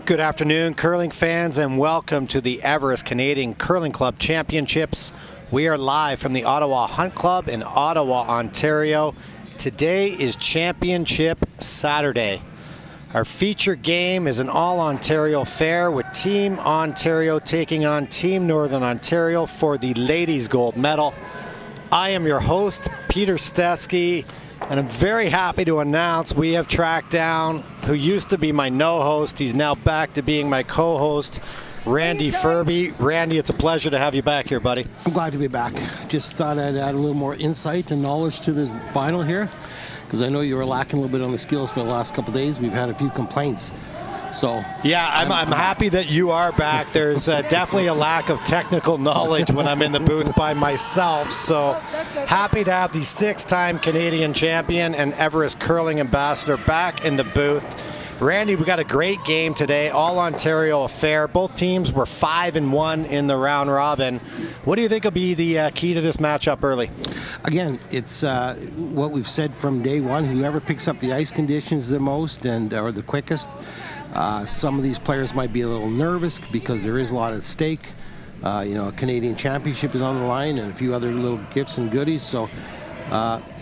Good afternoon, curling fans, and welcome to the Everest Canadian Curling Club Championships. We are live from the Ottawa Hunt Club in Ottawa, Ontario. Today is Championship Saturday. Our feature game is an all-Ontario affair with Team Ontario taking on Team Northern Ontario for the ladies' gold medal. I am your host, Peter Stesky, and I'm very happy to announce we have tracked down who used to be my no-host. He's now back to being my co-host, Randy Furby. Randy, it's a pleasure to have you back here, buddy. I'm glad to be back. Just thought I'd add a little more insight and knowledge to this final here, because I know you were lacking a little bit on the skills for the last couple of days. We've had a few complaints. So yeah, I'm happy that you are back. There's definitely a lack of technical knowledge when I'm in the booth by myself. So happy to have the six-time Canadian champion and Everest curling ambassador back in the booth. Randy, we got a great game today, all Ontario affair. Both teams were 5-1 in the round robin. What do you think will be the key to this matchup early? Again, it's what we've said from day one. Whoever picks up the ice conditions the most or the quickest. Some of these players might be a little nervous because there is a lot at stake. A Canadian championship is on the line and a few other little gifts and goodies. So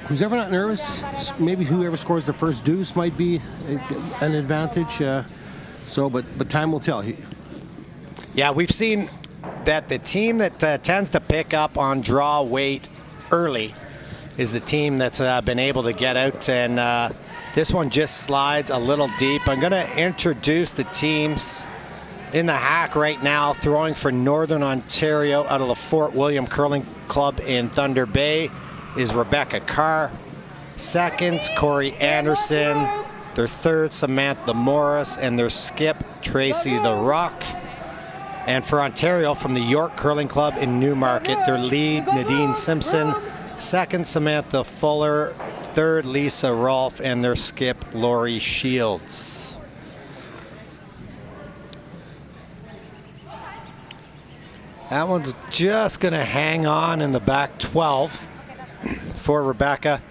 who's ever not nervous, maybe whoever scores the first deuce might be an advantage. But time will tell. Yeah, we've seen that the team that tends to pick up on draw weight early is the team that's been able to get out, and this one just slides a little deep. I'm going to introduce the teams in the hack right now. Throwing for Northern Ontario out of the Fort William Curling Club in Thunder Bay is Rebecca Carr. Second, Corey Anderson. Their third, Samantha Morris. And their skip, Tracy the Rock. And for Ontario, from the York Curling Club in Newmarket, their lead, Nadine Simpson. Second, Samantha Fuller. Third, Lisa Rolfe, and their skip, Laurie Shields. That one's just going to hang on in the back 12 for Rebecca.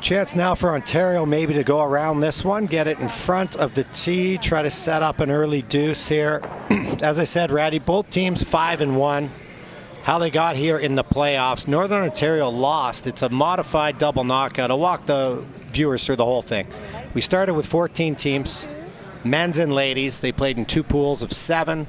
Chance now for Ontario maybe to go around this one, get it in front of the tee, try to set up an early deuce here. As I said, Ratty, both teams 5-1. How they got here in the playoffs. Northern Ontario lost. It's a modified double knockout. I'll walk the viewers through the whole thing. We started with 14 teams, men's and ladies. They played in two pools of 7.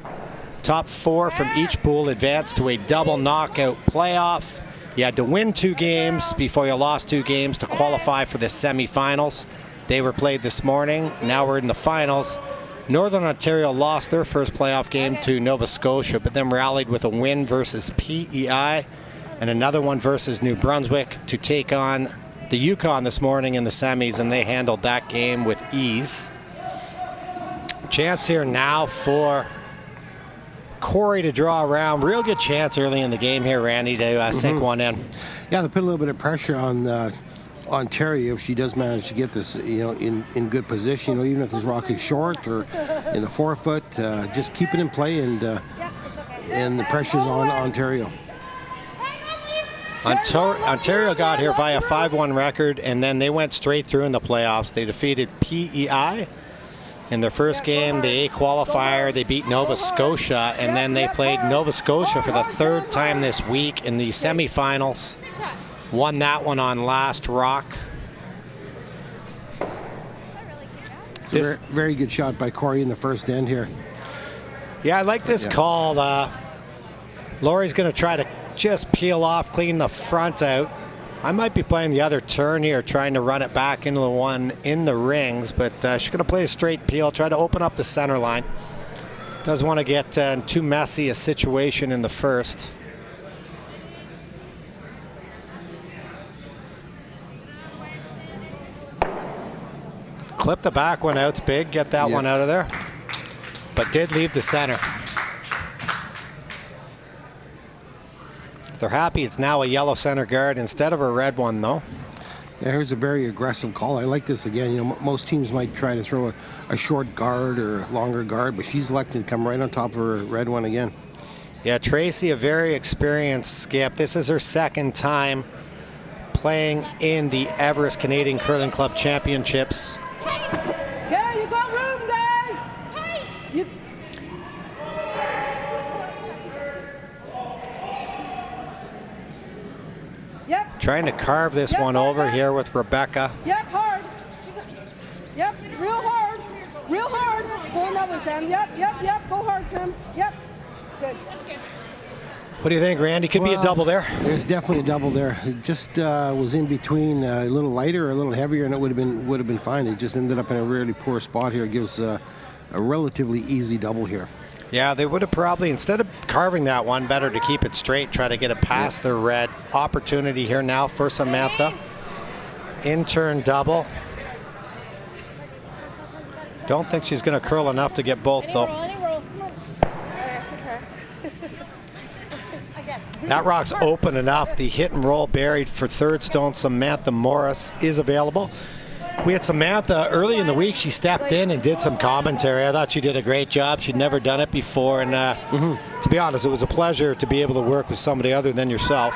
Top 4 from each pool advanced to a double knockout playoff. You had to win 2 games before you lost 2 games to qualify for the semifinals. They were played this morning. Now we're in the finals. Northern Ontario lost their first playoff game to Nova Scotia, but then rallied with a win versus PEI and another one versus New Brunswick to take on the Yukon this morning in the semis, and they handled that game with ease. Chance here now for Corey to draw around. Real good chance early in the game here, Randy, to sink one in. Yeah, they put a little bit of pressure on Ontario if she does manage to get this, in good position. Even if this rock is short or in the forefoot, just keep it in play, and the pressure's on Ontario. Ontario got here via 5-1 record, and then they went straight through in the playoffs. They defeated PEI in their first game, the A qualifier. They beat Nova Scotia, and then they played Nova Scotia for the 3rd time this week in the semifinals. Won that one on last rock. It's a very good shot by Corey in the first end here. Yeah, I like this call. Laurie's going to try to just peel off, clean the front out. I might be playing the other turn here, trying to run it back into the one in the rings, but she's going to play a straight peel, try to open up the center line. Doesn't want to get too messy a situation in the first. Clip the back one out. It's big. Get that one out of there. But did leave the center. They're happy it's now a yellow center guard instead of a red one, though. Yeah, here's a very aggressive call. I like this again. Most teams might try to throw a short guard or a longer guard, but she's elected to come right on top of her red one again. Yeah, Tracy, a very experienced skip. This is her second time playing in the Everest Canadian Curling Club Championships. Okay, you got room, guys. Trying to carve this one over here with Rebecca. Yep, hard. Yep, real hard. Real hard. Go on that one, Sam. Yep. Go hard, Sam. Yep. Good. What do you think, Randy? Could be a double there. There's definitely a double there. It just was in between, a little lighter, a little heavier, and it would have been fine. It just ended up in a really poor spot here. It gives a relatively easy double here. Yeah, they would have probably, instead of carving that one, better to keep it straight, try to get it past the red. Opportunity here now for Samantha. In-turn double. Don't think she's going to curl enough to get both, though. That rock's open enough. The hit and roll buried for third stone. Samantha Morris is available. We had Samantha early in the week. She stepped in and did some commentary. I thought she did a great job. She'd never done it before. And to be honest, it was a pleasure to be able to work with somebody other than yourself.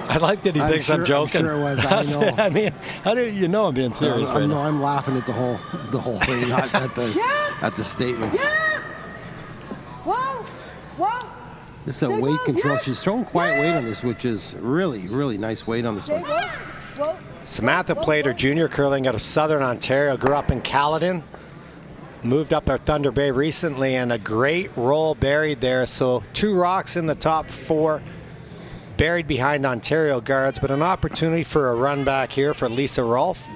I like that he thinks I'm joking. I'm sure it was. I know. I mean, how do you know I'm being serious right now? I'm laughing at the whole thing, not at the statement. Yeah. Whoa. This is a weight control. She's throwing quiet weight on this, which is really, really nice weight on this one. Whoa. Samantha played her junior curling out of Southern Ontario, grew up in Caledon, moved up our Thunder Bay recently, and a great roll buried there. So 2 rocks in the top 4, buried behind Ontario guards, but an opportunity for a run back here for Lisa Rolfe.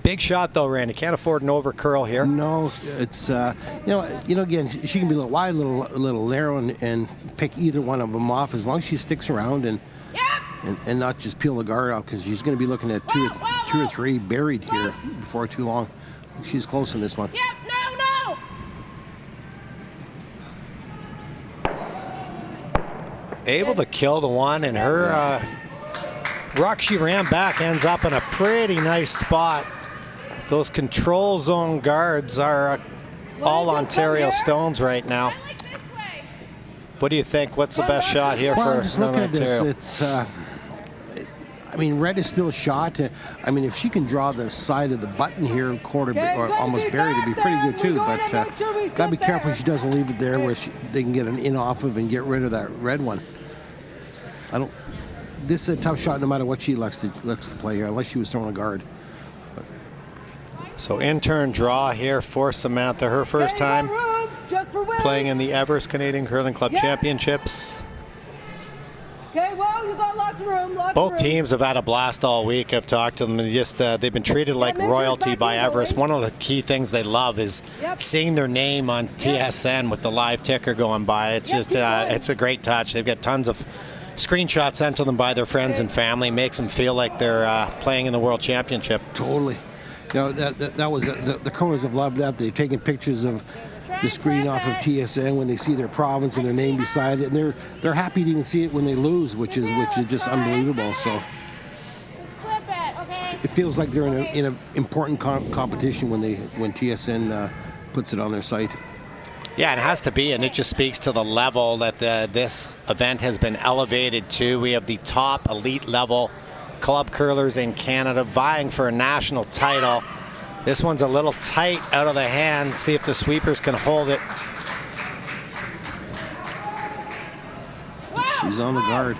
Big shot though, Randy. Can't afford an over curl here. No, it's again, she can be a little wide, a little narrow, and pick either one of them off as long as she sticks around and not just peel the guard off, because she's going to be looking at two or three buried here before too long. She's close in this one. Able to kill the one, and her rock she ran back ends up in a pretty nice spot. Those control zone guards are all Ontario stones right now. What do you think? What's the best shot here for just looking at this, Ontario? it's I mean, red is still shot. I mean, if she can draw the side of the button here, or almost buried, it'd be pretty good too. But gotta be careful she doesn't leave it there where they can get an in off of and get rid of that red one. This is a tough shot no matter what she likes to play here, unless she was throwing a guard. So in-turn draw here for Samantha. Her first time playing in the Everest Canadian Curling Club Championships. Okay, well, you got lots of room. Both teams have had a blast all week. I've talked to them, and just they've been treated like royalty by Everest. One of the key things they love is seeing their name on TSN with the live ticker going by. It's just it's a great touch. They've got tons of screenshots sent to them by their friends and family. Makes them feel like they're playing in the World Championship. Totally. You know, that was the curlers have loved that. They've taken pictures of the screen off of TSN when they see their province and their name beside it, and they're happy to even see it when they lose, which is just unbelievable. So it feels like they're in an important competition when TSN puts it on their site. Yeah, it has to be, and it just speaks to the level that this event has been elevated to. We have the top elite level club curlers in Canada vying for a national title. This one's a little tight out of the hand. See if the sweepers can hold it. She's on the guard.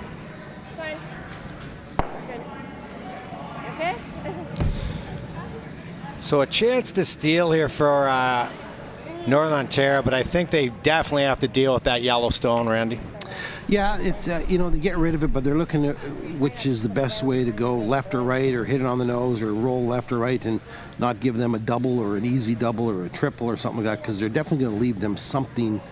So a chance to steal here for Northern Ontario, but I think they definitely have to deal with that yellow stone, Randy. Yeah, it's they get rid of it, but they're looking at which is the best way to go, left or right, or hit it on the nose, or roll left or right, and not give them a double or an easy double or a triple or something like that, because they're definitely going to leave them something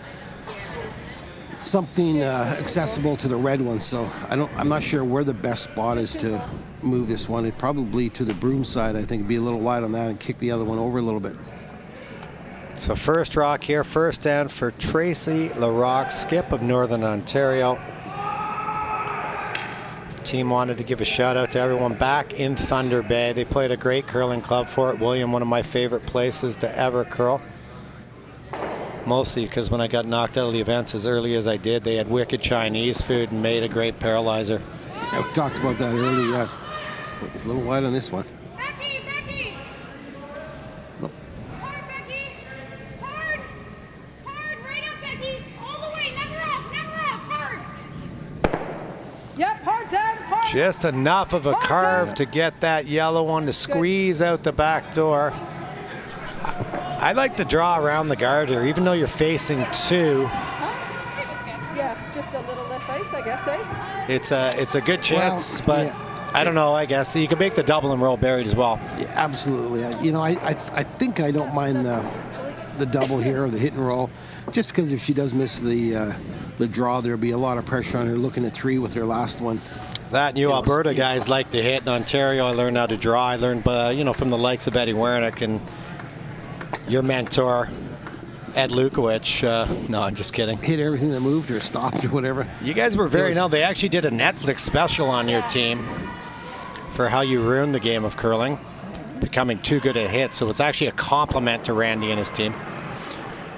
accessible to the red one. So I'm not sure where the best spot is to move this one. It probably to the broom side. I think it'd be a little wide on that and kick the other one over a little bit. So first rock here, first stand for Tracy LaRock, skip of Northern Ontario. Team wanted to give a shout out to everyone back in Thunder Bay. They played a great curling club, Fort William, one of my favorite places to ever curl. Mostly because when I got knocked out of the events as early as I did, they had wicked Chinese food and made a great paralyzer. Yeah, we talked about that earlier, yes. It's a little wide on this one. Becky! Hard, Becky! Hard, right up, Becky! Just enough of a carve to get that yellow one to squeeze out the back door. I like the draw around the guard here, even though you're facing 2. Yeah, just a little less ice, I guess, eh? It's a good chance, Well, but I don't know. I guess you can make the double and roll buried as well. Yeah, absolutely. You know, I think I don't mind the double here or the hit and roll, just because if she does miss the draw, there'll be a lot of pressure on her looking at 3 with her last one. That and you Alberta guys like to hit. In Ontario, I learned how to draw. I learned, from the likes of Eddie Wernick and your mentor, Ed Lukowicz. No, I'm just kidding. Hit everything that moved or stopped or whatever. You guys were they actually did a Netflix special on your team for how you ruined the game of curling, becoming too good at hit. So it's actually a compliment to Randy and his team.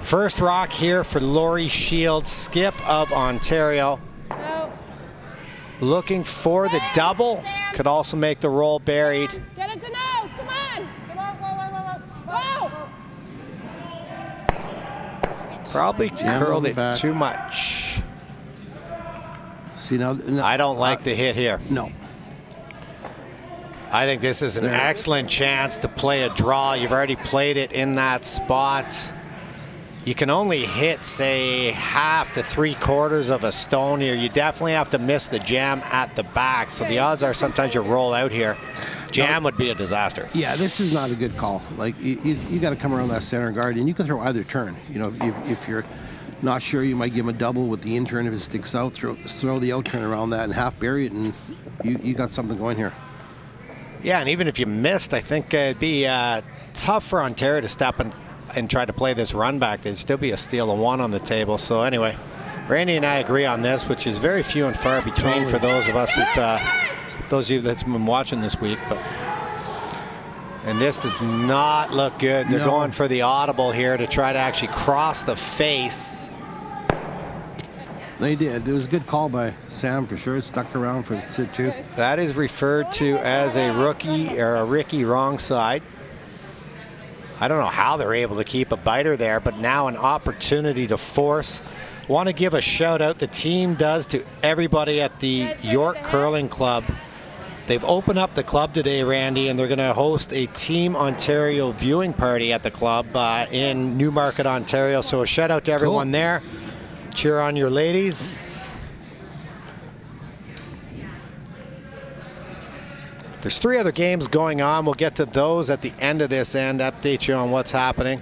First rock here for Laurie Shields, skip of Ontario. Looking for the double. Could also make the roll buried. Get it to nose, come on! Go! Probably Jam curled on the it back. too much. See now, I don't like the hit here. No. I think this is an excellent chance to play a draw. You've already played it in that spot. You can only hit, say, half to 3/4 of a stone here. You definitely have to miss the jam at the back. So the odds are sometimes you roll out here. Jam would be a disaster. Yeah, this is not a good call. Like you got to come around that center guard, and you can throw either turn. You know, if you're not sure, you might give him a double with the in turn. If it sticks out, throw the out turn around that and half bury it, and you got something going here. Yeah, and even if you missed, I think it'd be tough for Ontario to step and try to play this run back. There'd still be a steal of 1 on the table. So anyway, Randy and I agree on this, which is very few and far between for those of us those of you that's been watching this week. And this does not look good. They're going for the audible here to try to actually cross the face. They did. It was a good call by Sam for sure. It stuck around for Sid too. That is referred to as a rookie or a Ricky wrong side. I don't know how they're able to keep a biter there, but now an opportunity to force. Want to give a shout out the team does to everybody at the York Curling Club. They've opened up the club today, Randy, and they're going to host a Team Ontario viewing party at the club in Newmarket, Ontario. So a shout out to everyone there. Cheer on your ladies. There's 3 other games going on. We'll get to those at the end of this and update you on what's happening.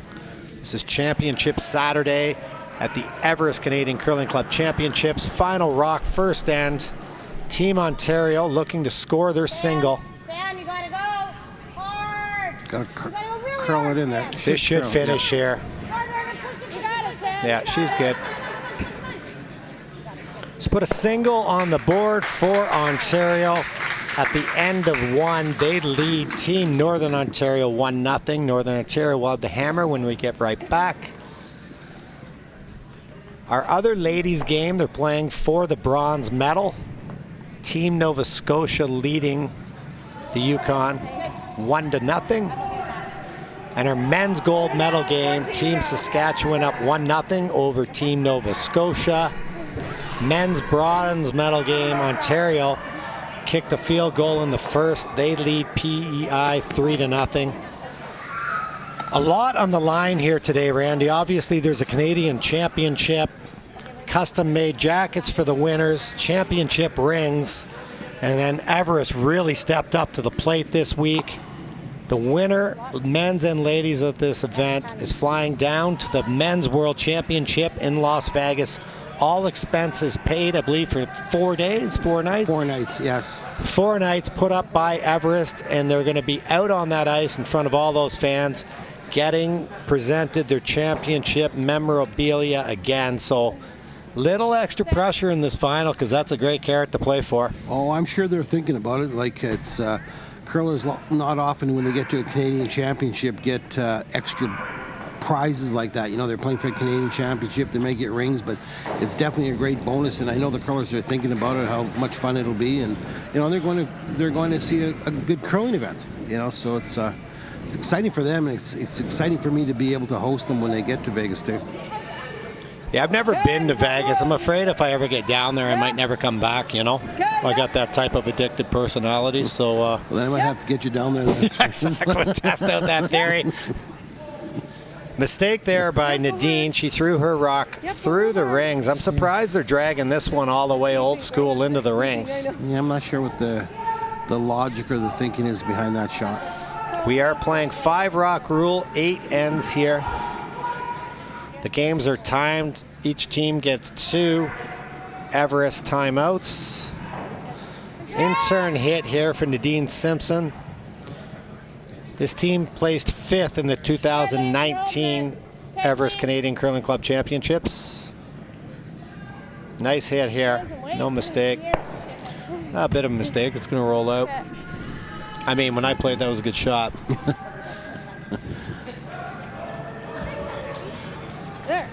This is Championship Saturday at the Everest Canadian Curling Club Championships. Final rock first end. Team Ontario looking to score their single. Sam, you gotta go hard. Got to curl it in there. This should finish here. Hard, push it. You got it, Sam. Yeah, she's good. Let's put a single on the board for Ontario. At the end of 1, they lead Team Northern Ontario 1-0. Northern Ontario will have the hammer when we get right back. Our other ladies game, they're playing for the bronze medal. Team Nova Scotia leading the Yukon 1-0. And our men's gold medal game, Team Saskatchewan up 1-0 over Team Nova Scotia. Men's bronze medal game, Ontario kicked a field goal in the first. They lead PEI 3-0. A lot on the line here today, Randy. Obviously, there's a Canadian championship, custom-made jackets for the winners, championship rings, and then Everest really stepped up to the plate this week. The winner, men's and ladies of this event, is flying down to the Men's World Championship in Las Vegas. All expenses paid, I believe, for 4 days, 4 nights? 4 nights, yes. 4 nights put up by Everest, and they're going to be out on that ice in front of all those fans, getting presented their championship memorabilia again. So little extra pressure in this final because that's a great carrot to play for. Oh, I'm sure they're thinking about it. Like it's curlers not often when they get to a Canadian championship get extra prizes like that. You know, they're playing for a Canadian championship. They may get rings, but it's definitely a great bonus. And I know the curlers are thinking about it, how much fun it'll be, and you know they're going to see a good curling event. You know, so it's exciting for them, and it's exciting for me to be able to host them when they get to Vegas too. Yeah, I've never been to Vegas. I'm afraid if I ever get down there, I might never come back. You know. I got that type of addicted personality, so Well, then I might have to get you down there. Then. exactly. Test out that theory. Mistake there by Nadine. She threw her rock through the rings. I'm surprised they're dragging this one all the way old school into the rings. Yeah, I'm not sure what the logic or the thinking is behind that shot. We are playing 5 rock rule, 8 ends here. The games are timed. Each team gets 2 Everest timeouts. In-turn hit here for Nadine Simpson. This team placed 5th in the 2019 Everest Canadian Curling Club Championships. Nice hit here, no mistake. A bit of a mistake, it's gonna roll out. I mean, when I played, that was a good shot. There.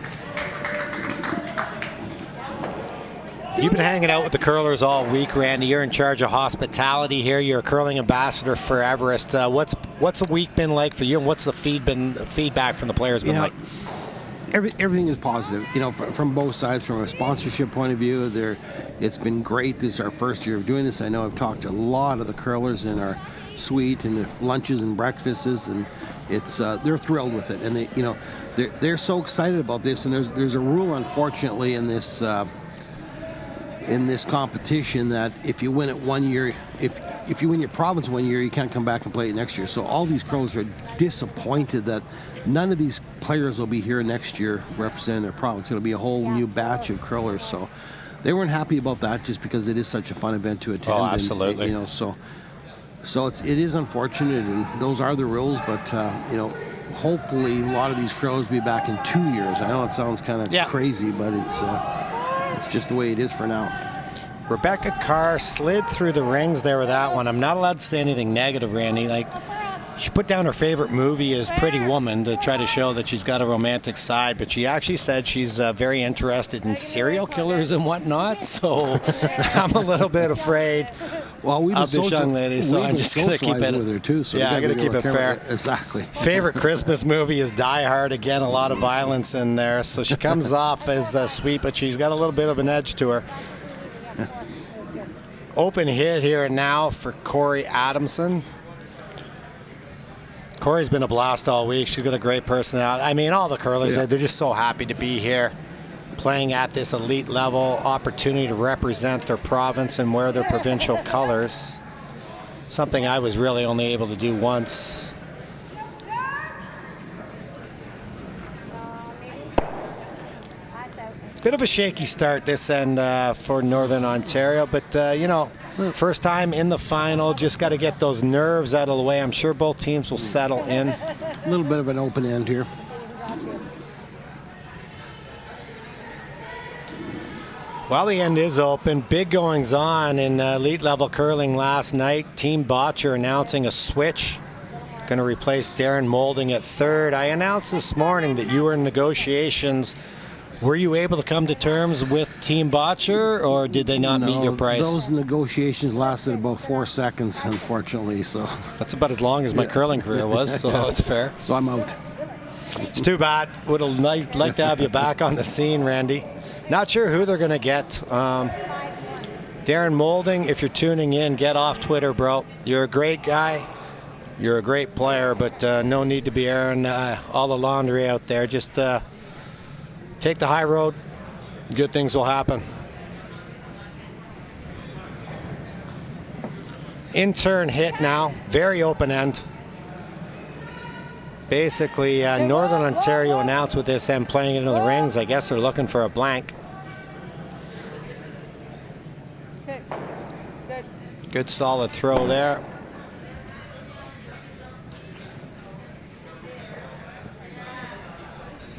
You've been hanging out with the curlers all week, Randy. You're in charge of hospitality here. You're a curling ambassador for Everest. What's the week been like for you, and what's the feedback from the players been like? Everything is positive, from both sides. From a sponsorship point of view, it's been great. This is our first year of doing this. I know I've talked to a lot of the curlers in our suite and the lunches and breakfasts, and they're thrilled with it. And they're so excited about this. And there's a rule, unfortunately, in this competition that if you win it one year, if you win your province one year, you can't come back and play it next year. So all these curlers are disappointed that none of these players will be here next year representing their province. It'll be a whole new batch of curlers. So they weren't happy about that, just because it is such a fun event to attend. Oh, absolutely. And, so it is unfortunate, and those are the rules. But hopefully a lot of these curlers will be back in 2 years. I know it sounds kind of crazy, but it's just the way it is for now. Rebecca Carr slid through the rings there with that one. I'm not allowed to say anything negative, Randy. She put down her favorite movie as Pretty Woman to try to show that she's got a romantic side, but she actually said she's very interested in serial killers and whatnot, so I'm a little bit afraid of this young lady, so I'm just going to keep it with her too. So I got to keep it fair. Exactly. Favorite Christmas movie is Die Hard. Again, a lot of violence in there, so she comes off as sweet, but she's got a little bit of an edge to her. Open hit here now for Corey Adamson. Corey's been a blast all week. She's got a great personality. I mean, all the curlers, they're just so happy to be here, playing at this elite level, opportunity to represent their province and wear their provincial colors. Something I was really only able to do once. Bit of a shaky start this end for Northern Ontario, but first time in the final, just got to get those nerves out of the way. I'm sure both teams will settle in. A little bit of an open end here. Well, the end is open. Big goings on in elite level curling last night. Team Botcher announcing a switch. Going to replace Darren Moulding at third. I announced this morning that you were in negotiations. Were you able to come to terms with Team Botcher, or did they not meet your price? Those negotiations lasted about 4 seconds, unfortunately. So that's about as long as my curling career was, so that's fair. So I'm out. It's too bad. Would have liked to have you back on the scene, Randy. Not sure who they're going to get. Darren Moulding, if you're tuning in, get off Twitter, bro. You're a great guy. You're a great player, but no need to be airing all the laundry out there. Just take the high road. Good things will happen. In-turn hit now. Very open end. Basically, Northern Ontario announced with this end playing into the rings. I guess they're looking for a blank. Okay. Good. Good solid throw there.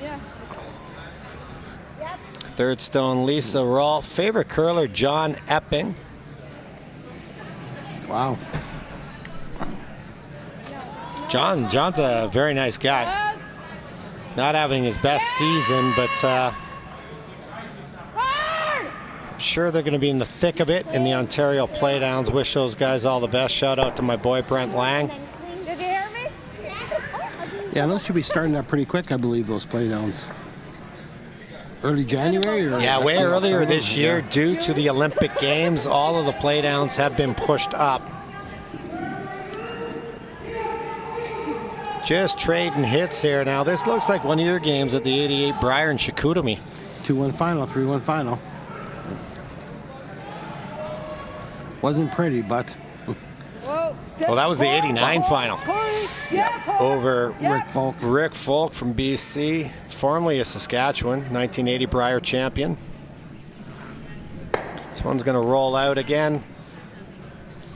Yeah. Third stone, Lisa Rawl. Favorite curler, John Epping. Wow. John's a very nice guy. Yes. Not having his best season, but Hard. I'm sure they're going to be in the thick of it in the Ontario Playdowns. Wish those guys all the best. Shout out to my boy Brent Lang. Did you hear me? Yeah, those should be starting up pretty quick, I believe, those playdowns. early January? Or Yeah, way earlier summer? this year Yeah. due to the Olympic Games. All of the playdowns have been pushed up. Just trading hits here now. This looks like one of your games at the 88 Briar and Chicoutimi. 2-1 final, 3-1 final. Wasn't pretty, but Well, that was the 89 final. Over Rick Folk from BC, formerly a Saskatchewan, 1980 Briar champion. This one's going to roll out again.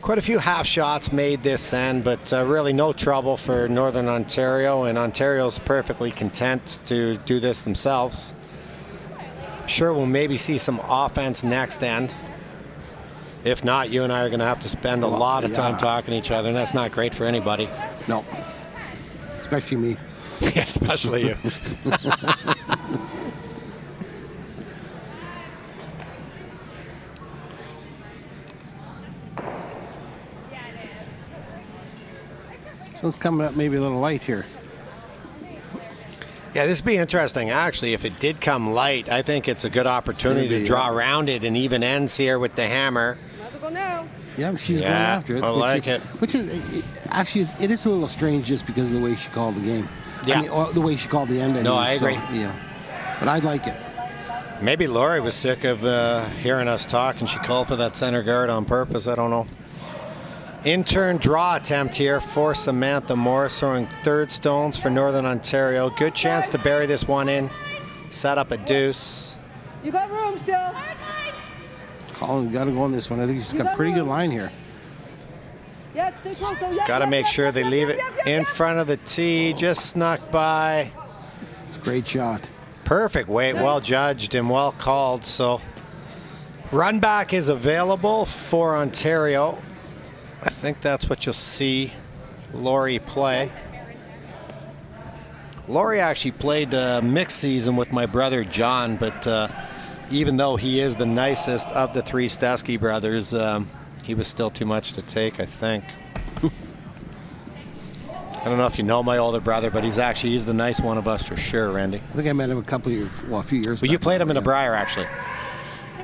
Quite a few half shots made this end, but really no trouble for Northern Ontario, and Ontario's perfectly content to do this themselves. I'm sure we'll maybe see some offense next end. If not, you and I are going to have to spend a lot of time talking to each other, and that's not great for anybody. No. Especially me. Yeah, especially you. This one's coming up maybe a little light here. Yeah, this would be interesting. Actually, if it did come light, I think it's a good opportunity to draw around it and even ends here with the hammer. Yeah, she's going after it. I like it. Which is, actually, it is a little strange just because of the way she called the game. Yeah. I mean, or the way she called the end. No, I agree. Yeah. But I like it. Maybe Lori was sick of hearing us talk and she called for that center guard on purpose. I don't know. In-turn draw attempt here for Samantha Morris, throwing third stones for Northern Ontario. Good chance to bury this one in. Set up a deuce. You got room still. Colin, got to go on this one. I think she's got a pretty good line here. Yeah, stay close. Got to make sure they leave it in front of the tee. Just snuck by. It's a great shot. Perfect weight, well judged and well called. So run back is available for Ontario. I think that's what you'll see Lori play. Lori actually played mixed season with my brother John, but even though he is the nicest of the three Stesky brothers, he was still too much to take, I think. I don't know if you know my older brother, but he's the nice one of us for sure, Randy. I think I met him a few years Well, back. you played him in a Briar, actually.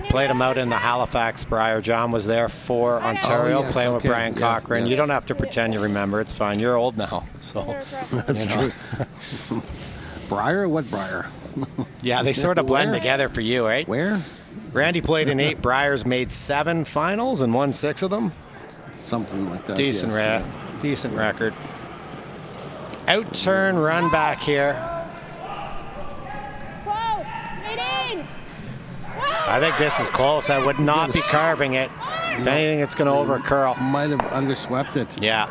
Played him out in the Halifax Briar. John was there for Ontario, playing with Brian Cochran. Yes. You don't have to pretend you remember. It's fine. You're old now. So That's true. Briar? What Briar? Yeah, they sort of blend together for you, right? Where? Randy played in 8 Briars, made 7 finals, and won 6 of them. Something like that. Decent, yes. decent record. Out-turn run back here. I think this is close. I would not be carving it. If anything, it's going to over-curl. Might have underswept it. Yeah.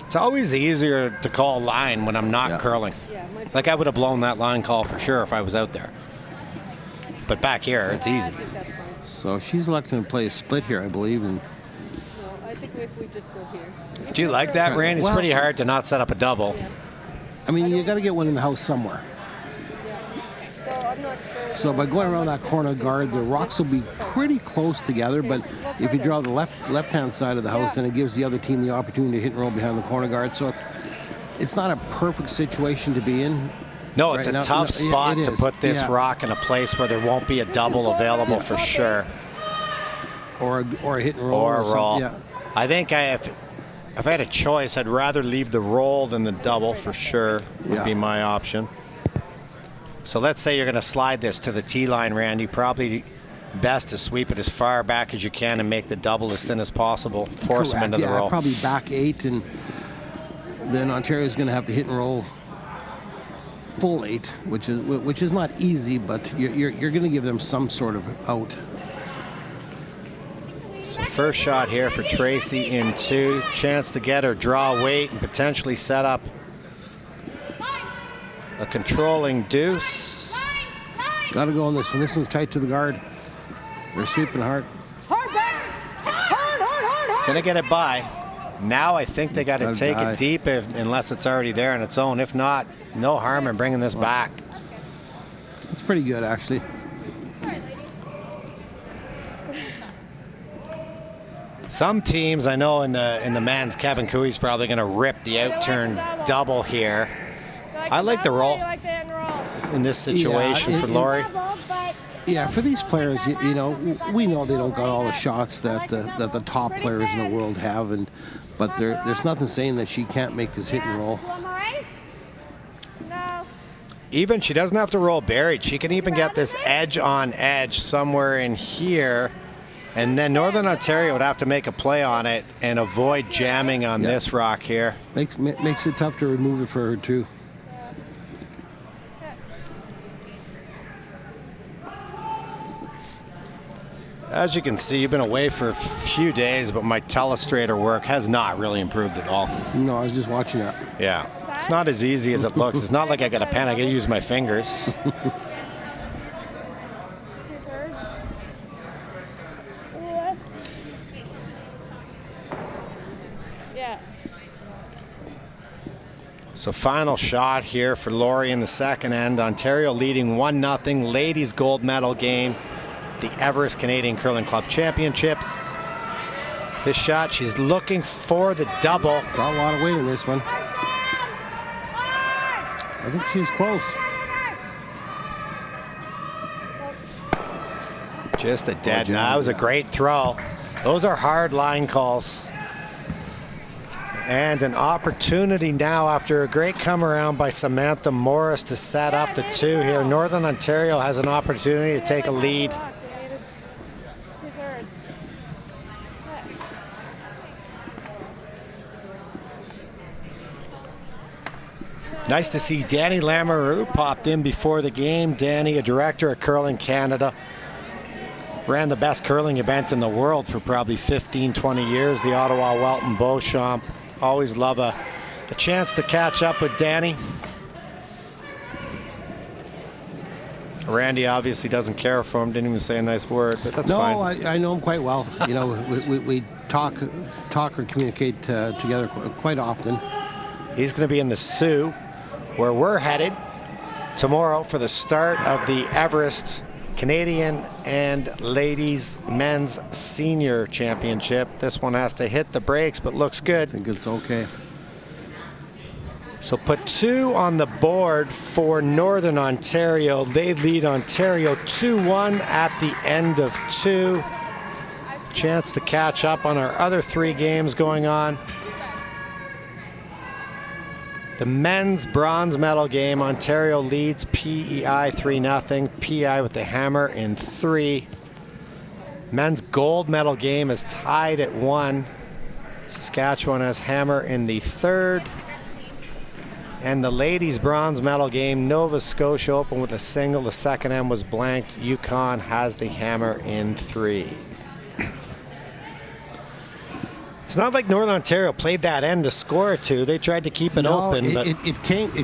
It's always easier to call line when I'm not curling. Like I would have blown that line call for sure if I was out there. But back here, it's easy. So she's electing to play a split here, I believe. And I think if we just go here. Do you like that, Randy? It's Well- pretty hard to not set up a double. I mean, you got to get one in the house somewhere. So I'm not sure. So by going around that corner guard, the rocks will be pretty close together. But if you draw the left-hand side of the house, then it gives the other team the opportunity to hit and roll behind the corner guard. So it's not a perfect situation to be in. No, it's right a now. tough spot it to is. put this rock in a place where there won't be a double available for sure. Or a hit and roll. Or a something. roll. Yeah. I think if I had a choice, I'd rather leave the roll than the double for sure would be my option. So let's say you're going to slide this to the tee line, Randy. Probably best to sweep it as far back as you can and make the double as thin as possible. Force them into the roll. Probably back 8, and then Ontario's going to have to hit and roll full 8, which is not easy, but you're going to give them some sort of out. So first shot here for Tracy in 2. Chance to get her draw weight and potentially set up a controlling deuce. Got to go on this one. This one's tight to the guard. They're sweeping hard. Hard back. Hard. Gonna get it by. Now I think they got to gotta take die. it deep unless it's already there on its own. If not, no harm in bringing this back. It's pretty good, actually. Some teams, I know in the men's, Kevin Cooey's probably going to rip the out-turn double here. I like the roll. in this situation for it- Lori. But Yeah, for these players, you know, we know they don't got all the shots that the top players in the world have, but there's nothing saying that she can't make this hit and roll. you want more ice? No. Even she doesn't have to roll buried. She can even get this edge on edge somewhere in here. And then Northern Ontario would have to make a play on it and avoid jamming on this rock here. Makes it tough to remove it for her, too. As you can see, you've been away for a few days, but my telestrator work has not really improved at all. No, I was just watching that. Yeah, it's not as easy as it looks. It's not like I got a pen. I got to use my fingers. Yes. Yeah. So final shot here for Lori in the second end. Ontario leading 1-0. Ladies gold medal game. The Everest Canadian Curling Club Championships. This shot, she's looking for the double. Got a lot of weight in this one. I think she's close. Just a dead. job, That was a yeah. great throw. Those are hard line calls. And an opportunity now after a great come around by Samantha Morris to set up the two here. Northern Ontario has an opportunity to take a lead. Nice to see Danny Lamoureux popped in before the game. Danny, a director at Curling Canada. Ran the best curling event in the world for probably 15, 20 years, the Ottawa Welton Beauchamp. Always love a chance to catch up with Danny. Randy obviously doesn't care for him, didn't even say a nice word, but that's fine. No, I know him quite well. You know, we talk or communicate together quite often. He's going to be in the Sioux, where we're headed tomorrow for the start of the Everest Canadian and Ladies Men's Senior Championship. This one has to hit the brakes, but looks good. I think it's okay. So put 2 on the board for Northern Ontario. They lead Ontario 2-1 at the end of 2. Chance to catch up on our other 3 games going on. The men's bronze medal game, Ontario leads PEI 3-0. PEI with the hammer in 3. Men's gold medal game is tied at 1. Saskatchewan has hammer in the 3rd. And the ladies bronze medal game, Nova Scotia open with a single. The second end was blank. Yukon has the hammer in 3. It's not like Northern Ontario played that end to score 2. They tried to keep it open, but it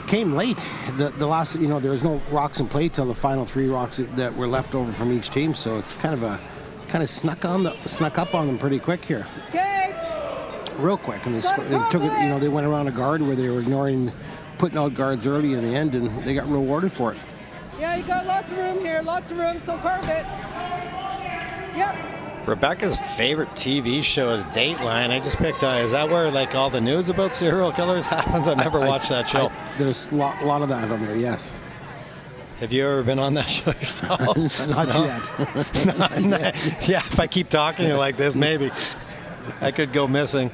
came late. The last, you know, there was no rocks and play till the final 3 rocks that were left over from each team. So it's kind of snuck up on them pretty quick here, Okay. real quick. And they took it. You know, they went around a guard where they were putting out guards early in the end, and they got rewarded for it. Yeah, you got lots of room here, lots of room, so carve it. Yep. Rebecca's favorite TV show is Dateline. I just picked, is that where like all the news about serial killers happens? I've never watched that show. There's a lot of that on there, yes. Have you ever been on that show yourself? Not yet. Yeah, if I keep talking like this, maybe I could go missing.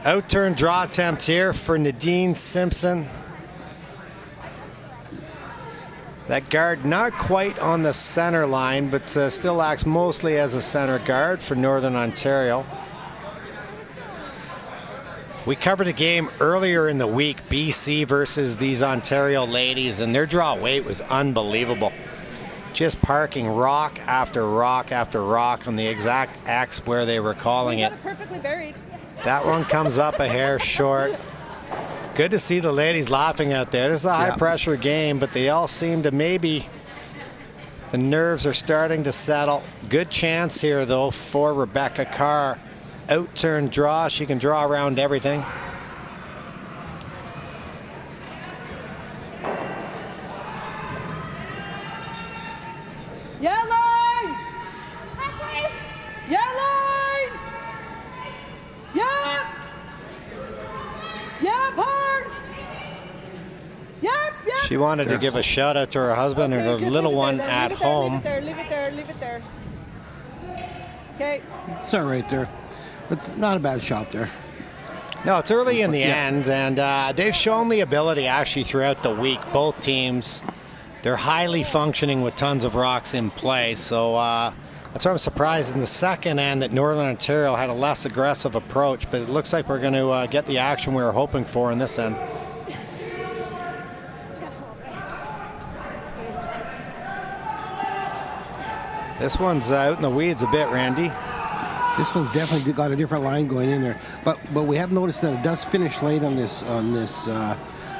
Outturn draw attempt here for Nadine Simpson. That guard not quite on the center line, but still acts mostly as a center guard for Northern Ontario. We covered a game earlier in the week, BC versus these Ontario ladies, and their draw weight was unbelievable. Just parking rock after rock after rock on the exact X where they were calling You it. got it perfectly buried. That one comes up a hair short. Good to see the ladies laughing out there. This is a high-pressure game, but they all seem to maybe the nerves are starting to settle. Good chance here, though, for Rebecca Carr. Outturn draw. She can draw around everything. Yeah, line! Yeah, line! Yeah! Yeah, hard! Yep, yep, She wanted to give a shout out to her husband and her just little leave it one there, at leave it there, home. Leave it there, leave it there. Okay. It's all right there. It's not a bad shot there. No, it's early in the end, and they've shown the ability actually throughout the week. Both teams, they're highly functioning with tons of rocks in play. So that's why I'm surprised in the second end that Northern Ontario had a less aggressive approach. But it looks like we're going to get the action we were hoping for in this end. This one's out in the weeds a bit, Randy. This one's definitely got a different line going in there, but we have noticed that it does finish late on this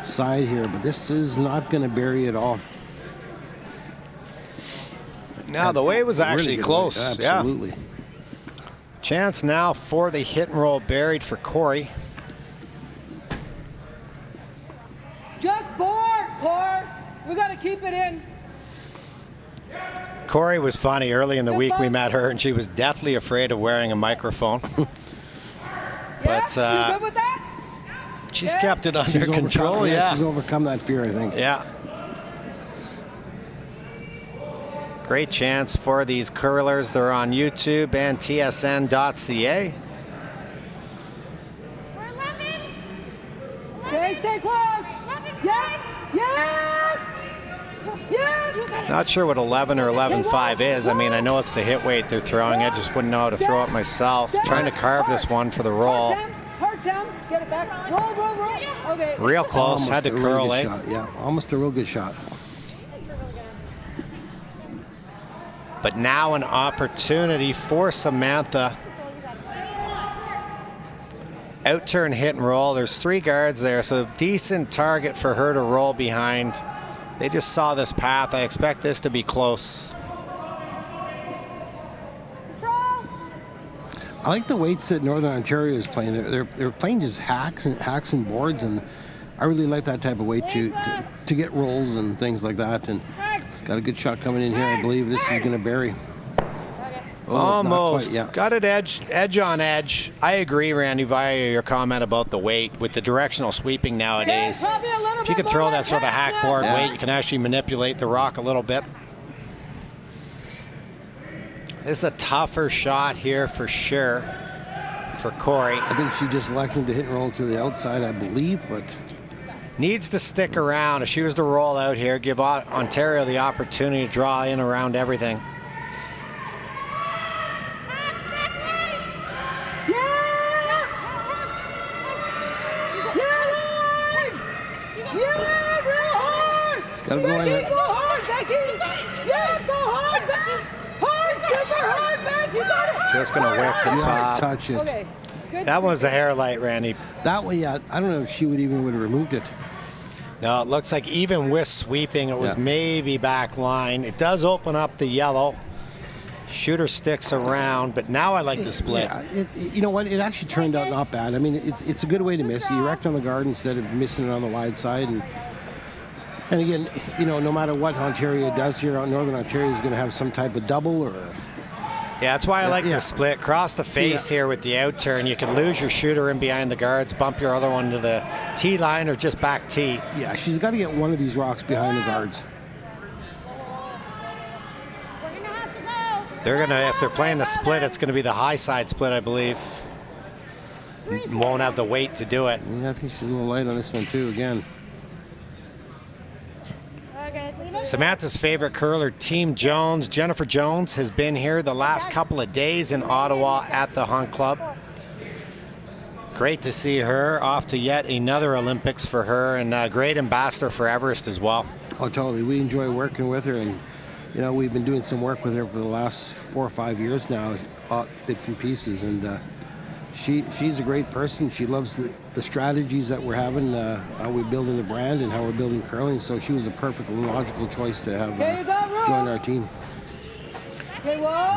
side here. But this is not going to bury at all. Now the wave was actually Really good close. weight. Absolutely. Yeah. Chance now for the hit and roll buried for Corey. Just board, Carr. We got to keep it in. Corey was funny. Early in the week we met her, and she was deathly afraid of wearing a microphone. Yeah? But You good with that? she's Yeah. kept it under She's control. overcome, Yeah. she's overcome that fear, I think. Yeah. Great chance for these curlers. They're on YouTube and tsn.ca. Okay, stay close. Yeah. Yes. Yes. Not sure what 11 or 11.5 is. I mean, I know it's the hit weight they're throwing. I just wouldn't know how to throw it myself. Trying to carve this one for the roll. Hard sound. Get it back. Roll, roll, roll. Okay. Real close. Had to Almost a curl, really eh? good shot. Yeah, almost a real good shot. But now an opportunity for Samantha. Out turn, hit and roll. There's 3 guards there, so decent target for her to roll behind. They just saw this path. I expect this to be close. I like the weights that Northern Ontario is playing. They're playing just hacks and boards, and I really like that type of weight to get rolls and things like that. And it's got a good shot coming in here. I believe this is going to bury. Oh, Almost. not quite, yeah. Got it edge on edge. I agree, Randy, via your comment about the weight. With the directional sweeping nowadays, if you could throw that sort of hack board weight, you can actually manipulate the rock a little bit. This is a tougher shot here for sure for Corey. I think she just elected to hit and roll to the outside, I believe, but Needs to stick around. If she was to roll out here, give Ontario the opportunity to draw in around everything. gotta go in there. Go hard, Becky! Yes, go hard, Becky! Hard, super hard, Becky! You got it! Just gonna whip the Just top. touch it. Okay. Good. That one's a hair light, Randy. That way, yeah, I don't know if she would have removed it. No, it looks like even with sweeping, it was maybe back line. It does open up the yellow. Shooter sticks around, but now I like the split. Yeah, you know what? It actually turned out not bad. I mean, it's a good way to miss. You erect on the guard instead of missing it on the wide side. And again, you know, no matter what Ontario does here, Northern Ontario is going to have some type of double or. Yeah, that's why I like the split. Cross the face here with the out turn. You can lose your shooter in behind the guards, bump your other one to the tee line or just back tee. Yeah, she's got to get one of these rocks behind the guards. They're gonna, if they're playing the split, it's gonna be the high side split, I believe. Won't have the weight to do it. Yeah, I think she's a little light on this one too. Again. Samantha's favorite curler, Team Jones. Jennifer Jones has been here the last couple of days in Ottawa at the Hunt Club. Great to see her off to yet another Olympics for her, and a great ambassador for Everest as well. Oh, totally. We enjoy working with her, and you know, we've been doing some work with her for the last 4 or 5 years now, bits and pieces, and she's a great person. She loves the strategies that we're having, how we're building the brand and how we're building curling, so she was a perfect and logical choice to have join our team.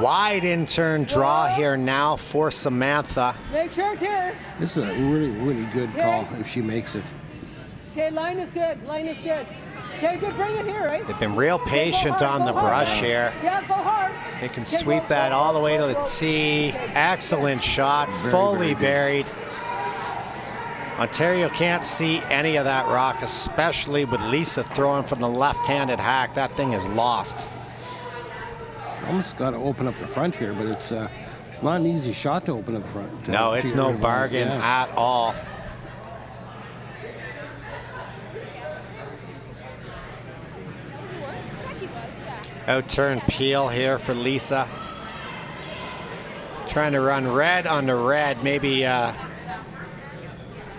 Wide in turn draw here now for Samantha. Make sure it's here. This is a really, really good call if she makes it. Okay, line is good. Line is good. Okay, good. Bring it here, right? They've been real patient on the brush here. Yeah, go hard. They can sweep that all the way to the tee. Excellent shot, fully buried. Ontario can't see any of that rock, especially with Lisa throwing from the left-handed hack. That thing is lost. Almost got to open up the front here, but it's not an easy shot to open up the front. No, it's no bargain at all. Out-turn peel here for Lisa. Trying to run red onto red, maybe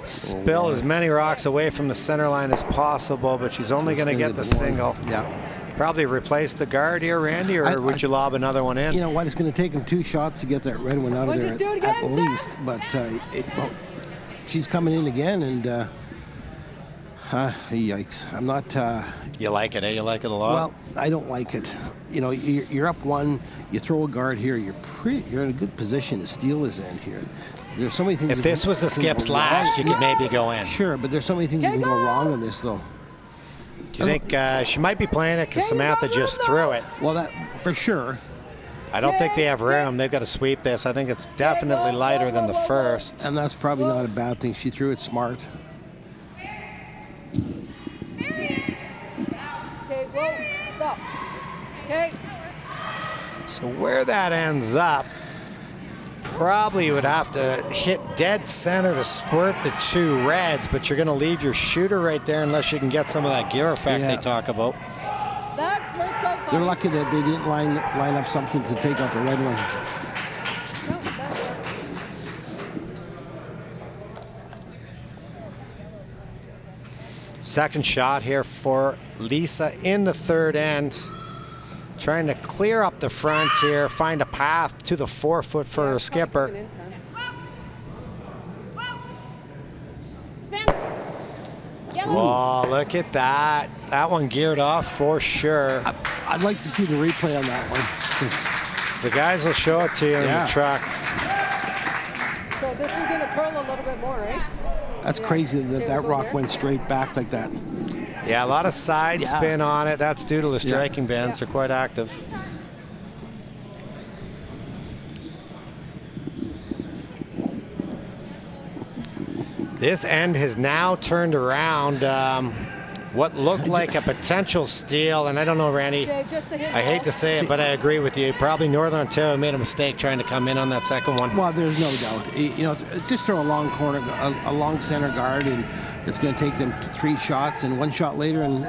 spill as many rocks away from the center line as possible, but she's only going to get the single. Yeah. Probably replace the guard here, Randy, or would you lob another one in? You know what? It's going to take him 2 shots to get that red one out of there at least. But she's coming in again, and yikes! I'm not. You like it, eh? You like it a lot. Well, I don't like it. You know, you're up 1. You throw a guard here. You're in a good position to steal this end here. There's so many things. If this was a skips last, you could maybe go in. Sure, but there's so many things that can go wrong on this, though. Do you think she might be playing it because Samantha just threw it? Well, that for sure. I don't think they have room. They've got to sweep this. I think it's definitely lighter than the first. And that's probably not a bad thing. She threw it smart. Okay, whoa, stop. Okay. So where that ends up, probably you would have to hit dead center to squirt the 2 reds, but you're going to leave your shooter right there unless you can get some of that gear effect they talk about. That works out fine. They're lucky that they didn't line up something to take out the red one. No, that works. Second shot here for Lisa in the third end. Trying to clear up the front here, find a path to the 4-foot for her skipper. Oh, look at that. That one geared off for sure. I'd like to see the replay on that one. The guys will show it to you in the truck. So this is going to curl a little bit more, right? That's crazy that rock went straight back like that. Yeah, a lot of side spin on it. That's due to the striking bands. They're quite active. This end has now turned around. What looked like a potential steal, and I don't know, Randy, I hate to say it, but I agree with you. Probably Northern Ontario made a mistake trying to come in on that second one. Well, there's no doubt. You know, just throw a long corner, a long center guard, and it's going to take them 3 shots, and 1 shot later, and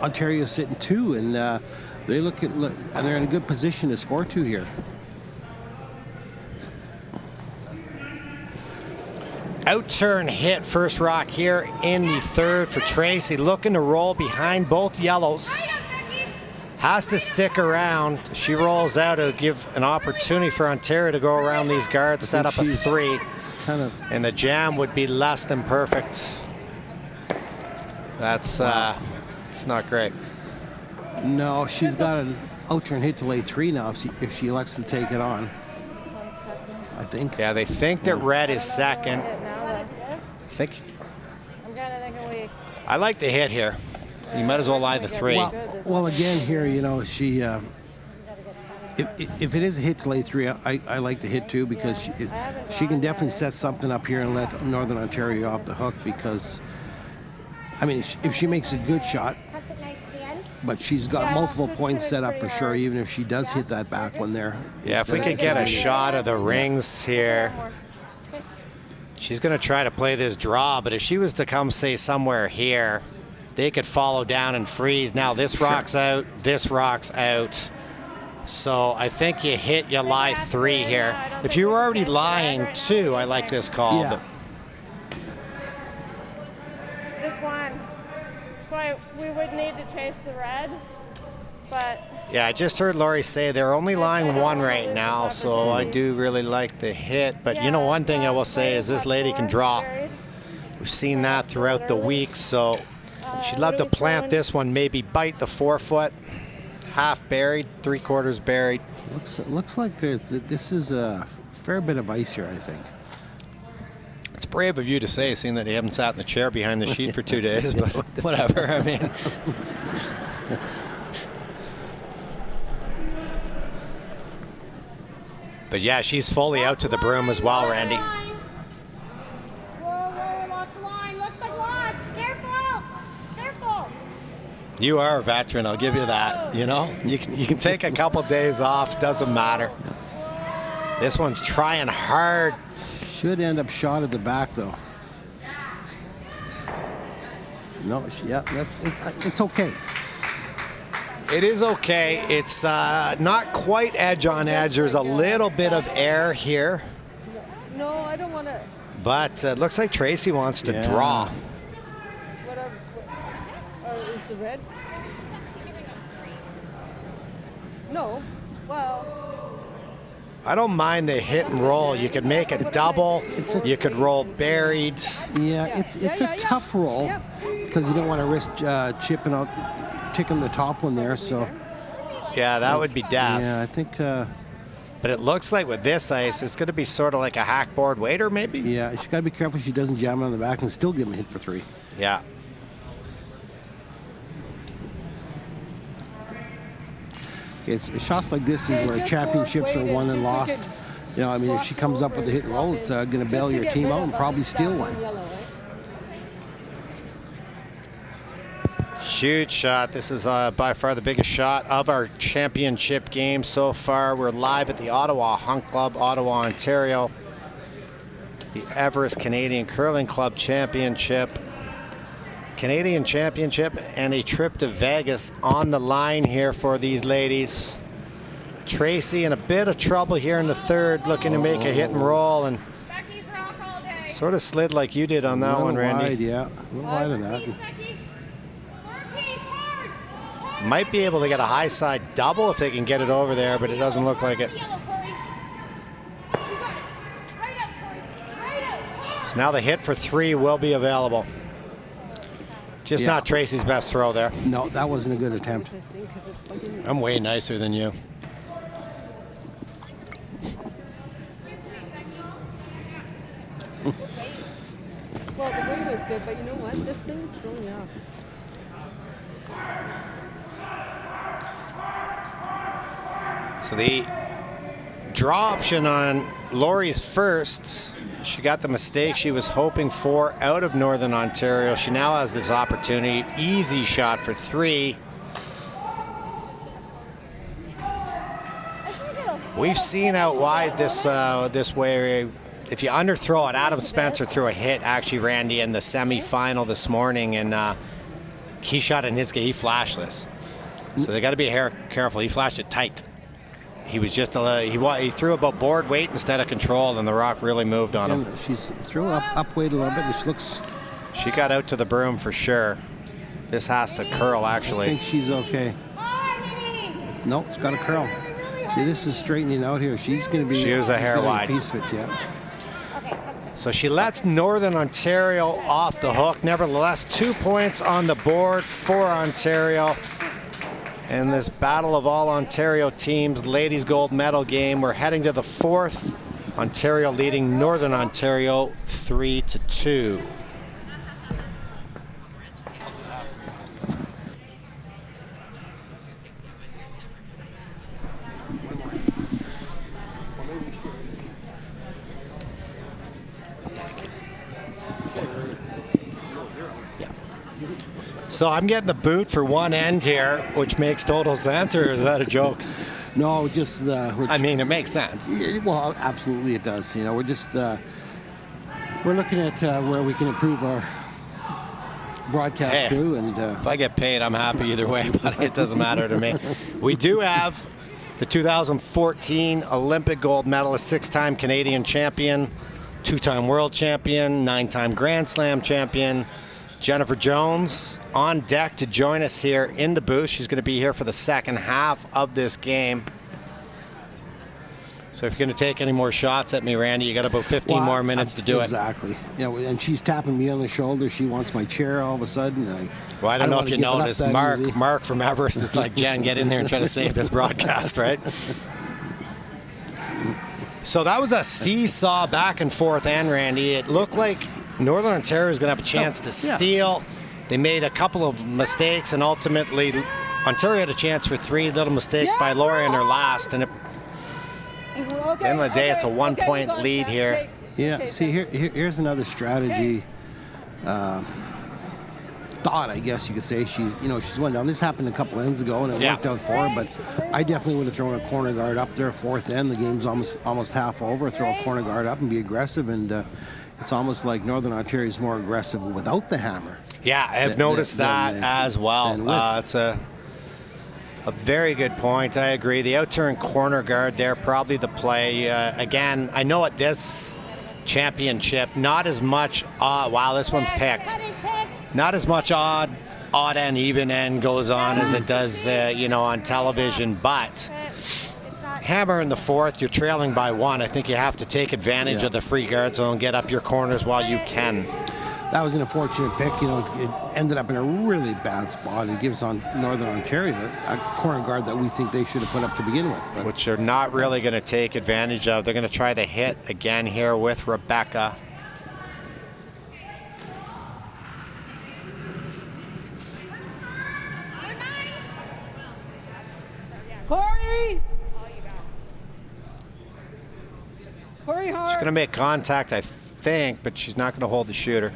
Ontario's sitting 2, and they look, and they're in a good position to score 2 here. Out-turn hit, first rock here in the third for Tracy. Looking to roll behind both yellows. Has to stick around. She rolls out. It'll give an opportunity for Ontario to go around these guards, set up a 3. And the jam would be less than perfect. That's it's not great. No, she's got an out-turn hit to lay 3 now if she elects to take it on. I think. Yeah, they think that red is second. I like the hit here. You might as well lie the 3. Well, again here, you know, she. If it is a hit to lay 3, I like the hit too, because she can definitely set something up here and let Northern Ontario off the hook, because, I mean, if she makes a good shot, but she's got multiple points set up for sure, even if she does hit that back one there. Yeah, if we could get a shot of the rings here. She's going to try to play this draw, but if she was to come, say, somewhere here, they could follow down and freeze. Now this rock's out, this rock's out. So I think you hit, you lie 3 here. If you were already lying 2, I like this call. Yeah. But This one. So we would need to chase the red, but... yeah, I just heard Lori say they're only lying 1 right now, so I do really like the hit. But you know, one thing I will say is this lady can draw. We've seen that throughout the week, so she'd love to plant this one, maybe bite the 4-foot, half buried, 3/4 buried. Looks like this is a fair bit of ice here, I think. It's brave of you to say, seeing that you haven't sat in the chair behind the sheet for 2 days, but whatever, I mean. But yeah, she's fully out to the broom as well, Randy. You are a veteran, I'll give you that. You know, you can take a couple days off, doesn't matter. This one's trying hard. Should end up shot at the back, though. No, yeah, it's okay. It is okay. It's not quite edge on edge. There's a little bit of air here. No, I don't want to. But it looks like Tracy wants to draw. Whatever. Is the red? No. Well. I don't mind the hit and roll. You could make a double. You could roll buried. Yeah, it's a tough roll because you don't want to risk chipping out, ticking the top one there. So. Yeah, that would be death. Yeah, I think. But it looks like with this ice, it's going to be sort of like a hackboard waiter, maybe? Yeah, she's got to be careful she doesn't jam it on the back and still give him a hit for 3. Yeah. Okay, it's shots like this is where championships are won and lost. You know, I mean, if she comes up with a hit and roll, it's going to bail your team out and probably steal one. Huge shot. This is by far the biggest shot of our championship game so far. We're live at the Ottawa Hunt Club, Ottawa, Ontario. The Everest Canadian Curling Club Championship. Canadian Championship and a trip to Vegas on the line here for these ladies. Tracy in a bit of trouble here in the third, looking to make a hit and roll, and sort of slid like you did on that one, Randy. Wide, yeah, a little wide on that. Might be able to get a high side double if they can get it over there, but it doesn't look like it. So now the hit for 3 will be available. Just not Tracy's best throw there. No, that wasn't a good attempt. I'm way nicer than you. Well, the wing was good, but you know what? This thing's throwing off. So the draw option on Lori's first, she got the mistake she was hoping for out of Northern Ontario. She now has this opportunity. Easy shot for 3. We've seen out wide this way. If you underthrow it, Adam Spencer threw a hit, actually, Randy, in the semifinal this morning, and he shot in his game. He flashed this. So they got to be careful. He flashed it tight. He was just he threw about board weight instead of control, and the rock really moved on him. She's threw up weight a little bit. This looks. She got out to the broom for sure. This has to curl, actually. I think she's okay. No, it's got to curl. See, this is straightening out here. She's going to be. She was a hair wide. Piece of it, yeah. So she lets Northern Ontario off the hook. Nevertheless, 2 points on the board for Ontario. In this battle of all Ontario teams, ladies gold medal game, we're heading to the 4th. Ontario leading Northern Ontario 3-2. So I'm getting the boot for one end here, which makes total sense, or is that a joke? No, just. I mean, it makes sense. Well, absolutely it does. You know, we're just we're looking at where we can improve our broadcast crew, and if I get paid, I'm happy either way, but it doesn't matter to me. We do have the 2014 Olympic gold medalist, 6-time Canadian champion, 2-time world champion, 9-time Grand Slam champion, Jennifer Jones, on deck to join us here in the booth. She's going to be here for the second half of this game. So if you're going to take any more shots at me, Randy, you got about 15 more minutes to do exactly. You know, and she's tapping me on the shoulder. She wants my chair all of a sudden. Well, I don't know if you noticed. Mark from Everest is like, Jen, get in there and try to save this broadcast, right? So that was a seesaw back and forth, and Randy, it looked like Northern Ontario is going to have a chance to steal. They made a couple of mistakes, and ultimately Ontario had a chance for 3. Little mistake by Lori in her last, and at the end of the day, it's a 1-point lead here. Yeah, see, here's another strategy. thought, I guess you could say, she's went down. This happened a couple ends ago, and it worked out for her. But I definitely would have thrown a corner guard up there, fourth end. The game's almost half over. Throw a corner guard up and be aggressive, and it's almost like Northern Ontario is more aggressive without the hammer. Yeah, I've noticed that as well. It's a very good point. I agree. The out-turn corner guard there, probably the play. Again, I know at this championship, not as much, wow, this one's picked. Not as much odd and even end goes on as it does, on television, but hammer in the fourth, you're trailing by 1. I think you have to take advantage of the free guard zone, get up your corners while you can. That was an unfortunate pick. It ended up in a really bad spot. It gives on Northern Ontario a corner guard that we think they should have put up to begin with. But which they're not really going to take advantage of. They're going to try to hit again here with Rebecca. Corey! Corey Hart. She's going to make contact, I think, but she's not going to hold the shooter.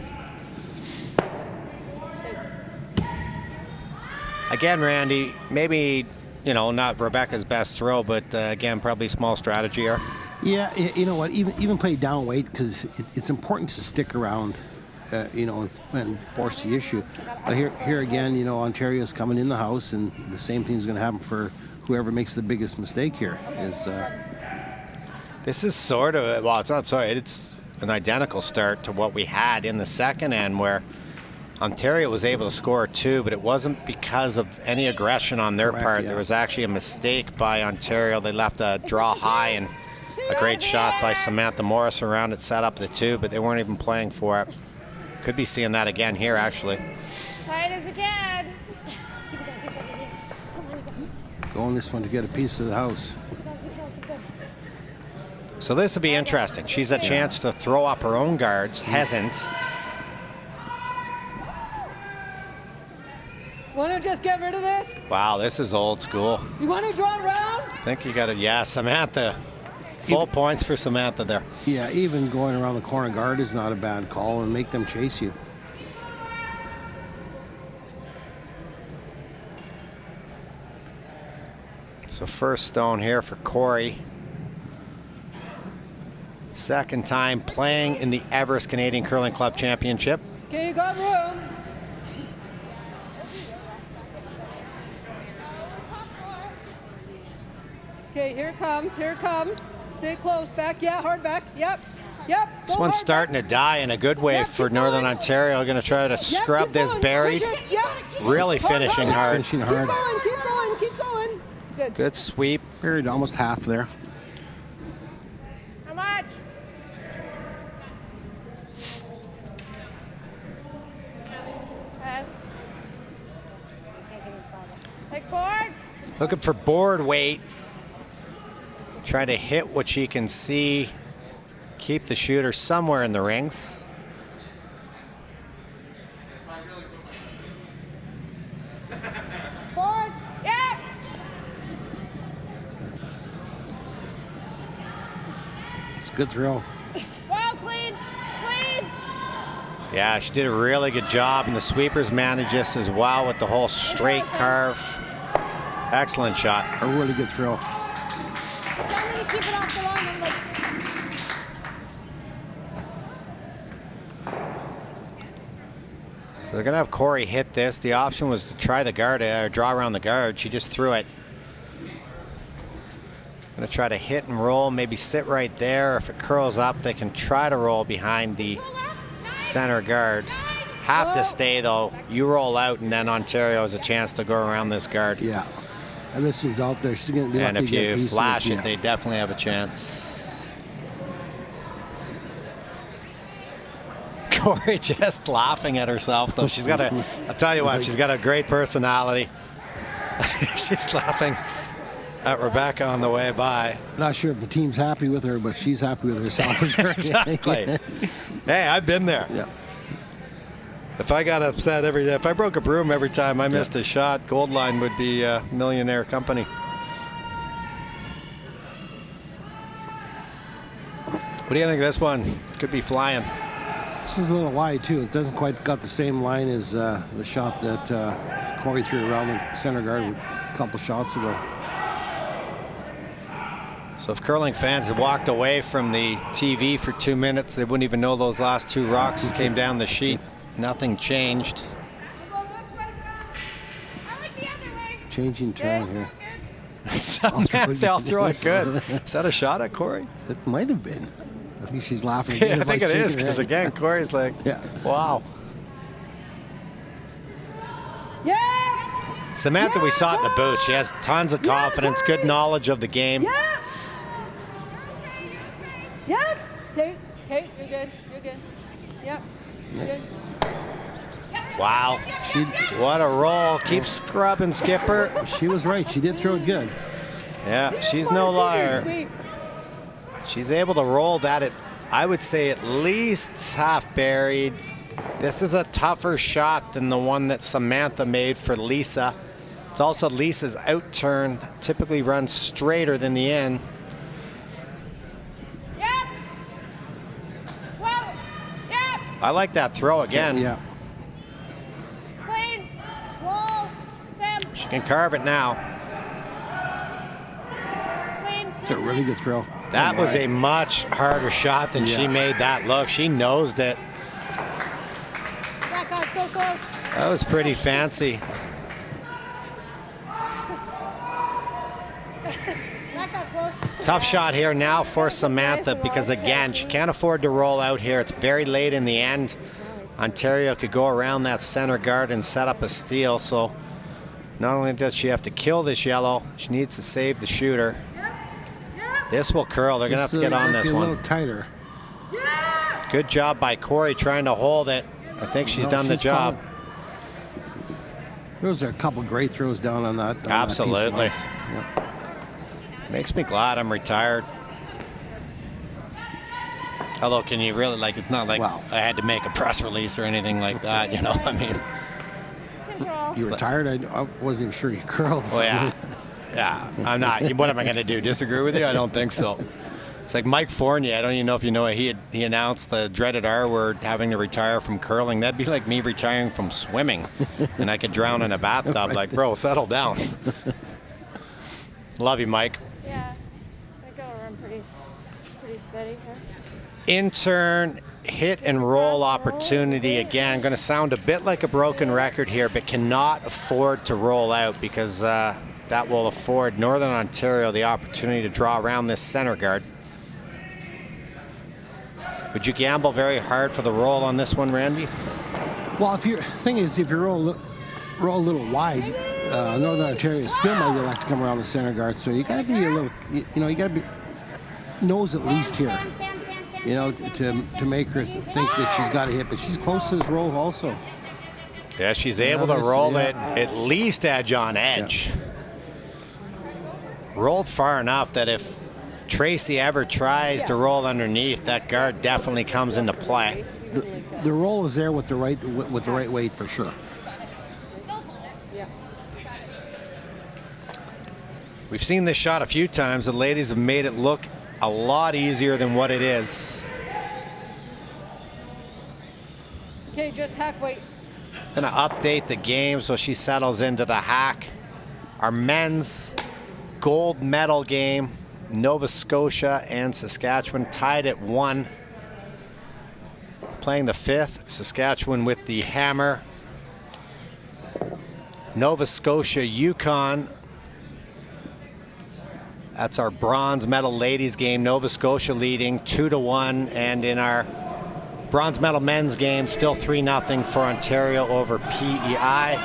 Again, Randy, maybe, not Rebecca's best throw, but again, probably small strategy here. Yeah, you know what? Even play down weight, because it's important to stick around, and force the issue. But here again, Ontario's coming in the house, and the same thing's going to happen for whoever makes the biggest mistake here. This is sort of, well, it's not sort of, it's an identical start to what we had in the second end, where Ontario was able to score 2, but it wasn't because of any aggression on their part. Yeah. There was actually a mistake by Ontario. They left a draw high, and a great shot by Samantha Morris around it set up the 2, but they weren't even playing for it. Could be seeing that again here, actually. Tight as a kid. Going this one to get a piece of the house. So this will be interesting. She's a chance to throw up her own guards. Hasn't. Want to just get rid of this? Wow, this is old school. You want to draw around? I think you got it. Yeah, Samantha. Full points for Samantha there. Yeah, even going around the corner guard is not a bad call, and make them chase you. So first stone here for Corey. Second time playing in the Everest Canadian Curling Club Championship. Okay, you got room. Okay, here it comes, here it comes. Stay close, back, hard back, yep. This one's starting to die in a good way for Northern Ontario. Going to try to scrub this buried. Really finishing hard. Keep going. Good sweep. Buried almost half there. How much? Take board. Looking for board weight. Trying to hit what she can see. Keep the shooter somewhere in the rings. Board. Yeah. It's a good throw. Well, clean. Yeah, she did a really good job, and the sweepers managed this as well with the whole straight carve. Excellent shot. A really good throw. Keep it off the line. So they're going to have Corey hit this. The option was to try the guard, or draw around the guard. She just threw it. Going to try to hit and roll, maybe sit right there. If it curls up, they can try to roll behind the center guard. Have to stay, though. You roll out, and then Ontario has a chance to go around this guard. Yeah. And this one's out there. She's going to be and if you flash it, yeah. they definitely have a chance. Corey just laughing at herself, though. She's got I'll tell you what, she's got a great personality. She's laughing at Rebecca on the way by. Not sure if the team's happy with her, but she's happy with herself. Exactly. Hey, I've been there. Yeah. If I got upset every day, if I broke a broom every time I missed a shot, Goldline would be a millionaire company. What do you think of this one? Could be flying. This was a little wide, too. It doesn't quite got the same line as the shot that Corey threw around the center guard a couple shots ago. So if curling fans had walked away from the TV for 2 minutes, they wouldn't even know those last 2 rocks came down the sheet. Nothing changed. Changing turn here. Samantha, I'll throw it good. Is that a shot at Corey? It might have been. I think she's laughing. Yeah, I think it is, because again, Corey's like, yeah. Wow. Yeah. Samantha, we saw it in the booth. She has tons of confidence, good knowledge of the game. Yeah. Yeah. Kate, you're good. You're good. Yep. You're good. Wow. What a roll. Keep scrubbing, Skipper. She was right. She did throw it good. Yeah, she's no liar. She's able to roll that at, I would say, at least half buried. This is a tougher shot than the one that Samantha made for Lisa. It's also Lisa's out turn. Typically runs straighter than the in. Yep. Whoa. Yep. I like that throw again. Yeah. Clean. Whoa. Sam. She can carve it now. Clean. It's a really good throw. That was a much harder shot than she made that look. She nosed it. That got so close. That was pretty fancy. That got close. Tough shot here now for Samantha because, again, she can't afford to roll out here. It's very late in the end. Ontario could go around that center guard and set up a steal. So not only does she have to kill this yellow, she needs to save the shooter. This will curl. They're going to have to get on this a one. little tighter. Good job by Corey trying to hold it. I think she's done the job. Those are a couple great throws down on that. Absolutely. That yep. Makes me glad I'm retired. Although, can you really, like, it's not like I had to make a press release or anything like that, you know? I mean, you retired? I wasn't sure you curled. Well, yeah. Yeah, I'm not. What am I going to do? Disagree with you? I don't think so. It's like Mike Fournier. I don't even know if you know it. He announced the dreaded R word, having to retire from curling. That'd be like me retiring from swimming, and I could drown in a bathtub. Right. Like, bro, settle down. Love you, Mike. Yeah. I go run pretty steady here. In-turn hit and roll opportunity again. Going to sound a bit like a broken record here, but cannot afford to roll out because that will afford Northern Ontario the opportunity to draw around this center guard. Would you gamble very hard for the roll on this one, Randy? Well, if you roll a little wide, Northern Ontario still might elect to come around the center guard. So you got to be a little, you got to be nose at least here, to make her think that she's got a hit. But she's close to this roll also. Yeah, she's able to roll it at least edge on edge. Yeah. Rolled far enough that if Tracy ever tries to roll underneath, that guard definitely comes into play. The roll is there with the right weight for sure. We've seen this shot a few times. The ladies have made it look a lot easier than what it is. Okay, just hack weight. Gonna update the game so she settles into the hack. Our men's gold medal game, Nova Scotia and Saskatchewan tied at 1. Playing the 5th, Saskatchewan with the hammer. Nova Scotia, Yukon. That's our bronze medal ladies game. Nova Scotia leading 2-1, and in our bronze medal men's game, still 3-0 for Ontario over PEI.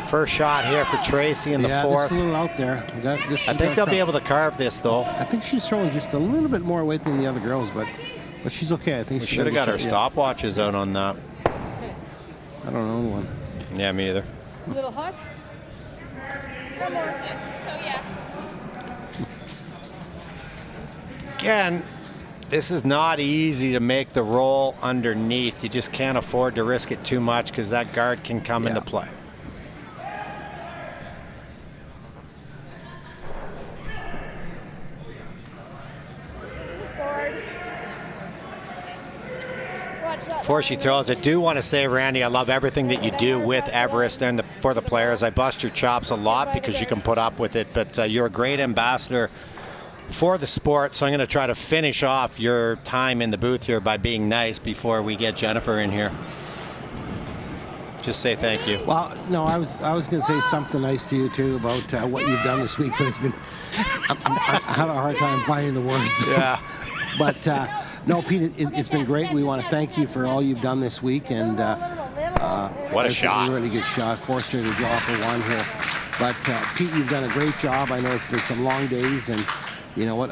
First shot here for Tracy in the 4th. This is a little out there. I think they'll be able to carve this, though. I think she's throwing just a little bit more weight than the other girls, but she's okay. I think we should have got our stopwatches out on that. I don't own one. Yeah, me either. A little hot? One more. So, yeah. Again, this is not easy to make the roll underneath. You just can't afford to risk it too much because that guard can come into play. Watch that Before she throws, I do want to say, Randy, I love everything that you do with Everest and for the players. I bust your chops a lot because you can put up with it, but you're a great ambassador for the sport. So I'm going to try to finish off your time in the booth here by being nice before we get Jennifer in here. Just say thank you. Well, no, I was going to say something nice to you too about what you've done this week, but it's been I have a hard time finding the words. Yeah. But no, Pete, it's been great. We want to thank you for all you've done this week, and what a shot! A really good shot. Forced her to draw for one here, but Pete, you've done a great job. I know it's been some long days, and you know what?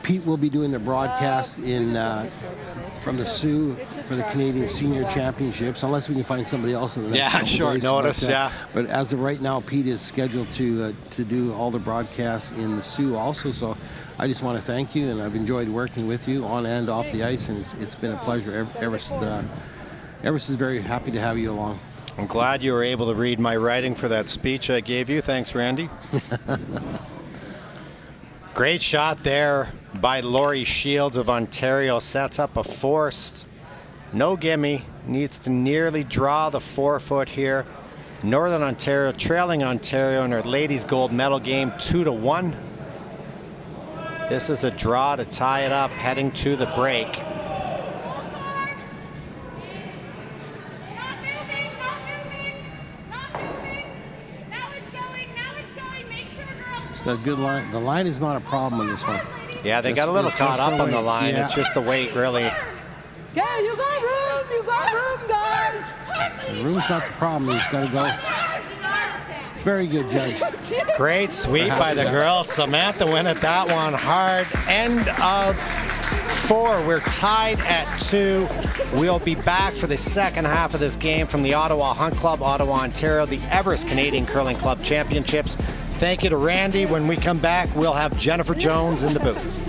Pete will be doing the broadcast from the Sioux for the Canadian Senior Championships, unless we can find somebody else in the next couple short days. notice. But as of right now, Pete is scheduled to do all the broadcasts in the Sioux also. So I just want to thank you, and I've enjoyed working with you on and off the ice, and it's been a pleasure. Everest is very happy to have you along. I'm glad you were able to read my writing for that speech I gave you. Thanks, Randy. Great shot there by Laurie Shields of Ontario. Sets up a forced no gimme. Needs to nearly draw the 4-foot here. Northern Ontario trailing Ontario in her ladies gold medal game 2-1. This is a draw to tie it up heading to the break. It's got a good line. The line is not a problem on this one. Yeah, they got a little caught up on the line. Yeah. It's just the weight, really. Okay, you got room. You got room, guys. The room's not the problem. He's got to go. Very good, Judge. Great sweep by the girls. Samantha win at that one hard. End of 4. We're tied at 2. We'll be back for the second half of this game from the Ottawa Hunt Club, Ottawa, Ontario, the Everest Canadian Curling Club Championships. Thank you to Randy. When we come back, we'll have Jennifer Jones in the booth.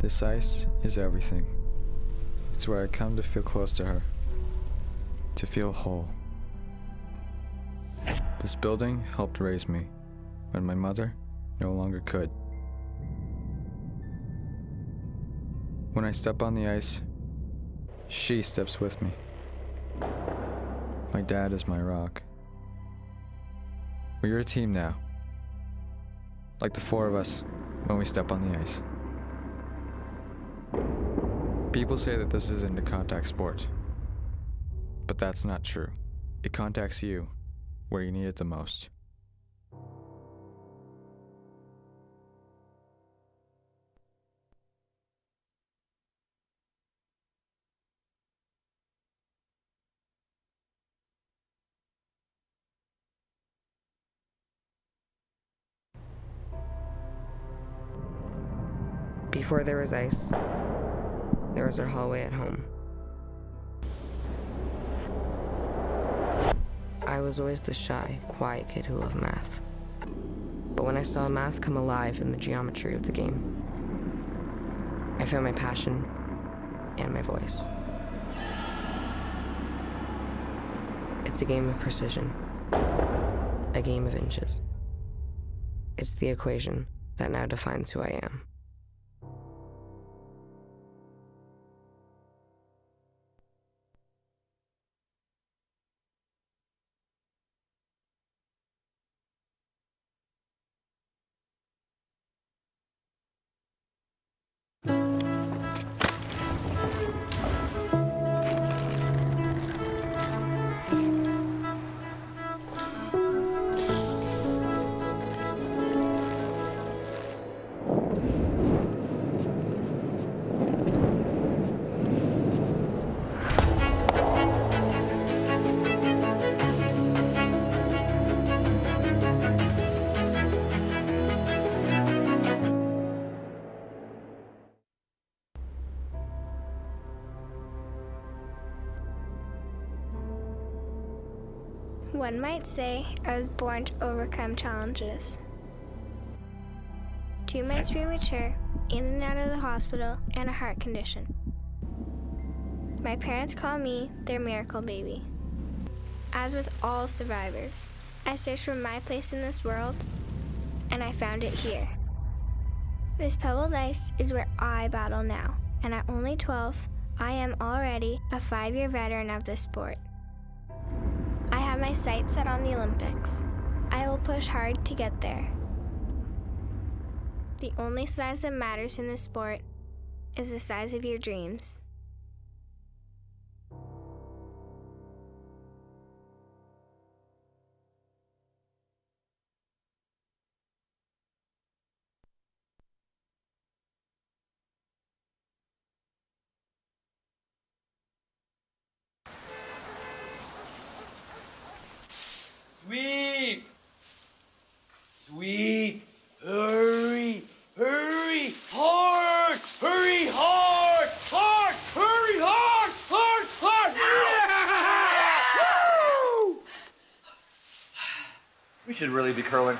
This ice is everything. It's where I come to feel close to her, to feel whole. This building helped raise me when my mother no longer could. When I step on the ice, she steps with me. My dad is my rock. We're a team now, like the 4 of us when we step on the ice. People say that this isn't a contact sport, but that's not true. It contacts you where you need it the most. Before there was ice, there was our hallway at home. I was always the shy, quiet kid who loved math. But when I saw math come alive in the geometry of the game, I found my passion and my voice. It's a game of precision, a game of inches. It's the equation that now defines who I am. One might say I was born to overcome challenges. 2 months premature, in and out of the hospital, and a heart condition. My parents call me their miracle baby. As with all survivors, I searched for my place in this world, and I found it here. This pebbled ice is where I battle now, and at only 12, I am already a 5-year veteran of this sport. I have my sights set on the Olympics. I will push hard to get there. The only size that matters in this sport is the size of your dreams. Sweep! Sweep! Hurry! Hurry! Hard! Hurry hard! Hard! Hurry hard! Hard! Hard! Yeah! Woo! We should really be curling.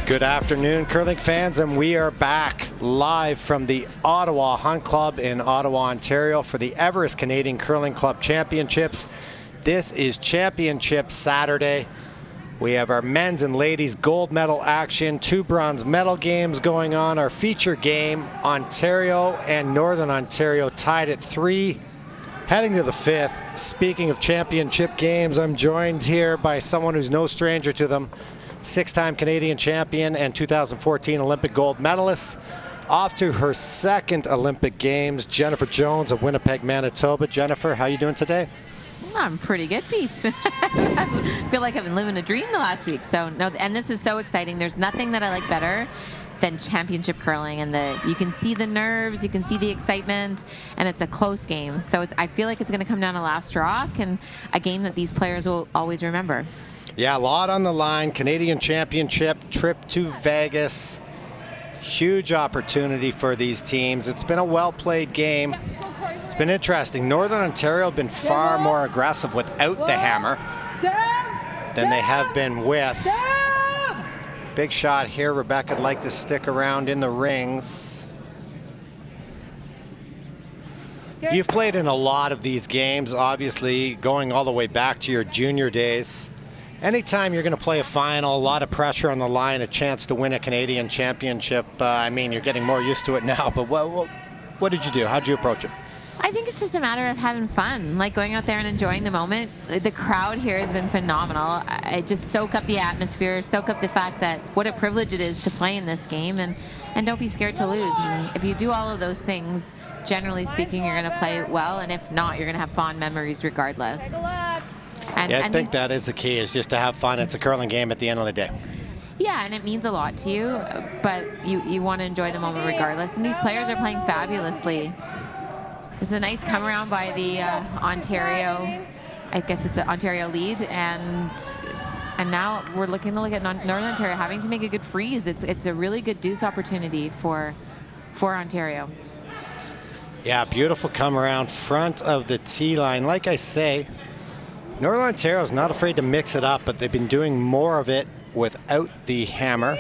Good afternoon, curling fans, and we are back live from the Ottawa Hunt Club in Ottawa, Ontario for the Everest Canadian Curling Club Championships. This is Championship Saturday. We have our men's and ladies gold medal action, 2 bronze medal games going on. Our feature game, Ontario and Northern Ontario tied at 3, heading to the 5th. Speaking of championship games, I'm joined here by someone who's no stranger to them. 6-time Canadian champion and 2014 Olympic gold medalist. Off to her 2nd Olympic Games, Jennifer Jones of Winnipeg, Manitoba. Jennifer, how you doing today? I'm pretty good, Pete. I feel like I've been living a dream the last week. So no, and this is so exciting. There's nothing that I like better than championship curling, and you can see the nerves, you can see the excitement, and it's a close game. So I feel like it's going to come down to last rock, and a game that these players will always remember. Yeah, a lot on the line. Canadian Championship, trip to Vegas. Huge opportunity for these teams. It's been a well-played game. It's been interesting. Northern Ontario have been far more aggressive without the hammer than they have been with. Big shot here. Rebecca would like to stick around in the rings. You've played in a lot of these games, obviously, going all the way back to your junior days. Anytime you're going to play a final, a lot of pressure on the line, a chance to win a Canadian championship. I mean, you're getting more used to it now, but what did you do? How did you approach it? I think it's just a matter of having fun, like going out there and enjoying the moment. The crowd here has been phenomenal. I just soak up the atmosphere, soak up the fact that what a privilege it is to play in this game, and don't be scared to lose. And if you do all of those things, generally speaking, you're going to play well, and if not, you're going to have fond memories regardless. I think that is the key, is just to have fun. It's a curling game at the end of the day. Yeah, and it means a lot to you, but you want to enjoy the moment regardless. And these players are playing fabulously. This is a nice come around by the Ontario, I guess it's an Ontario lead, and now we're looking to look at Northern Ontario having to make a good freeze. It's a really good deuce opportunity for Ontario. Yeah, beautiful come around front of the tee line. Like I say, Northern Ontario is not afraid to mix it up, but they've been doing more of it without the hammer.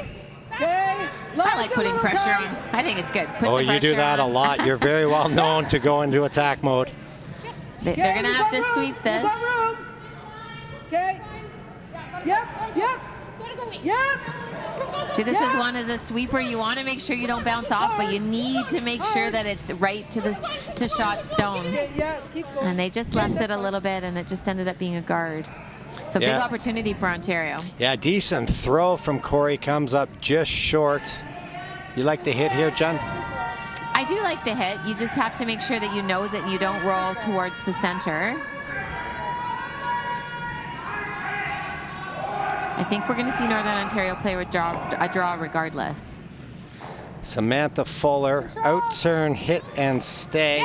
I like putting pressure on. I think it's good. Oh, you do that a lot. You're very well known to go into attack mode. They're going to have to sweep this. Yep. See, this is one as a sweeper. You want to make sure you don't bounce off, but you need to make sure that it's right to shot stone. Yeah, keep going. And they just left it a little bit, and it just ended up being a guard. So big opportunity for Ontario. Yeah, decent throw from Corey, comes up just short. You like the hit here, Jen? I do like the hit. You just have to make sure that you nose it and you don't roll towards the center. I think we're going to see Northern Ontario play a draw regardless. Samantha Fuller, out-turn, hit, and stay.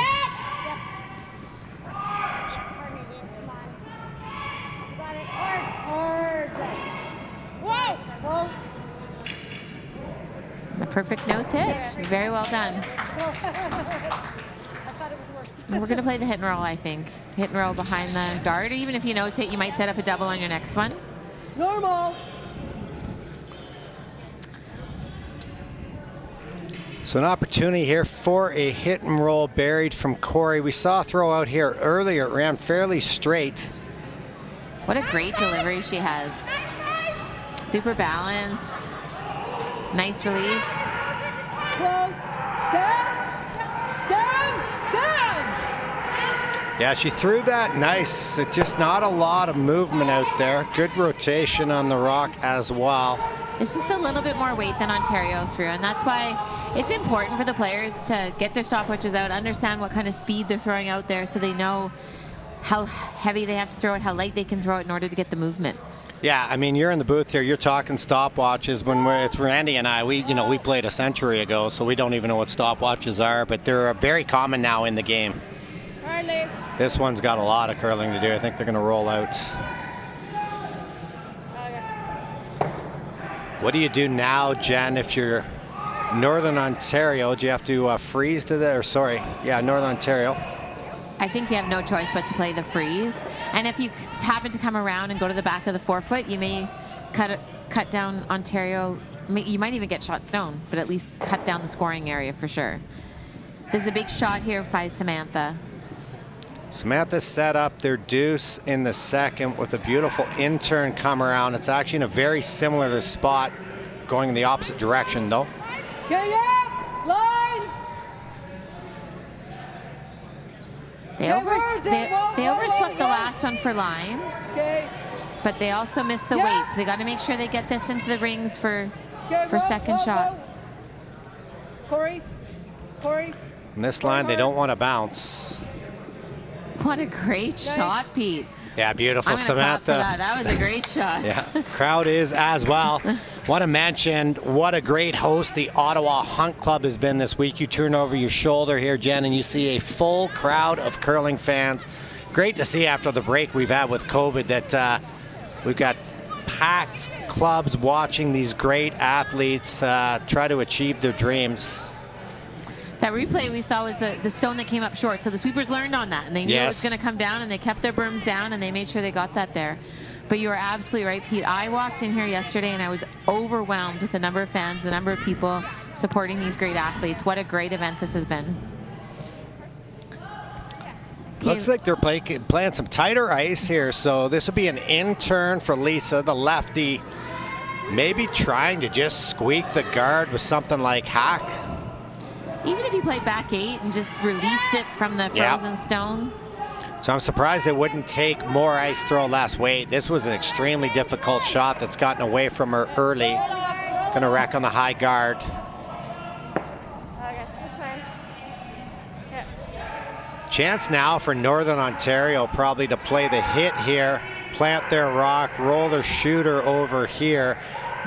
A perfect nose hit. Very well done. And we're going to play the hit and roll, I think. Hit and roll behind the guard. Or even if you nose hit, you might set up a double on your next one. Normal. So an opportunity here for a hit and roll buried from Corey. We saw a throw out here earlier. It ran fairly straight. What a great delivery she has. Super balanced. Nice release. Close. Sam. Yeah, she threw that nice. It's just not a lot of movement out there. Good rotation on the rock as well. It's just a little bit more weight than Ontario threw, and that's why it's important for the players to get their stopwatches out, understand what kind of speed they're throwing out there so they know how heavy they have to throw it, how light they can throw it in order to get the movement. Yeah, I mean, you're in the booth here. You're talking stopwatches. When it's Randy and I, we played a century ago, so we don't even know what stopwatches are, but they're very common now in the game. This one's got a lot of curling to do. I think they're going to roll out. What do you do now, Jen, if you're Northern Ontario? Do you have to freeze to the, or sorry, yeah, Northern Ontario. I think you have no choice but to play the freeze. And if you happen to come around and go to the back of the forefoot, you may cut down Ontario. You might even get shot stone, but at least cut down the scoring area for sure. There's a big shot here by Samantha. Samantha set up their deuce in the second with a beautiful in-turn come around. It's actually in a very similar spot, going in the opposite direction though. Okay, yeah, line. They overswept the last one for line. Okay. But they also missed the weights. They got to make sure they get this into the rings for second shot. Corey. In this line, they don't want to bounce. What a great shot, Pete. Yeah, beautiful, I'm gonna clap Samantha. for that. That was a great shot. Yeah, crowd is as well. Want to mention what a great host the Ottawa Hunt Club has been this week. You turn over your shoulder here, Jen, and you see a full crowd of curling fans. Great to see after the break we've had with COVID that we've got packed clubs watching these great athletes try to achieve their dreams. That replay we saw was the stone that came up short. So the sweepers learned on that, and they knew it was going to come down, and they kept their berms down, and they made sure they got that there. But you are absolutely right, Pete. I walked in here yesterday, and I was overwhelmed with the number of fans, the number of people supporting these great athletes. What a great event this has been. Looks like they're playing some tighter ice here, so this will be an in-turn for Lisa, the lefty. Maybe trying to just squeak the guard with something like hack. Even if you played back 8 and just released it from the frozen stone. So I'm surprised they wouldn't take more ice, throw less weight. This was an extremely difficult shot that's gotten away from her early. Gonna wreck on the high guard. Okay, that's fine. Yeah. Chance now for Northern Ontario probably to play the hit here, plant their rock, roll their shooter over here.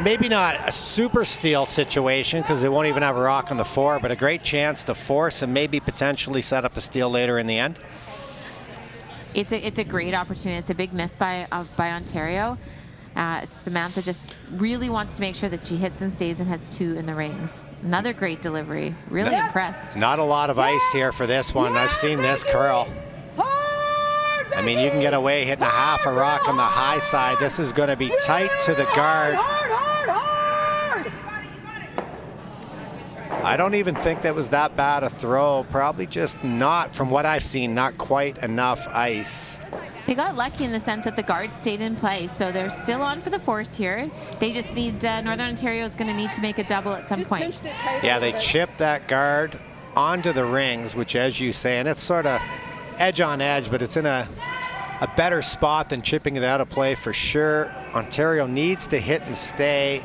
Maybe not a super steal situation because they won't even have a rock on the 4, but a great chance to force and maybe potentially set up a steal later in the end. It's a great opportunity. It's a big miss by Ontario. Samantha just really wants to make sure that she hits and stays and has 2 in the rings. Another great delivery. Really impressed. Not a lot of ice here for this one. I've seen this curl. I mean, you can get away hitting a half a rock on the high side. This is going to be tight to the guard. I don't even think that was that bad a throw. Probably just not, from what I've seen, not quite enough ice. They got lucky in the sense that the guards stayed in place, so they're still on for the force here. They just need, Northern Ontario is going to need to make a double at some point. Yeah, they chipped that guard onto the rings, which, as you say, and it's sort of edge on edge, but it's in a better spot than chipping it out of play for sure. Ontario needs to hit and stay.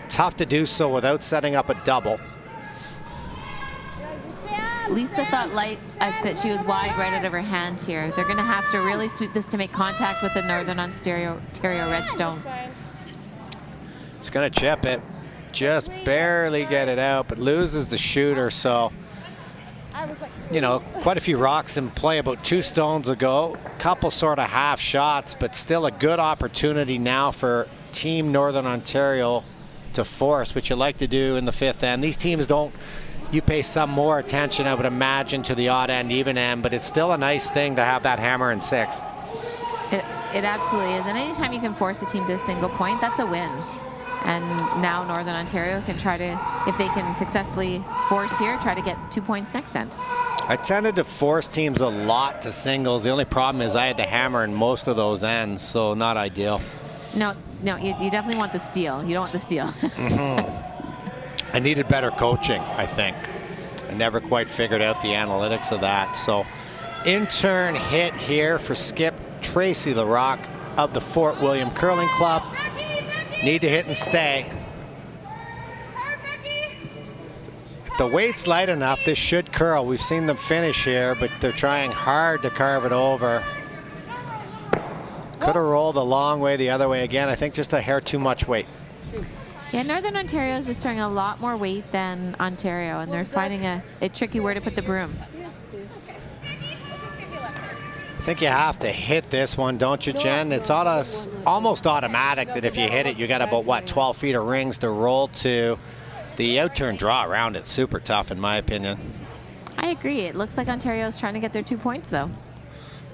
Tough to do so without setting up a double. Lisa thought that she was wide right out of her hand here. They're going to have to really sweep this to make contact with the Northern Ontario Redstone. She's going to chip it. Just barely get it out, but loses the shooter. So, you know, quite a few rocks in play about 2 stones ago. Couple sort of half shots, but still a good opportunity now for Team Northern Ontario to force, which you like to do in the 5th end. These teams don't. You pay some more attention, I would imagine, to the odd end, even end, but it's still a nice thing to have that hammer in 6. It absolutely is. And anytime you can force a team to a single point, that's a win. And now Northern Ontario can try to, if they can successfully force here, try to get 2 points next end. I tended to force teams a lot to singles. The only problem is I had the hammer in most of those ends, so not ideal. No, you definitely want the steal. You don't want the steal. I needed better coaching, I think. I never quite figured out the analytics of that. So, in-turn hit here for Skip Tracy LaRock of the Fort William Curling Club. Need to hit and stay. If the weight's light enough, this should curl. We've seen them finish here, but they're trying hard to carve it over. Could have rolled a long way the other way again. I think just a hair too much weight. Yeah, Northern Ontario is just throwing a lot more weight than Ontario, and they're finding a tricky where to put the broom. I think you have to hit this one, don't you, Jen? It's almost automatic that if you hit it, you got about, what, 12 feet of rings to roll to. The outturn draw around it's super tough, in my opinion. I agree. It looks like Ontario's trying to get their 2 points, though.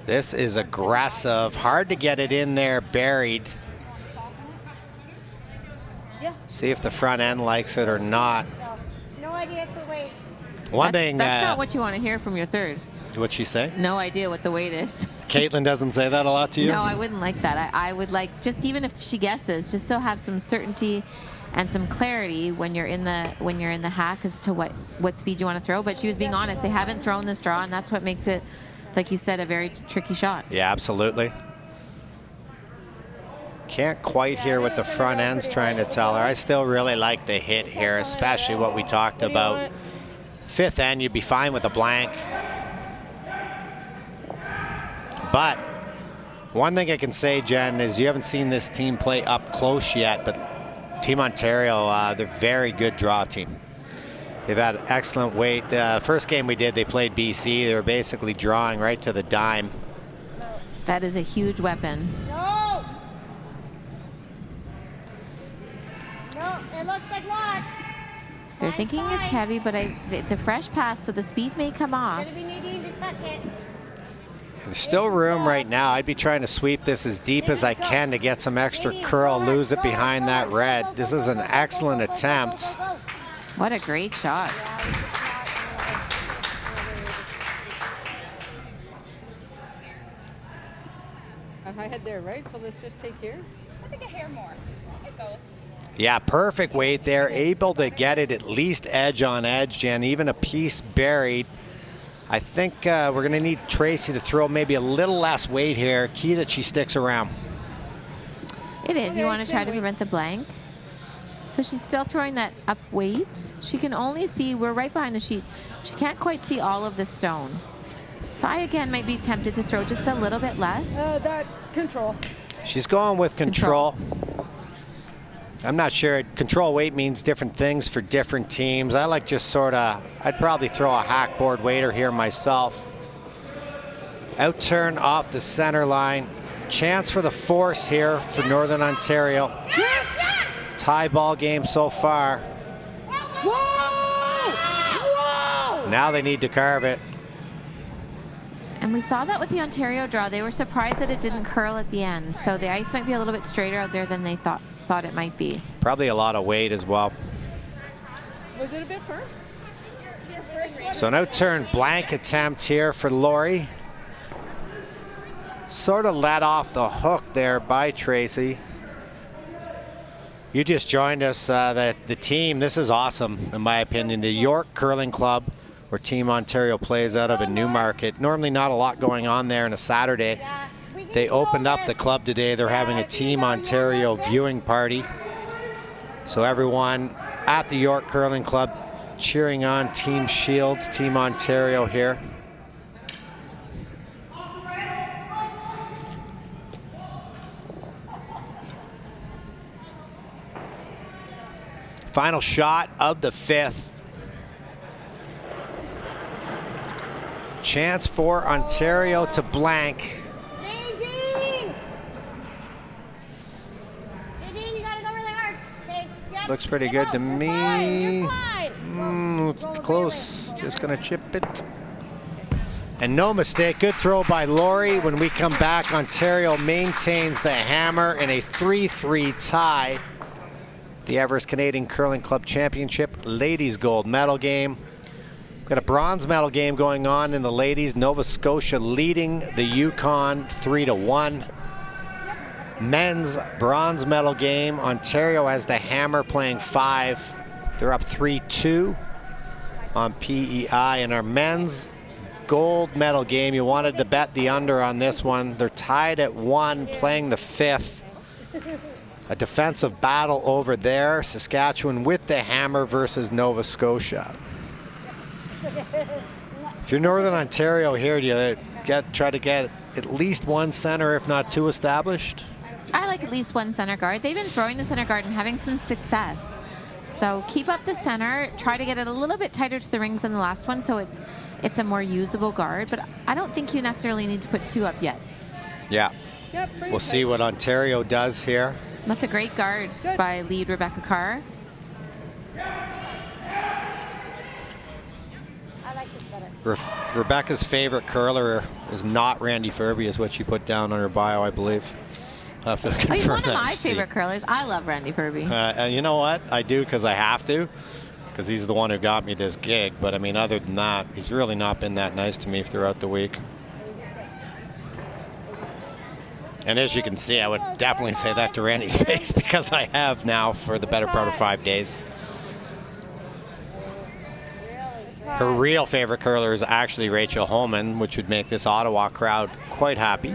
This is aggressive. Hard to get it in there buried. See if the front end likes it or not. No idea for weight. That's not what you want to hear from your third. What'd she say? No idea what the weight is. Caitlin doesn't say that a lot to you? No, I wouldn't like that. I would like, just even if she guesses, just to have some certainty and some clarity when you're in the hack as to what speed you want to throw. But she was being honest. They haven't thrown this draw, and that's what makes it, like you said, a very tricky shot. Yeah, absolutely. Can't quite hear what the front end's trying to tell her. I still really like the hit here, especially what we talked about. 5th end, you'd be fine with a blank. But one thing I can say, Jen, is you haven't seen this team play up close yet, but Team Ontario, they're a very good draw team. They've had excellent weight. The first game we did, they played BC. They were basically drawing right to the dime. That is a huge weapon. No, it looks like lots. They're thinking it's heavy, but it's a fresh path, so the speed may come off. Gonna be needing to tuck it. There's still room right now. I'd be trying to sweep this as deep as I can to get some extra curl, lose it behind that red. This is an excellent attempt. What a great shot. I had there, right? So let's just take here. I think a hair more. It goes. Yeah, perfect weight there. Able to get it at least edge on edge, Jen. Even a piece buried. I think we're going to need Tracy to throw maybe a little less weight here. Key that she sticks around. It is. You want to try to prevent the blank. So she's still throwing that up weight. She can only see, we're right behind the sheet. She can't quite see all of the stone. So I, again, might be tempted to throw just a little bit less. That control. She's going with control. I'm not sure. Control weight means different things for different teams. I like just sort of, I'd probably throw a hackboard waiter here myself. Outturn off the center line. Chance for the force here for Northern Ontario. Yes, yes! Tie ball game so far. Whoa! Whoa! Now they need to carve it. And we saw that with the Ontario draw. They were surprised that it didn't curl at the end. So the ice might be a little bit straighter out there than they thought it might be. Probably a lot of weight as well. Was it a bit firm? So an outturn blank attempt here for Lori. Sort of let off the hook there by Tracy. You just joined us, the team. This is awesome, in my opinion. The York Curling Club, where Team Ontario plays out of a Newmarket. Normally not a lot going on there on a Saturday. They opened up the club today. They're having a Team Ontario viewing party. So everyone at the York Curling Club cheering on Team Shields, Team Ontario here. Final shot of the 5th. Chance for Ontario to blank. Nadine! Nadine, you gotta go really hard. Okay, yep. Looks pretty good to me. It's close. Just gonna chip it. And no mistake, good throw by Laurie. When we come back, Ontario maintains the hammer in a 3-3 tie. The Everest Canadian Curling Club Championship ladies gold medal game. We've got a bronze medal game going on in the ladies. Nova Scotia leading the Yukon 3-1. Men's bronze medal game. Ontario has the hammer playing 5. They're up 3-2 on PEI. And our men's gold medal game, you wanted to bet the under on this one. They're tied at 1, playing the 5th. A defensive battle over there. Saskatchewan with the hammer versus Nova Scotia. If you're Northern Ontario here, do you try to get at least one center, if not 2 established? I like at least one center guard. They've been throwing the center guard and having some success. So keep up the center. Try to get it a little bit tighter to the rings than the last one, so it's a more usable guard. But I don't think you necessarily need to put 2 up yet. Yeah. We'll see what Ontario does here. That's a great guard by lead Rebecca Carr. I like this better. Rebecca's favorite curler is not Randy Furby, is what she put down on her bio, I believe. I'll have to confirm He's one of that my and see. favorite curlers. I love Randy Furby. You know what? I do, because I have to, because he's the one who got me this gig. But I mean, other than that, he's really not been that nice to me throughout the week. And as you can see, I would definitely say that to Randy's face, because I have now for the better part of 5 days. Her real favorite curler is actually Rachel Holman, which would make this Ottawa crowd quite happy.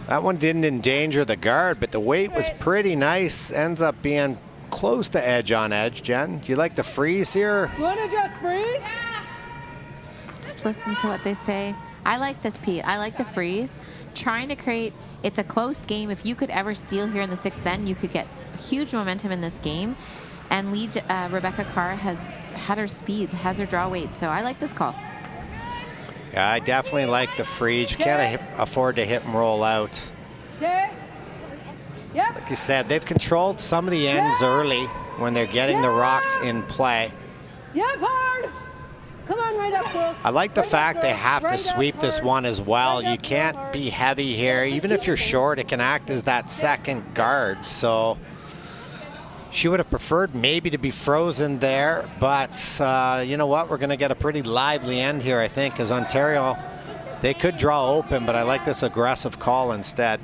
That one didn't endanger the guard, but the weight was pretty nice. Ends up being close to edge on edge. Jen, do you like the freeze here? You want to just freeze? Just listen to what they say. I like this, Pete. I like the freeze. Trying to create, it's a close game. If you could ever steal here in the 6th end, you could get huge momentum in this game. And lead Rebecca Carr has had her speed, has her draw weight. So I like this call. Yeah, I definitely like the freeze. You can't afford to hit and roll out. Okay. Yep. Like you said, they've controlled some of the ends early when they're getting the rocks in play. Yep, hard. Come on, right up, girls. I like the fact they have to sweep this one as well. You can't be heavy here. Even if you're short, it can act as that second guard. So she would have preferred maybe to be frozen there. But you know what? We're going to get a pretty lively end here, I think, because Ontario, they could draw open, but I like this aggressive call instead.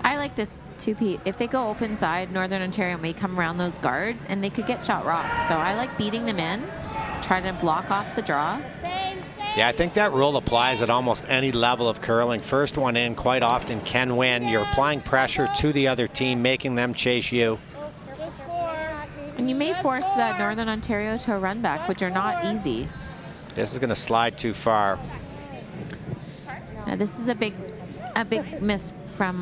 I like this too, Pete. If they go open side, Northern Ontario may come around those guards and they could get shot rock. So I like beating them in, try to block off the draw. Yeah, I think that rule applies at almost any level of curling. First one in quite often can win. You're applying pressure to the other team, making them chase you. And you may force Northern Ontario to a run back, which are not easy. This is going to slide too far. This is a big miss from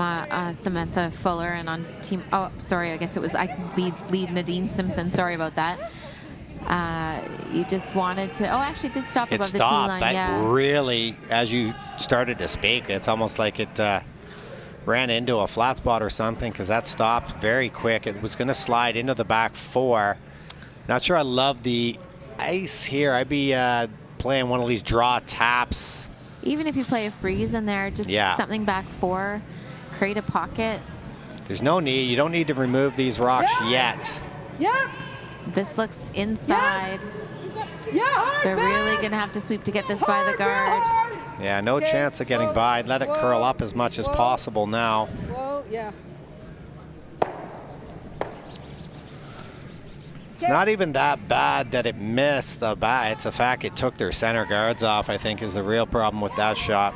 Samantha Fuller and on team. Oh, sorry, I guess it was lead Nadine Simpson. Sorry about that. You just wanted to. Oh, actually, it did stop above the tee line. That yeah. really, as you started to speak, it's almost like it ran into a flat spot or something, because that stopped very quick. It was going to slide into the back 4. Not sure I love the ice here. I'd be playing one of these draw taps. Even if you play a freeze in there, just something back 4, create a pocket. There's no need. You don't need to remove these rocks yet. Yep. This looks inside. Yeah, hard, They're man. really going to have to sweep to get this by the Hard, real guard. hard. Yeah, no Okay, chance of getting whoa, by. Let it whoa, curl up as much as whoa. possible now. Whoa, yeah. It's not even that bad that it missed the bat. It's the fact it took their center guards off, I think, is the real problem with that shot.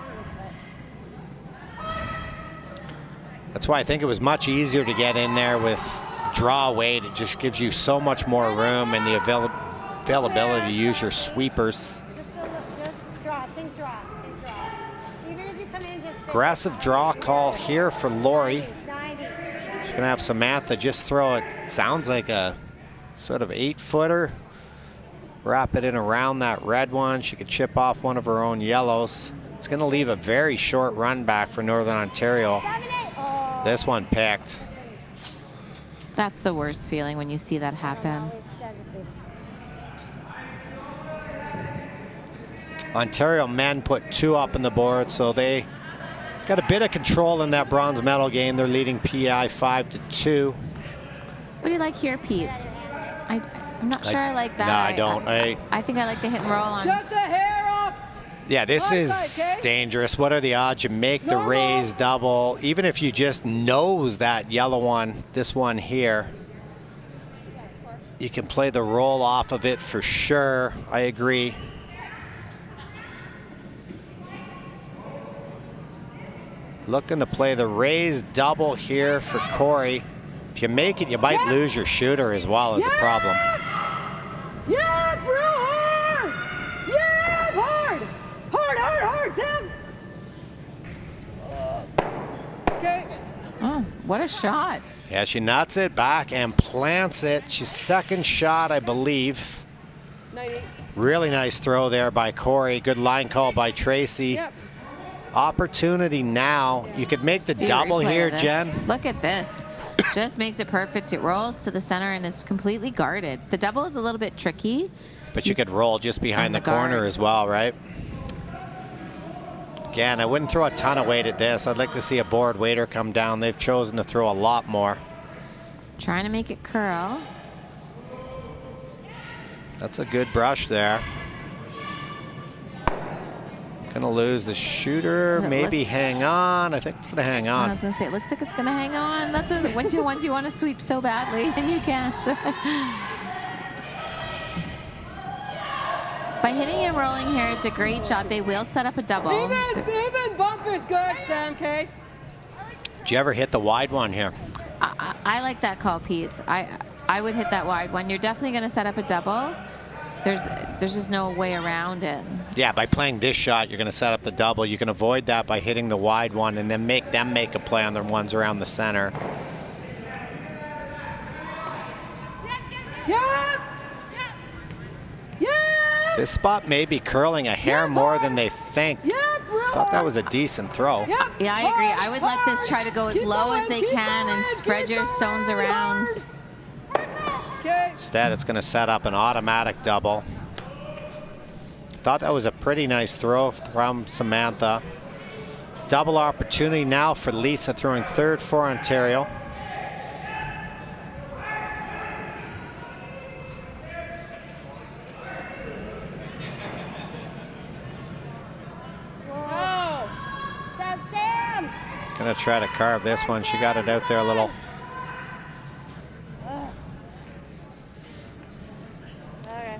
That's why I think it was much easier to get in there with draw weight. It just gives you so much more room and the availability to use your sweepers. Just draw. Think draw. Think draw. Even if you come in, just sit. Aggressive draw call here for Lori. 90. She's going to have Samantha just throw it. Sounds like a sort of 8-footer. Wrap it in around that red one. She could chip off one of her own yellows. It's going to leave a very short run back for Northern Ontario. 7, 8. Oh. This one picked. That's the worst feeling when you see that happen. Ontario men put 2 up on the board, so they got a bit of control in that bronze medal game. They're leading PI 5-2. What do you like here, Pete? I'm not sure I like that. No, I don't. I think I like the hit and roll on. Just the hair off. Yeah, this Right is side, okay? dangerous. What are the odds you make the Normal. raise double? Even if you just nose that yellow one, this one here, you can play the roll off of it for sure. I agree. Looking to play the raise double here for Corey. If you make it, you might lose your shooter as well as a problem. Yeah, real hard. Yeah, hard. Hard, hard, hard, Sam. Okay. Oh, what a shot. Yeah, she nuts it back and plants it. She's second shot, I believe. 90. Really nice throw there by Corey. Good line call by Tracy. Yep. Opportunity now. You could make the See a double replay here, of this. Jen. Look at this. Just makes it perfect. It rolls to the center and is completely guarded. The double is a little bit tricky. But you could roll just behind the On the guard. corner as well, right? Again, I wouldn't throw a ton of weight at this. I'd like to see a board waiter come down. They've chosen to throw a lot more. Trying to make it curl. That's a good brush there. Gonna lose the shooter, It maybe looks- hang on. I think it's gonna hang I on. was going to say, it looks like it's going to hang on. That's the ones you want to sweep so badly, and you can't. By hitting and rolling here, it's a great shot. They will set up a double. Even bump is good, Sam, okay? Did you ever hit the wide one here? I like that call, Pete. I would hit that wide one. You're definitely going to set up a double. There's just no way around it. Yeah, by playing this shot, you're going to set up the double. You can avoid that by hitting the wide one and then make them make a play on the ones around the center. Yeah. Yeah. This spot may be curling a hair more than they think. Yeah, bro. Thought that was a decent throw. Yeah. Yeah, I agree. I would let this try to go as Keep low as going, they keep can and going, spread keep your going, stones around. hard. Okay. Instead, it's going to set up an automatic double. Thought that was a pretty nice throw from Samantha. Double opportunity now for Lisa, throwing third for Ontario. Whoa. Sam, Sam. Gonna try to carve this one. She got it out there a little. Okay.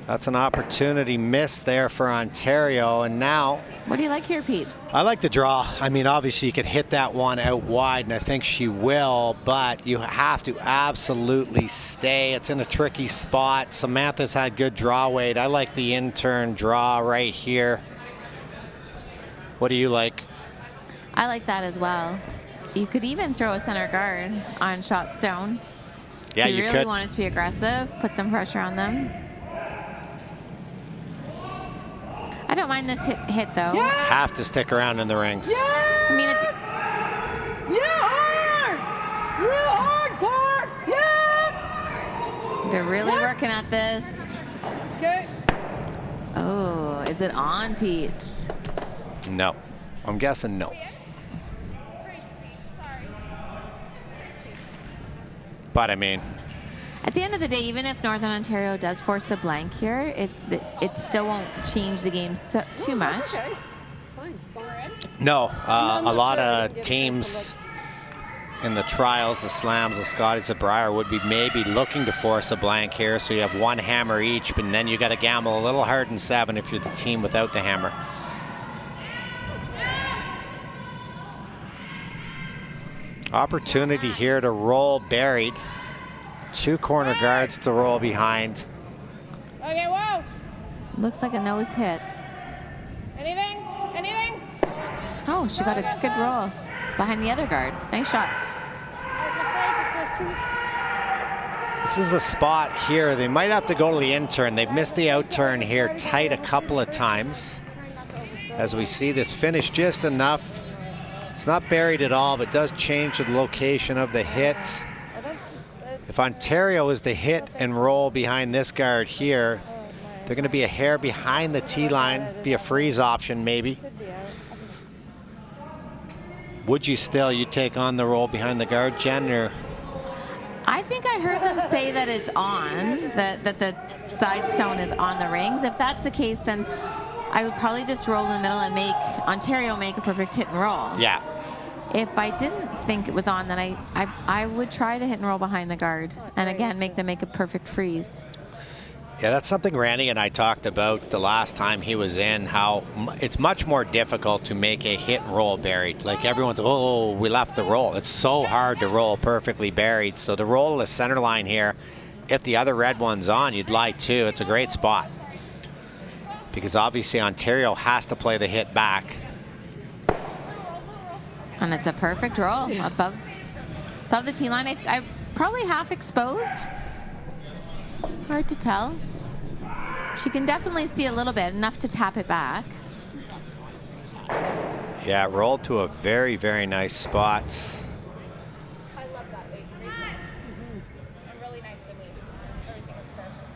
That's an opportunity missed there for Ontario. And now, What do you like here, Pete? I like the draw. I mean, obviously you could hit that one out wide, and I think she will, but you have to absolutely stay. It's in a tricky spot. Samantha's had good draw weight. I like the in-turn draw right here. What do you like? I like that as well. You could even throw a center guard on shot stone. Yeah, if you you really could. wanted to be aggressive, put some pressure on them. I don't mind this hit though. Yeah. Have to stick around in the rings. I mean, it's, Yeah, hard. Real hard, Carr. Yeah. they're really working at this. Okay. Oh, is it on, Pete? No. I'm guessing no. But I mean, At the end of the day, even if Northern Ontario does force a blank here, it still won't change the game too much. Okay. Fine. It's going red. No, not a lot sure. I of didn't get a teams in the trials, the slams, the Scotties, the Brier would be maybe looking to force a blank here. So you have one hammer each, but then you got to gamble a little hard in 7 if you're the team without the hammer. Opportunity here to roll buried. 2 corner guards to roll behind. Okay, whoa. Looks like a nose hit. Anything? Anything? Oh, she got a good roll behind the other guard. Nice shot. This is the spot here. They might have to go to the in-turn. They've missed the out-turn here tight a couple of times. As we see this finish just enough. It's not buried at all, but does change the location of the hit. If Ontario is the hit and roll behind this guard here, they're going to be a hair behind the tee line, be a freeze option maybe. Would you take on the roll behind the guard, Jen? Or? I think I heard them say that it's on, that the side stone is on the rings. If that's the case, then I would probably just roll in the middle and make Ontario make a perfect hit and roll. Yeah. If I didn't think it was on, then I would try the hit and roll behind the guard. And again, make them make a perfect freeze. Yeah, that's something Randy and I talked about the last time he was in, how it's much more difficult to make a hit and roll buried. Like everyone's, oh, we left the roll. It's so hard to roll perfectly buried. So to roll the center line here, if the other red one's on, you'd like to. It's a great spot. Because obviously Ontario has to play the hit back. And it's a perfect roll above the tee line. I probably half exposed. Hard to tell. She can definitely see a little bit, enough to tap it back. Yeah, it rolled to a very, very nice spot. I love that. A really nice release. Everything was perfect.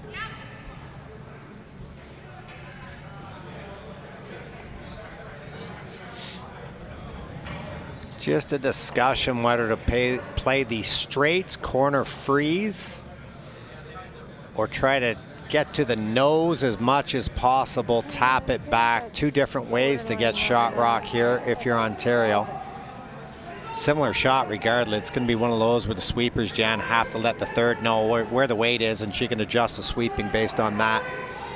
Just a discussion whether to play the straight corner freeze or try to get to the nose as much as possible, tap it back. 2 different ways to get shot rock here if you're Ontario. Similar shot regardless. It's going to be one of those where the sweepers, Jan, have to let the third know where the weight is, and she can adjust the sweeping based on that.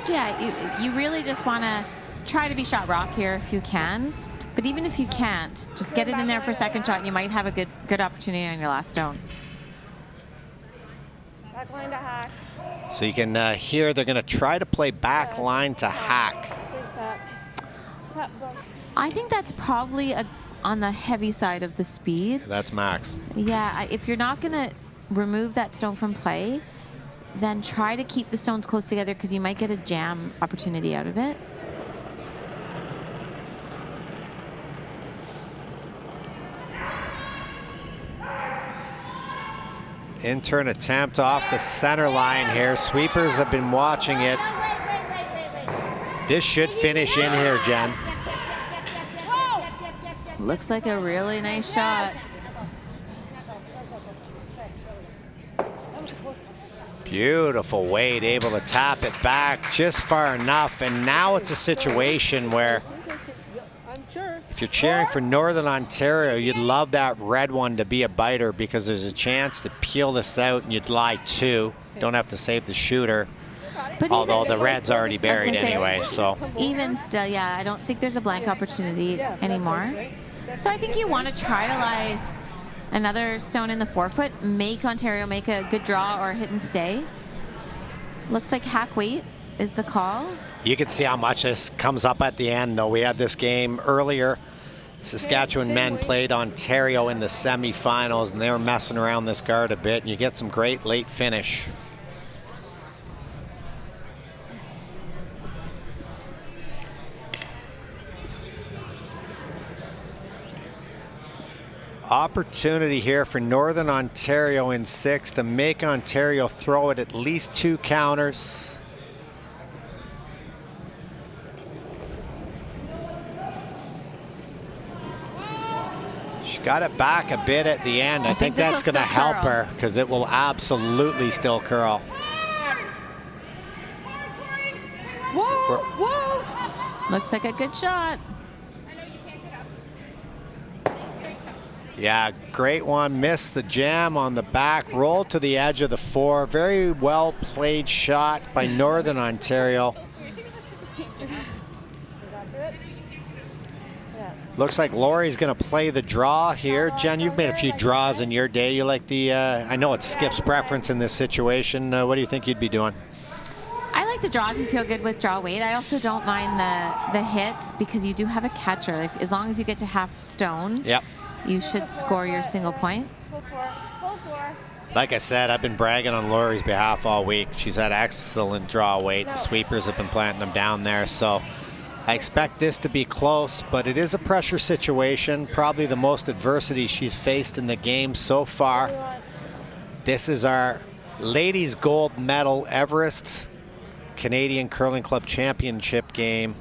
Yeah, you really just want to try to be shot rock here if you can. But even if you can't, just get it in there for a second shot and you might have a good opportunity on your last stone. Back line to hack. So you can hear they're going to try to play back line to hack. I think that's probably on the heavy side of the speed. That's max. Yeah, if you're not going to remove that stone from play, then try to keep the stones close together because you might get a jam opportunity out of it. In-turn attempt off the center line here. Sweepers have been watching it. This should finish in here, Jen. Looks like a really nice shot. Beautiful weight, able to tap it back just far enough. And now it's a situation where if you're cheering for Northern Ontario, you'd love that red one to be a biter because there's a chance to peel this out and you'd lie 2. Don't have to save the shooter. But although the red's already buried anyway, so. Even still, yeah, I don't think there's a blank opportunity anymore. So I think you want to try to lie another stone in the 4-foot, make Ontario make a good draw or hit and stay. Looks like hack weight is the call. You can see how much this comes up at the end, though. We had this game earlier. Saskatchewan men played Ontario in the semifinals, and they were messing around this guard a bit, and you get some great late finish. Opportunity here for Northern Ontario in 6 to make Ontario throw it at least 2 counters. Got it back a bit at the end. I think that's going to help her because it will absolutely still curl. Whoa, whoa. Looks like a good shot. Yeah, great one. Missed the jam on the back. Rolled to the edge of the 4. Very well played shot by Northern Ontario. Looks like Laurie's going to play the draw here. Jen, you've made a few draws in your day. You like the, I know it's Skip's preference in this situation. What do you think you'd be doing? I like the draw if you feel good with draw weight. I also don't mind the hit because you do have a catcher. As long as you get to half stone, yep, you should score your single point. Like I said, I've been bragging on Laurie's behalf all week. She's had excellent draw weight. The sweepers have been planting them down there. So I expect this to be close, but it is a pressure situation. Probably the most adversity she's faced in the game so far. This is our ladies gold medal Everest Canadian Curling Club Championship game.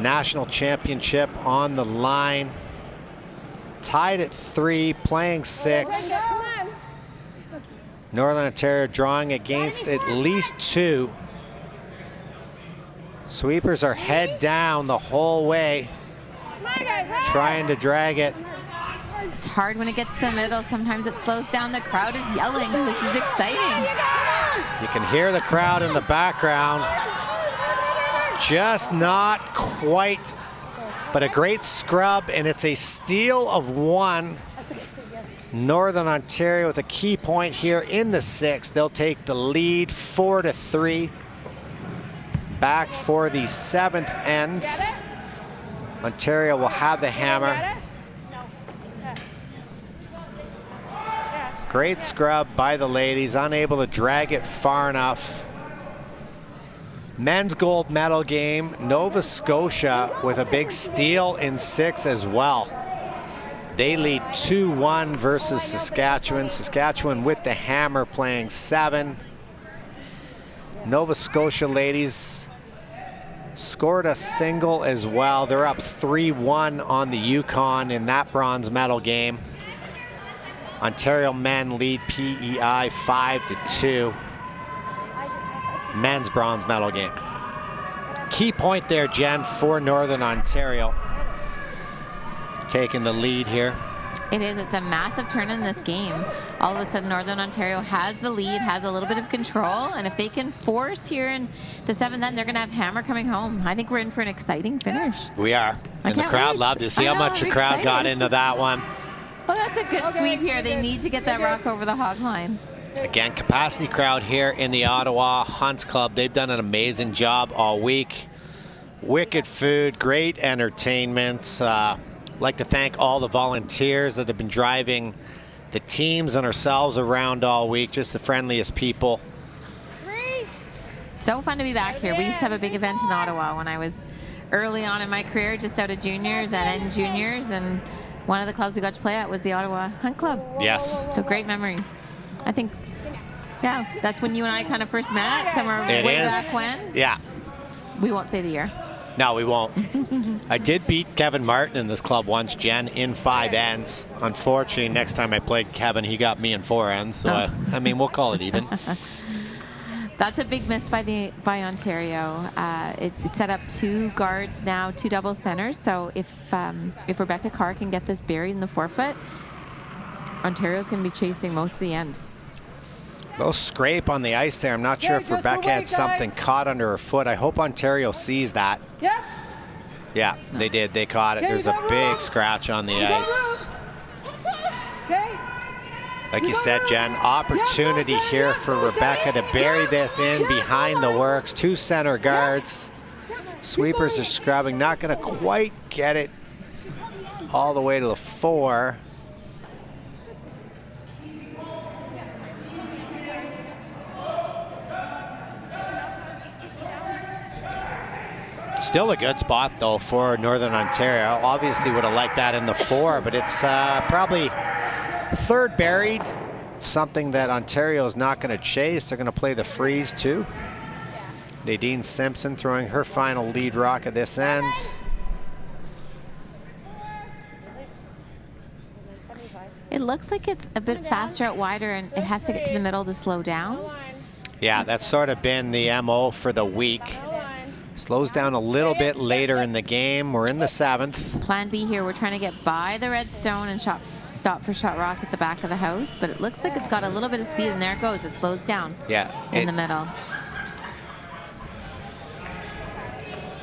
National championship on the line. Tied at 3, playing 6. Northern Ontario drawing against at least 2. Sweepers are head down the whole way, trying to drag it. It's hard when it gets to the middle. Sometimes it slows down. The crowd is yelling. This is exciting. You can hear the crowd in the background. Just not quite, but a great scrub, and it's a steal of 1. Northern Ontario with a key point here in the 6th. They'll take the lead 4-3. Back for the 7th end. Ontario will have the hammer. Great scrub by the ladies, unable to drag it far enough. Men's gold medal game, Nova Scotia with a big steal in 6 as well. They lead 2-1 versus Saskatchewan. Saskatchewan with the hammer playing 7. Nova Scotia ladies scored a single as well. They're up 3-1 on the Yukon in that bronze medal game. Ontario men lead PEI 5-2. Men's bronze medal game. Key point there, Jen, for Northern Ontario. Taking the lead here. It is. It's a massive turn in this game. All of a sudden, Northern Ontario has the lead, has a little bit of control, and if they can force here in the 7th end, they're going to have hammer coming home. I think we're in for an exciting finish. We are. And the crowd loved it. See how much the crowd got into that one. Well, that's a good sweep here. They need to get that rock over the hog line. Again, capacity crowd here in the Ottawa Hunt Club. They've done an amazing job all week. Wicked food, great entertainment. Like to thank all the volunteers that have been driving the teams and ourselves around all week. Just the friendliest people. So fun to be back here. We used to have a big event in Ottawa when I was early on in my career, just out of juniors and then juniors, and one of the clubs we got to play at was the Ottawa Hunt Club. Yes. So great memories. I think, yeah, that's when you and I kind of first met, somewhere way back when. Yeah. We won't say the year. No, we won't. I did beat Kevin Martin in this club once, Jen, in 5 ends. Unfortunately, next time I played Kevin, he got me in 4 ends. So, I mean, we'll call it even. That's a big miss by Ontario. It set up 2 guards now, 2 double centers. So if Rebecca Carr can get this buried in the forefoot, Ontario's going to be chasing most of the end. Little scrape on the ice there. I'm not sure if Rebecca had something caught under her foot. I hope Ontario sees that. Yep. Yeah, they did. They caught it. There's a big scratch on the ice. Like you said, Jen, opportunity here for Rebecca to bury this in behind the works. 2 center guards. Sweepers are scrubbing. Not going to quite get it all the way to the 4. Still a good spot, though, for Northern Ontario. Obviously would have liked that in the 4, but it's probably 3rd buried. Something that Ontario is not going to chase. They're going to play the freeze, too. Nadine Simpson throwing her final lead rock at this end. It looks like it's a bit faster out wider, and it has to get to the middle to slow down. Yeah, that's sort of been the MO for the week. Slows down a little bit later in the game. We're in the 7th. Plan B here, we're trying to get by the red stone and stop for shot rock at the back of the house, but it looks like it's got a little bit of speed, and there it goes. It slows down in the middle.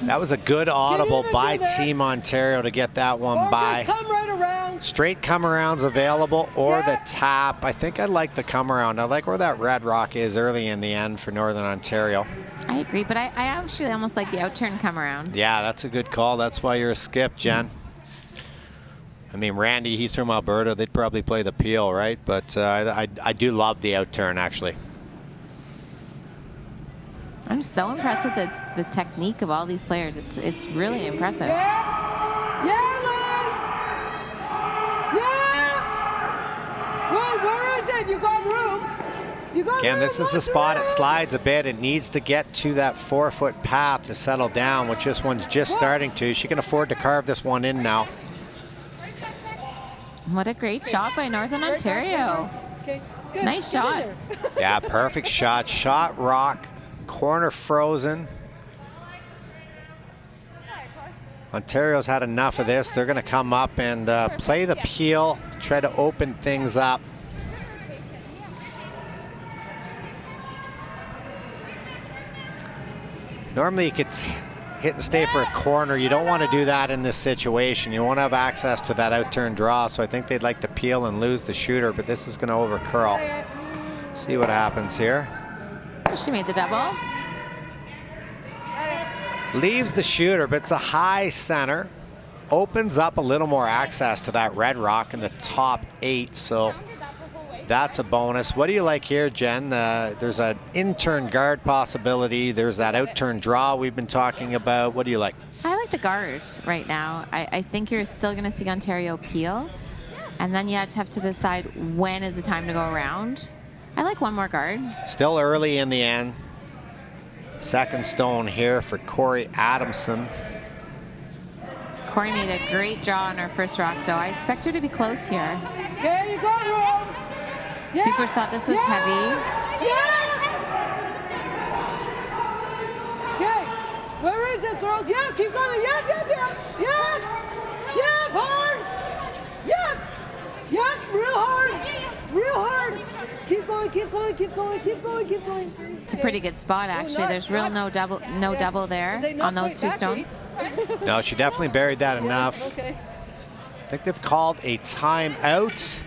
That was a good audible by Team Ontario to get that one by. Come right around. Straight come arounds available or the tap. I think I like the come around. I like where that red rock is early in the end for Northern Ontario. I agree, but I actually almost like the outturn come around. Yeah, that's a good call. That's why you're a skip, Jen. I mean, Randy, he's from Alberta. They'd probably play the peel, right? But I do love the outturn, actually. I'm so impressed with the technique of all these players. It's really impressive. Yeah, Lynn. Yeah. Wait, where is it? You got room. You got Again, room. this is the spot it slides a bit. It needs to get to that 4-foot path to settle down, which this one's just starting to. She can afford to carve this one in now. What a great shot by Northern Ontario. Okay, good. Nice shot. Yeah, perfect shot. Shot rock. Corner frozen. Ontario's had enough of this. They're going to come up and play the peel, try to open things up. Normally you could hit and stay for a corner. You don't want to do that in this situation. You want to have access to that outturn draw, so I think they'd like to peel and lose the shooter, but this is going to over-curl. See what happens here. She made the double. Leaves the shooter, but it's a high center. Opens up a little more access to that red rock in the top 8, so that's a bonus. What do you like here, Jen? There's an in-turn guard possibility. There's that out-turn draw we've been talking about. What do you like? I like the guard right now. I think you're still going to see Ontario peel, and then you have to decide when is the time to go around. I like one more guard. Still early in the end. Second stone here for Corey Adamson. Corey made a great draw on her first rock, so I expect her to be close here. Yeah, you got room. Yeah. Supers thought this was heavy. Yeah. Okay, where is it, girls? Yeah, keep going. Yeah, yeah, yeah, yeah, yeah, hard. Yeah, yeah, real hard, real hard. Keep going, keep going, keep going, keep going, keep going. It's a pretty good spot, actually. There's no double there on those two stones. No, she definitely buried that enough. Okay. I think they've called a timeout.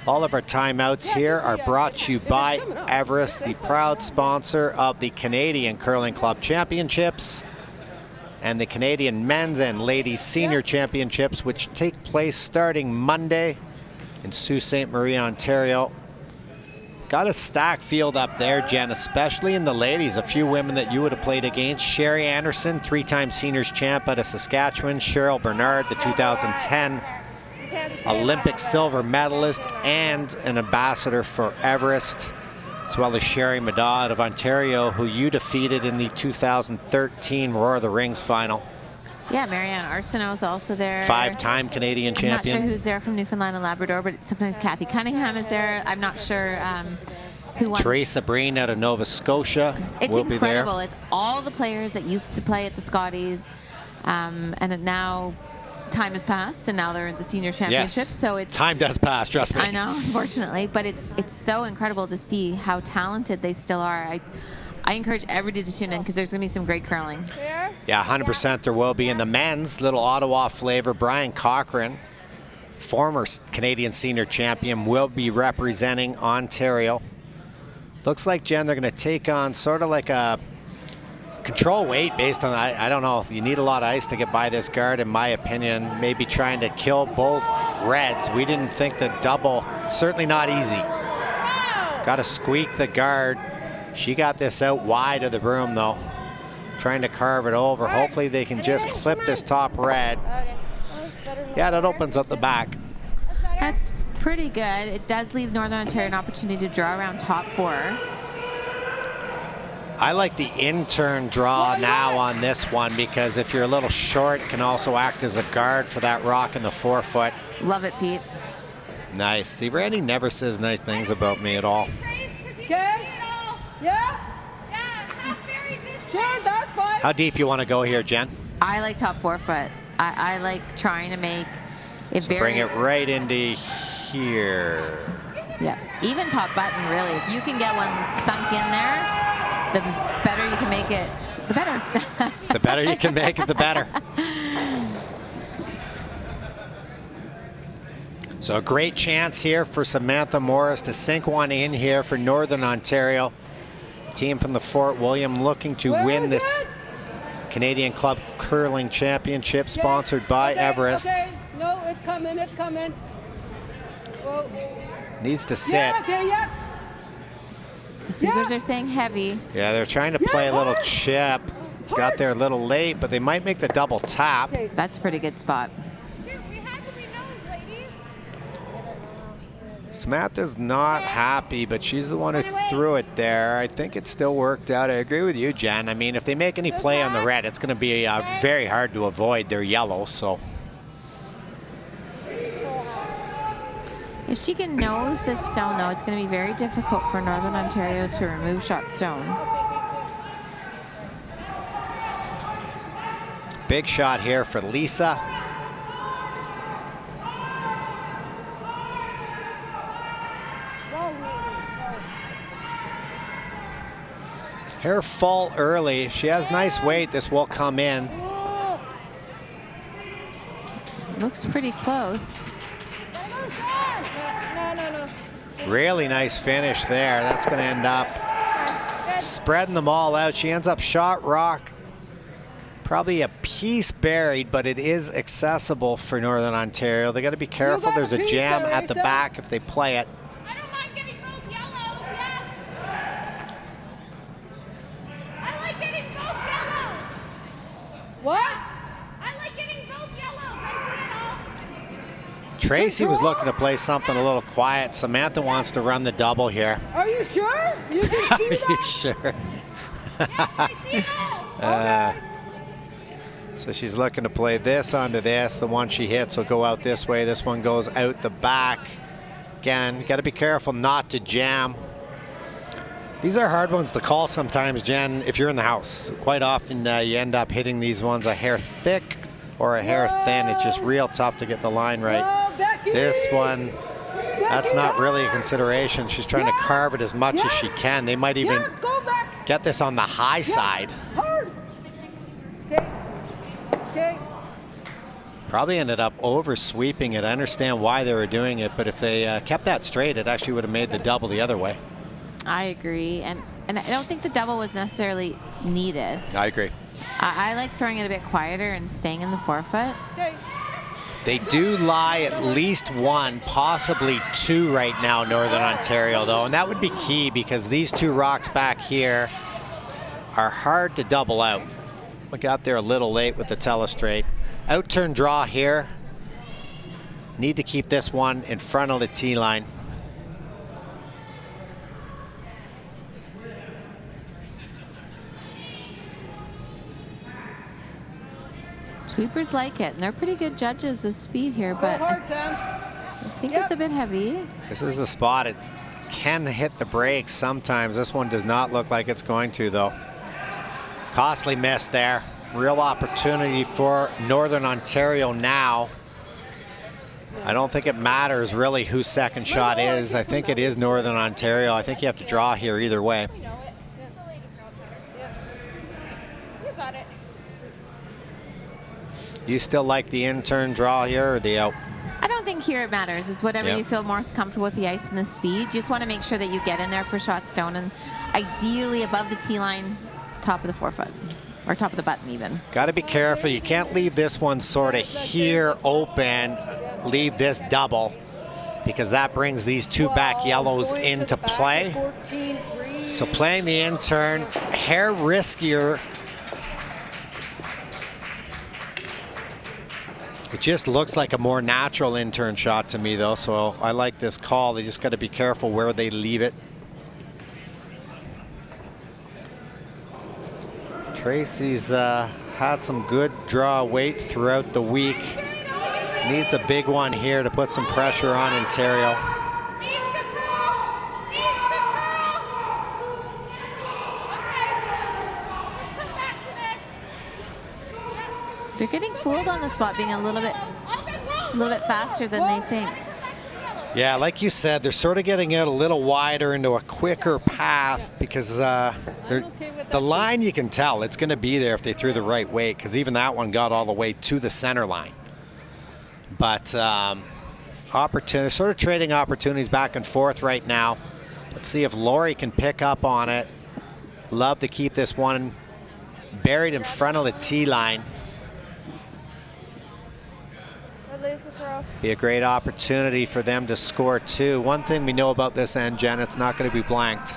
All of our timeouts here are brought to you by Everest, the proud sponsor of the Canadian Curling Club Championships and the Canadian Men's and Ladies Senior Championships, which take place starting Monday in Sault Ste. Marie, Ontario. Got a stacked field up there, Jen, especially in the ladies. A few women that you would have played against. Sherry Anderson, 3-time seniors champ out of Saskatchewan. Cheryl Bernard, the 2010 Olympic silver medalist and an ambassador for Everest, as well as Sherry Madad of Ontario, who you defeated in the 2013 Roar of the Rings final. Yeah, Marianne Arsenault is also there. 5-time Canadian champion. I'm not sure who's there from Newfoundland and Labrador, but sometimes Kathy Cunningham is there. I'm not sure who won. Teresa Breen out of Nova Scotia will be there. It's incredible. It's all the players that used to play at the Scotties, and now time has passed, and now they're in the senior championship. Yes. So it's time does pass, trust me. I know, unfortunately, but it's so incredible to see how talented they still are. I encourage everybody to tune in because there's going to be some great curling. Yeah, 100% there will be. In the men's, little Ottawa flavor, Brian Cochran, former Canadian senior champion, will be representing Ontario. Looks like, Jen, they're going to take on sort of like a control weight based on, I don't know, you need a lot of ice to get by this guard, in my opinion. Maybe trying to kill both reds. We didn't think the double, certainly not easy. Got to squeak the guard. She got this out wide of the room, though. Trying to carve it over. Hopefully they can just clip this top red. Yeah, that opens up the back. That's pretty good. It does leave Northern Ontario an opportunity to draw around top 4. I like the in-turn draw now on this one because if you're a little short, it can also act as a guard for that rock in the 4-foot. Love it, Pete. Nice. See, Randy never says nice things about me at all. Okay. Yeah. Sure, that's fine. How deep you want to go here, Jen? I like top 4 foot. I like trying to make it So very... bring it right into here. Yeah, even top button, really. If you can get one sunk in there, the better you can make it, the better. The better you can make it, the better. So a great chance here for Samantha Morris to sink one in here for Northern Ontario. Team from the Fort William looking to win this Canadian Club Curling Championship, sponsored by Everest. Okay. No, it's coming, it's coming. Whoa. Needs to sit. Yeah, okay, yeah. The sweepers are saying heavy. Yeah, they're trying to play a little chip. Got there a little late, but they might make the double tap. That's a pretty good spot. Samantha's not happy, but she's the one who threw it there. I think it still worked out. I agree with you, Jen. I mean, if they make any play on the red, it's going to be very hard to avoid their yellow, so. If she can nose this stone, though, it's going to be very difficult for Northern Ontario to remove shot stone. Big shot here for Lisa. Her fall early. If she has nice weight, this will come in. Looks pretty close. Really nice finish there. That's going to end up spreading them all out. She ends up shot rock. Probably a piece buried, but it is accessible for Northern Ontario. They got to be careful. There's a jam at the back if they play it. What? I like getting both yellows. I see it all. Tracy was looking to play something a little quiet. Samantha wants to run the double here. Are you sure? You can see Are you sure? So she's looking to play this onto this. The one she hits will go out this way. This one goes out the back. Again, got to be careful not to jam. These are hard ones to call sometimes, Jen, if you're in the house. Quite often you end up hitting these ones a hair thick or a hair thin. It's just real tough to get the line right. This one, that's not really a consideration. She's trying to carve it as much as she can. They might even get this on the high side. Okay. Probably ended up over sweeping it. I understand why they were doing it, but if they kept that straight, it actually would have made the double the other way. I agree, and I don't think the double was necessarily needed. I agree. I like throwing it a bit quieter and staying in the 4 foot. They do lie at least one, possibly two right now, Northern Ontario, though, and that would be key because these two rocks back here are hard to double out. We got there a little late with the telestraight. Out-turn draw here. Need to keep this one in front of the tee line. Sweepers like it, and they're pretty good judges of speed here, but I think it's a bit heavy. This is the spot. It can hit the brakes sometimes. This one does not look like it's going to, though. Costly miss there. Real opportunity for Northern Ontario now. I don't think it matters really whose second shot is. I think it is Northern Ontario. I think you have to draw here either way. You got it. You still like the in-turn draw here or the out? I don't think here it matters. It's whatever you feel most comfortable with the ice and the speed. You just want to make sure that you get in there for shot stone and ideally above the tee line, top of the 4 foot. Or top of the button even. Got to be careful. You can't leave this one sort of here open, leave this double, because that brings these two back yellows into play. So playing the in-turn, hair riskier. It just looks like a more natural in-turn shot to me, though, so I like this call. They just got to be careful where they leave it. Tracy's had some good draw weight throughout the week. Needs a big one here to put some pressure on Ontario. They're getting fooled on the spot, being a little bit faster than they think. Yeah, like you said, they're sort of getting out a little wider into a quicker path because the line, you can tell it's going to be there if they threw the right weight, because even that one got all the way to the center line. But opportunity, sort of trading opportunities back and forth right now. Let's see if Laurie can pick up on it. Love to keep this one buried in front of the tee line. Be a great opportunity for them to score two. One thing we know about this end, Jen, it's not going to be blanked.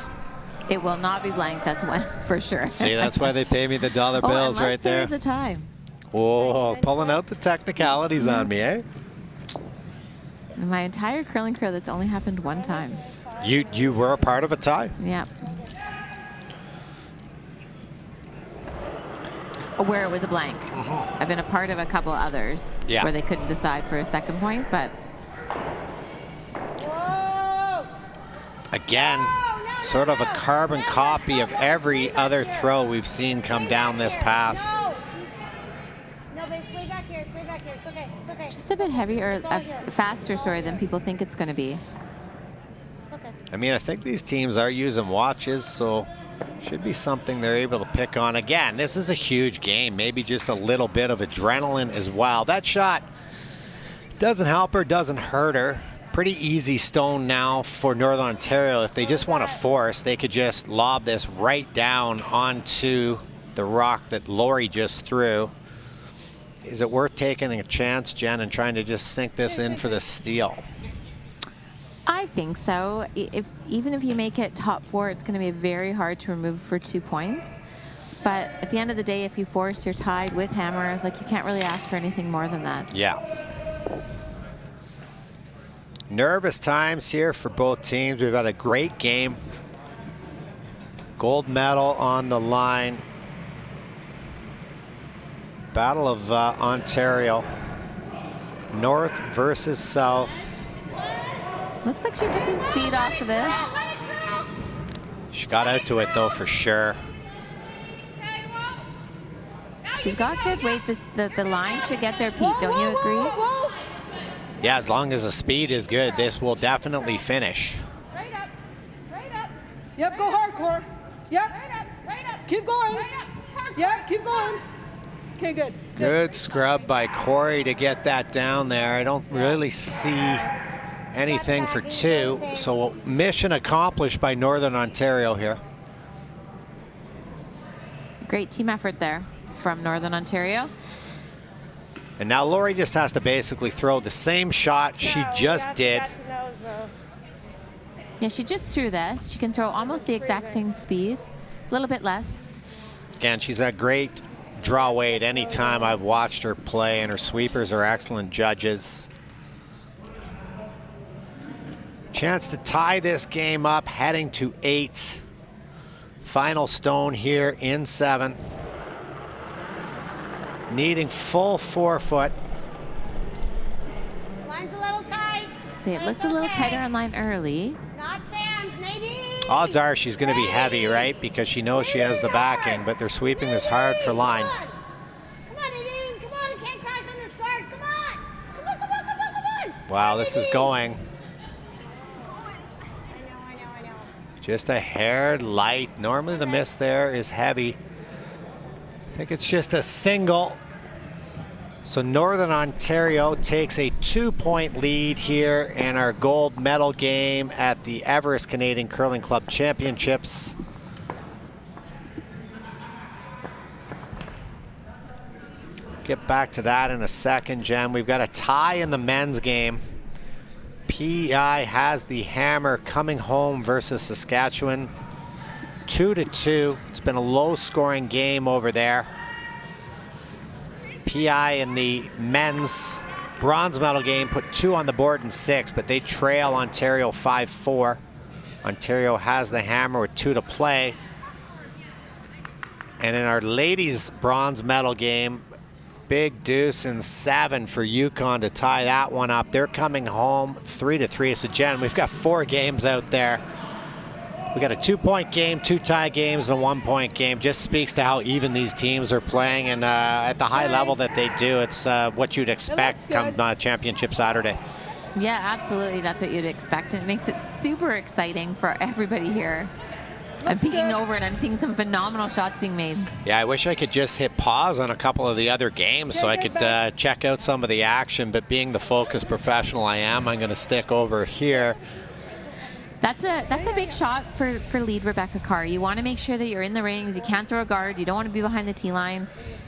It will not be blanked, that's one for sure. See, that's why they pay me the dollar bills right there. Unless there is a tie. Oh, pulling out the technicalities on me, eh? In my entire curling career, that's only happened one time. You were a part of a tie? Yeah. Where it was a blank. I've been a part of a couple others where they couldn't decide for a second point, but again, sort of a carbon copy of every other throw we've seen come down this path. No, but it's way back here. It's way back here. It's okay. It's okay. just a bit heavier, faster, sorry, than people think it's going to be. It's okay. I mean, I think these teams are using watches, so should be something they're able to pick on. Again, this is a huge game. Maybe just a little bit of adrenaline as well. That shot doesn't help her, doesn't hurt her. Pretty easy stone now for Northern Ontario. If they just want to force, they could just lob this right down onto the rock that Laurie just threw. Is it worth taking a chance, Jen, and trying to just sink this in for the steal? I think so. Even if you make it top four, it's going to be very hard to remove for 2 points. But at the end of the day, if you force, you're tied with hammer. Like, you can't really ask for anything more than that. Yeah. Nervous times here for both teams. We've had a great game. Gold medal on the line. Battle of Ontario. North versus South. Looks like she took the speed off of this. She got out to it, though, for sure. She's got good weight. The line should get there, Pete. Don't you agree? Yeah, as long as the speed is good, this will definitely finish. Right up. Right up. Yep, go hard, Carr. Yep. Right up. Right up. Keep going. Right up. Yep, keep going. Okay, good. Good scrub by Corey to get that down there. I don't really see anything for two, so mission accomplished by Northern Ontario here. Great team effort there from Northern Ontario. And now Laurie just has to basically throw the same shot she just did. Yeah, she just threw this. She can throw almost the exact same speed, a little bit less. Again, she's had great draw weight anytime I've watched her play, and her sweepers are excellent judges. Chance to tie this game up, heading to 8. Final stone here in 7. Needing full 4 foot. Line's a little tight. See, it looks a little tighter on line early. Not Sam, maybe. Odds are she's going to be heavy, right? Because she knows she has the backing, but they're sweeping this hard for line. Come on, Nadine. Come on, you can't crash on this guard. Come on. Come on, come on, come on, come on. Wow, this is going. I know. Just a hair light. Normally the miss there is heavy. I think it's just a single. So Northern Ontario takes a 2-point lead here in our gold medal game at the Everest Canadian Curling Club Championships. Get back to that in a second, Jen. We've got a tie in the men's game. PEI has the hammer coming home versus Saskatchewan. 2-2. It's been a low-scoring game over there. PI in the men's bronze medal game put 2 on the board in 6, but they trail Ontario 5-4. Ontario has the hammer with 2 to play. And in our ladies' bronze medal game, big deuce and 7 for Yukon to tie that one up. They're coming home 3-3. So Jen, we've got 4 games out there. We got a 2-point game, 2 tie games, and a 1-point game. Just speaks to how even these teams are playing, and at the high level that they do, it's what you'd expect come Championship Saturday. Yeah, absolutely. That's what you'd expect, and it makes it super exciting for everybody here. I'm peeking over and I'm seeing some phenomenal shots being made. Yeah, I wish I could just hit pause on a couple of the other games so I could check out some of the action, but being the focused professional I am, I'm going to stick over here. That's a big shot for lead Rebecca Carr. You want to make sure that you're in the rings. You can't throw a guard. You don't want to be behind the tee line.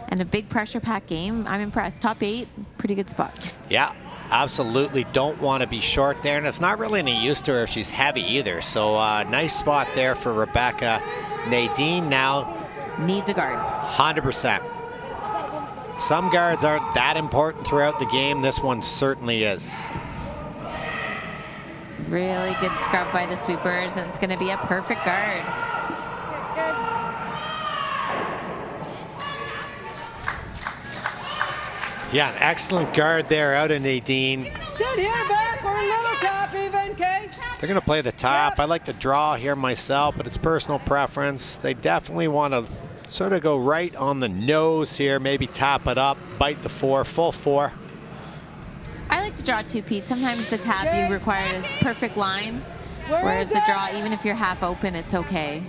And a big pressure pack game. I'm impressed. Top 8, pretty good spot. Yeah. Absolutely don't want to be short there, and it's not really any use to her if she's heavy either. So nice spot there for Rebecca. Nadine now needs a guard. 100%. Some guards aren't that important throughout the game. This one certainly is. Really good scrub by the sweepers, and it's going to be a perfect guard. Yeah, an excellent guard there out of Nadine. Sit here back or a little tap even, Kate. They're going to play the top. I like the draw here myself, but it's personal preference. They definitely want to sort of go right on the nose here, maybe tap it up, bite the 4, full 4. I like to draw 2, Pete. Sometimes the tap you require is perfect line, whereas the draw, even if you're half open, it's okay.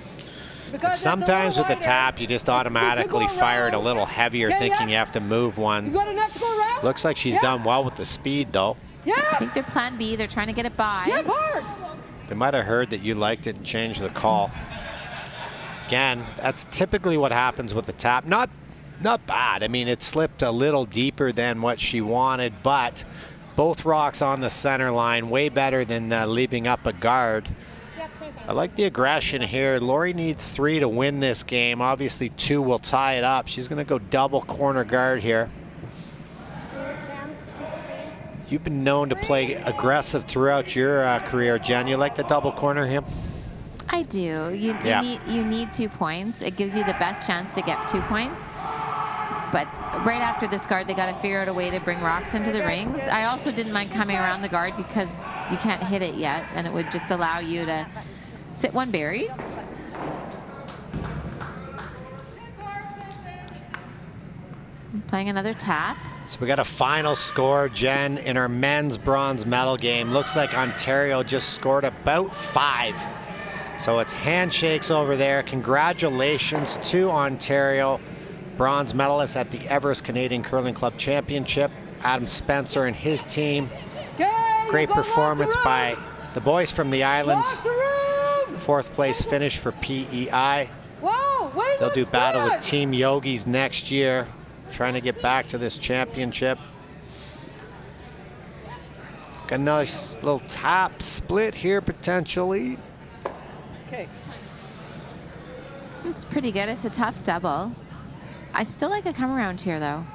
And sometimes with the tap, you just automatically fire it a little heavier, thinking you have to move one. Looks like she's done well with the speed, though. I think they're plan B. They're trying to get it by. They might have heard that you liked it and changed the call. Again, that's typically what happens with the tap. Not bad. I mean, it slipped a little deeper than what she wanted, but both rocks on the center line, way better than leaving up a guard. I like the aggression here. Lori needs 3 to win this game. Obviously 2 will tie it up. She's going to go double corner guard here. You've been known to play aggressive throughout your career, Jen. You like the double corner here? I do. You need 2 points. It gives you the best chance to get 2 points. But right after this guard, they got to figure out a way to bring rocks into the rings. I also didn't mind coming around the guard because you can't hit it yet, and it would just allow you to sit one buried. Playing another tap. So we got a final score, Jen, in our men's bronze medal game. Looks like Ontario just scored about 5. So it's handshakes over there. Congratulations to Ontario, bronze medalists at the Everest Canadian Curling Club Championship. Adam Spencer and his team. Great performance by the boys from the island. 4th place finish for PEI. They'll do battle with Team Yogis next year, trying to get back to this championship. Got a nice little tap split here potentially. Okay. It's pretty good. It's a tough double. I still like a come around here though.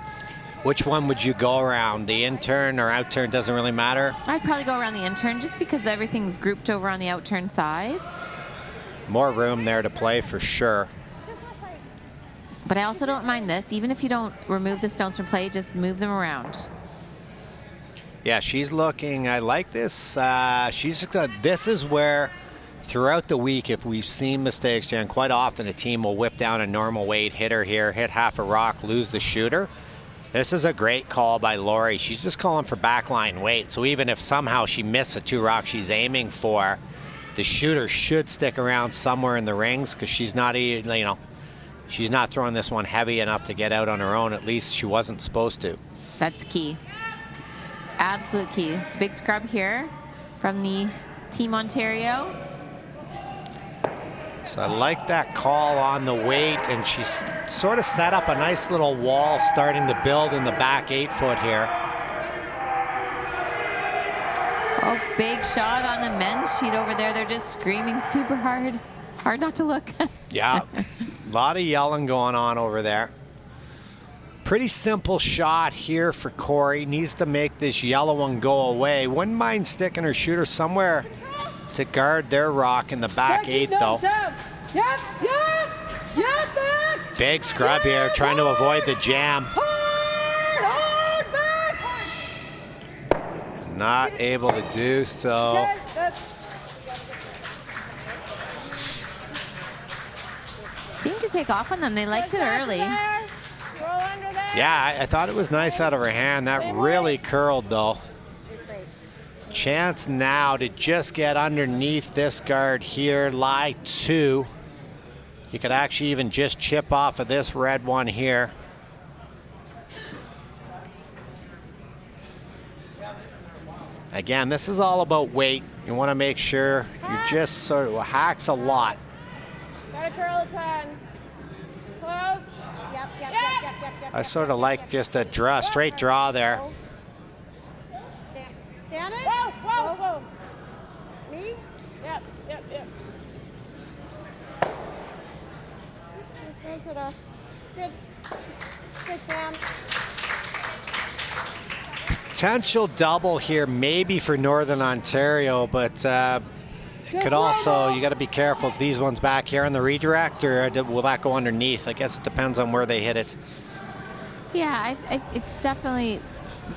Which one would you go around? The in-turn or out-turn, doesn't really matter? I'd probably go around the in-turn just because everything's grouped over on the out-turn side. More room there to play for sure. But I also don't mind this. Even if you don't remove the stones from play, just move them around. Yeah, she's looking, I like this. This is where throughout the week, if we've seen mistakes, Jen, quite often a team will whip down a normal weight hitter here, hit half a rock, lose the shooter. This is a great call by Lori. She's just calling for backline weight. So even if somehow she missed the 2 rocks she's aiming for, the shooter should stick around somewhere in the rings because she's not, she's not throwing this one heavy enough to get out on her own. At least she wasn't supposed to. That's key. Absolute key. It's a big scrub here from the Team Ontario. So I like that call on the weight, and she's sort of set up a nice little wall starting to build in the back 8 foot here. Oh, big shot on the men's sheet over there. They're just screaming super hard. Hard not to look. Yeah, a lot of yelling going on over there. Pretty simple shot here for Corey. Needs to make this yellow one go away. Wouldn't mind sticking her shooter somewhere to guard their rock in the back 8, though. Big scrub here, trying to avoid the jam. Not able to do so. Seemed to take off on them. They liked it early. Yeah, I thought it was nice out of her hand. That really curled, though. Chance now to just get underneath this guard here, lie 2. You could actually even just chip off of this red one here. Again, this is all about weight. You want to make sure you just sort of hacks a lot. Gotta curl a ton. Close. Yep. I sort of like just a draw, straight draw there. Stand it. Whoa. Me? Yep. Close it off. Good. Good, Sam. Potential double here, maybe for Northern Ontario, but it could also, you got to be careful with these ones back here on the redirect, or will that go underneath? I guess it depends on where they hit it. Yeah, it's definitely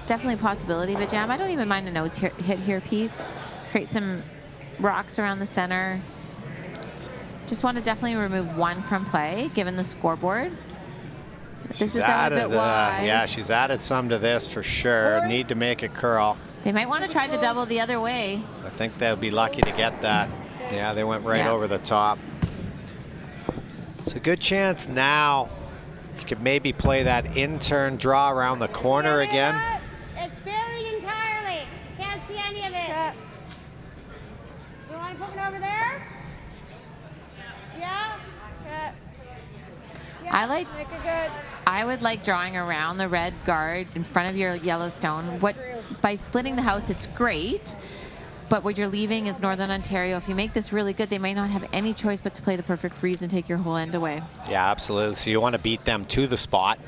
a possibility of a jam. I don't even mind a nose hit here, Pete. Create some rocks around the center. Just want to definitely remove one from play, given the scoreboard. This is out a bit wide. Yeah, she's added some to this for sure. Need to make it curl. They might want to try the double the other way. I think they'll be lucky to get that. Yeah, they went right over the top. It's a good chance now. You could maybe play that in-turn draw around the corner again. It's buried entirely. Can't see any of it. You want to put it over there? Yeah? I would like drawing around the red guard in front of your Yellowstone. By splitting the house, it's great. But what you're leaving is Northern Ontario. If you make this really good, they might not have any choice but to play the perfect freeze and take your whole end away. Yeah, absolutely. So you want to beat them to the spot.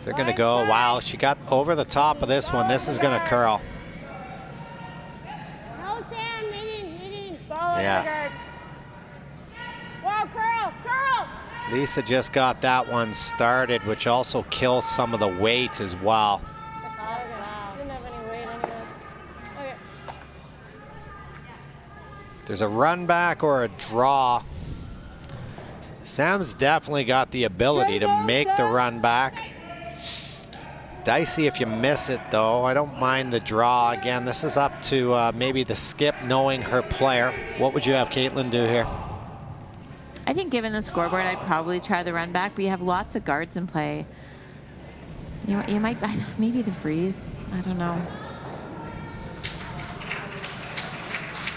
They're going to go, wow, she got over the top of this one. This is going to curl. No, Sam. Meeting. It's all over Yeah. the guard. Whoa, curl. Lisa just got that one started, which also kills some of the weight as well. Didn't have any weight anyway. Okay. There's a run back or a draw. Sam's definitely got the ability to make the run back. Dicey if you miss it, though. I don't mind the draw. Again, this is up to maybe the skip knowing her player. What would you have Caitlin do here? I think given the scoreboard, I'd probably try the run back, but you have lots of guards in play. You might, maybe the freeze. I don't know.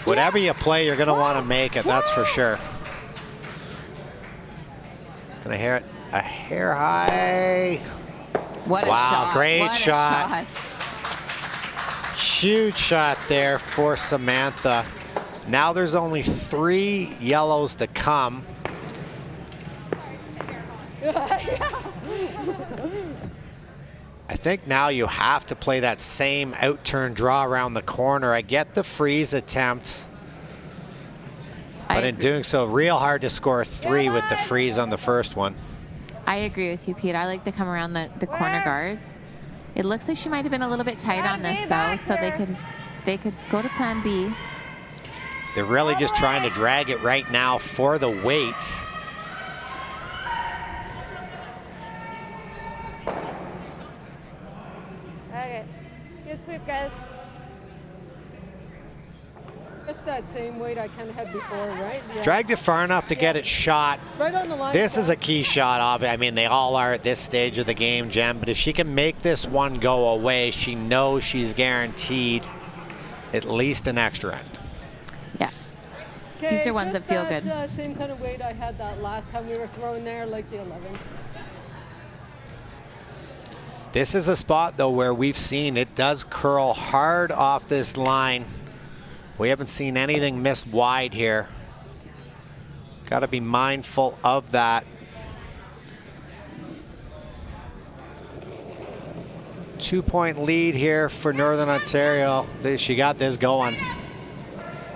Whatever you play, you're going to want to make it, that's for sure. It's going to hear it a hair high. What a shot. Great What shot. A shot. Huge shot there for Samantha. Now there's only 3 yellows to come. I think now you have to play that same out-turn draw around the corner. I get the freeze attempts, but in doing so, real hard to score 3 with the freeze on the first one. I agree with you, Pete. I like to come around the corner guards. It looks like she might have been a little bit tight on this, though, so they could go to plan B. They're really just trying to drag it right now for the weight. Okay. Good sweep, guys. Just that same weight I kind of had before, right? Yeah. Dragged it far enough to get it shot. Right on the line. This is a key shot, I mean, they all are at this stage of the game, Jen, but if she can make this one go away, she knows she's guaranteed at least an extra end. Yeah. These are ones that feel good. Same kind of weight I had that last time we were throwing there, like the 11. This is a spot, though, where we've seen it does curl hard off this line. We haven't seen anything missed wide here. Got to be mindful of that. 2-point lead here for Northern Ontario. She got this going.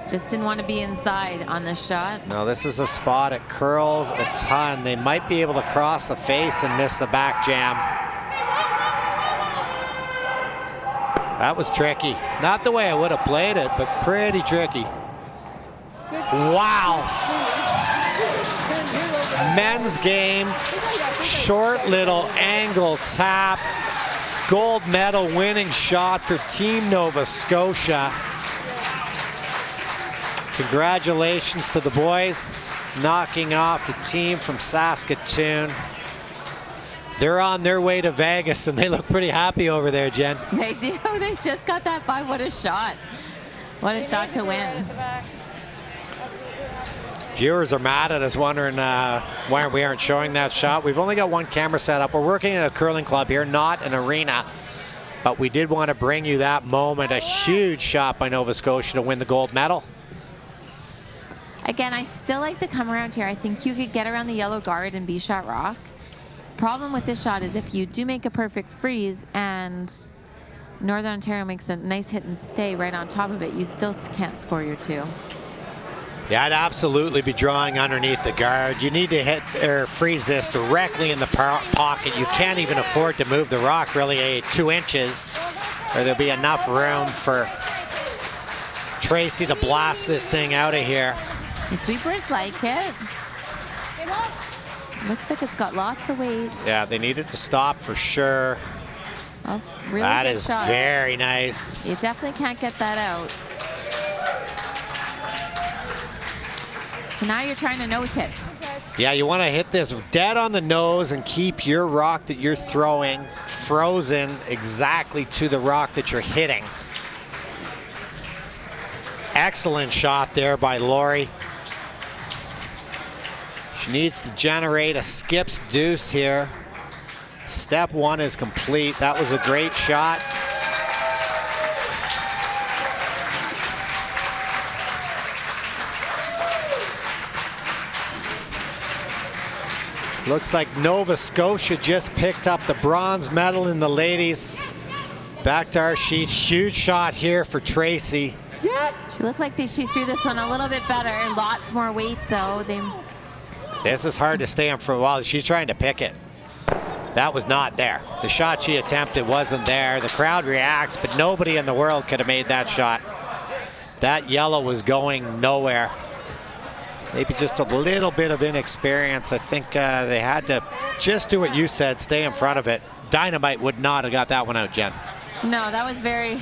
Just didn't want to be inside on this shot. No, this is a spot. It curls a ton. They might be able to cross the face and miss the back jam. That was tricky. Not the way I would have played it, but pretty tricky. Wow. Men's game. Short little angle tap. Gold medal winning shot for Team Nova Scotia. Congratulations to the boys, knocking off the team from Saskatoon. They're on their way to Vegas, and they look pretty happy over there, Jen. They do. They just got that by. What a shot. What a shot to win. Viewers are mad at us, wondering why we aren't showing that shot. We've only got one camera set up. We're working at a curling club here, not an arena. But we did want to bring you that moment. A huge shot by Nova Scotia to win the gold medal. Again, I still like the come around here. I think you could get around the yellow guard and B-shot rock. Problem with this shot is if you do make a perfect freeze and Northern Ontario makes a nice hit and stay right on top of it, you still can't score your 2. Yeah, I'd absolutely be drawing underneath the guard. You need to hit or freeze this directly in the pocket. You can't even afford to move the rock really 2 inches, or there'll be enough room for Tracy to blast this thing out of here. The sweepers like it. Looks like it's got lots of weight. Yeah, they needed to stop for sure. Oh, really that good is shot. Very nice. You definitely can't get that out. So now you're trying to nose hit. Yeah, you want to hit this dead on the nose and keep your rock that you're throwing frozen exactly to the rock that you're hitting. Excellent shot there by Lori. She needs to generate a skips deuce here. Step 1 is complete. That was a great shot. Looks like Nova Scotia just picked up the bronze medal in the ladies. Back to our sheet. Huge shot here for Tracy. She looked like she threw this one a little bit better. Lots more weight, though. This is hard to stay on for a while. She's trying to pick it. That was not there. The shot she attempted wasn't there. The crowd reacts, but nobody in the world could have made that shot. That yellow was going nowhere. Maybe just a little bit of inexperience. I think they had to just do what you said, stay in front of it. Dynamite would not have got that one out, Jen. No, that was very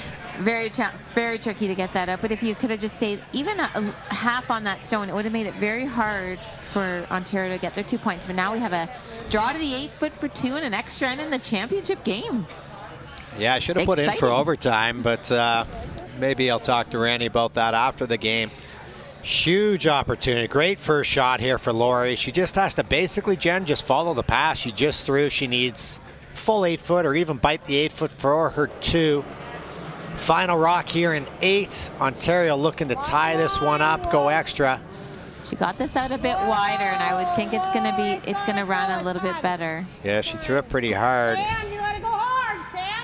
tricky to get that up. But if you could have just stayed even a half on that stone, it would have made it very hard for Ontario to get their 2 points. But now we have a draw to the 8-foot for 2 and an extra end in the championship game. Yeah, I should have put in for overtime, but maybe I'll talk to Randy about that after the game. Huge opportunity. Great first shot here for Lori. She just has to basically, Jen, just follow the pass she just threw. She needs full 8-foot or even bite the 8-foot for her 2. Final rock here in 8. Ontario looking to tie this one up, go extra. She got this out a bit wider, and I would think it's gonna run a little bit better. Yeah, she threw it pretty hard.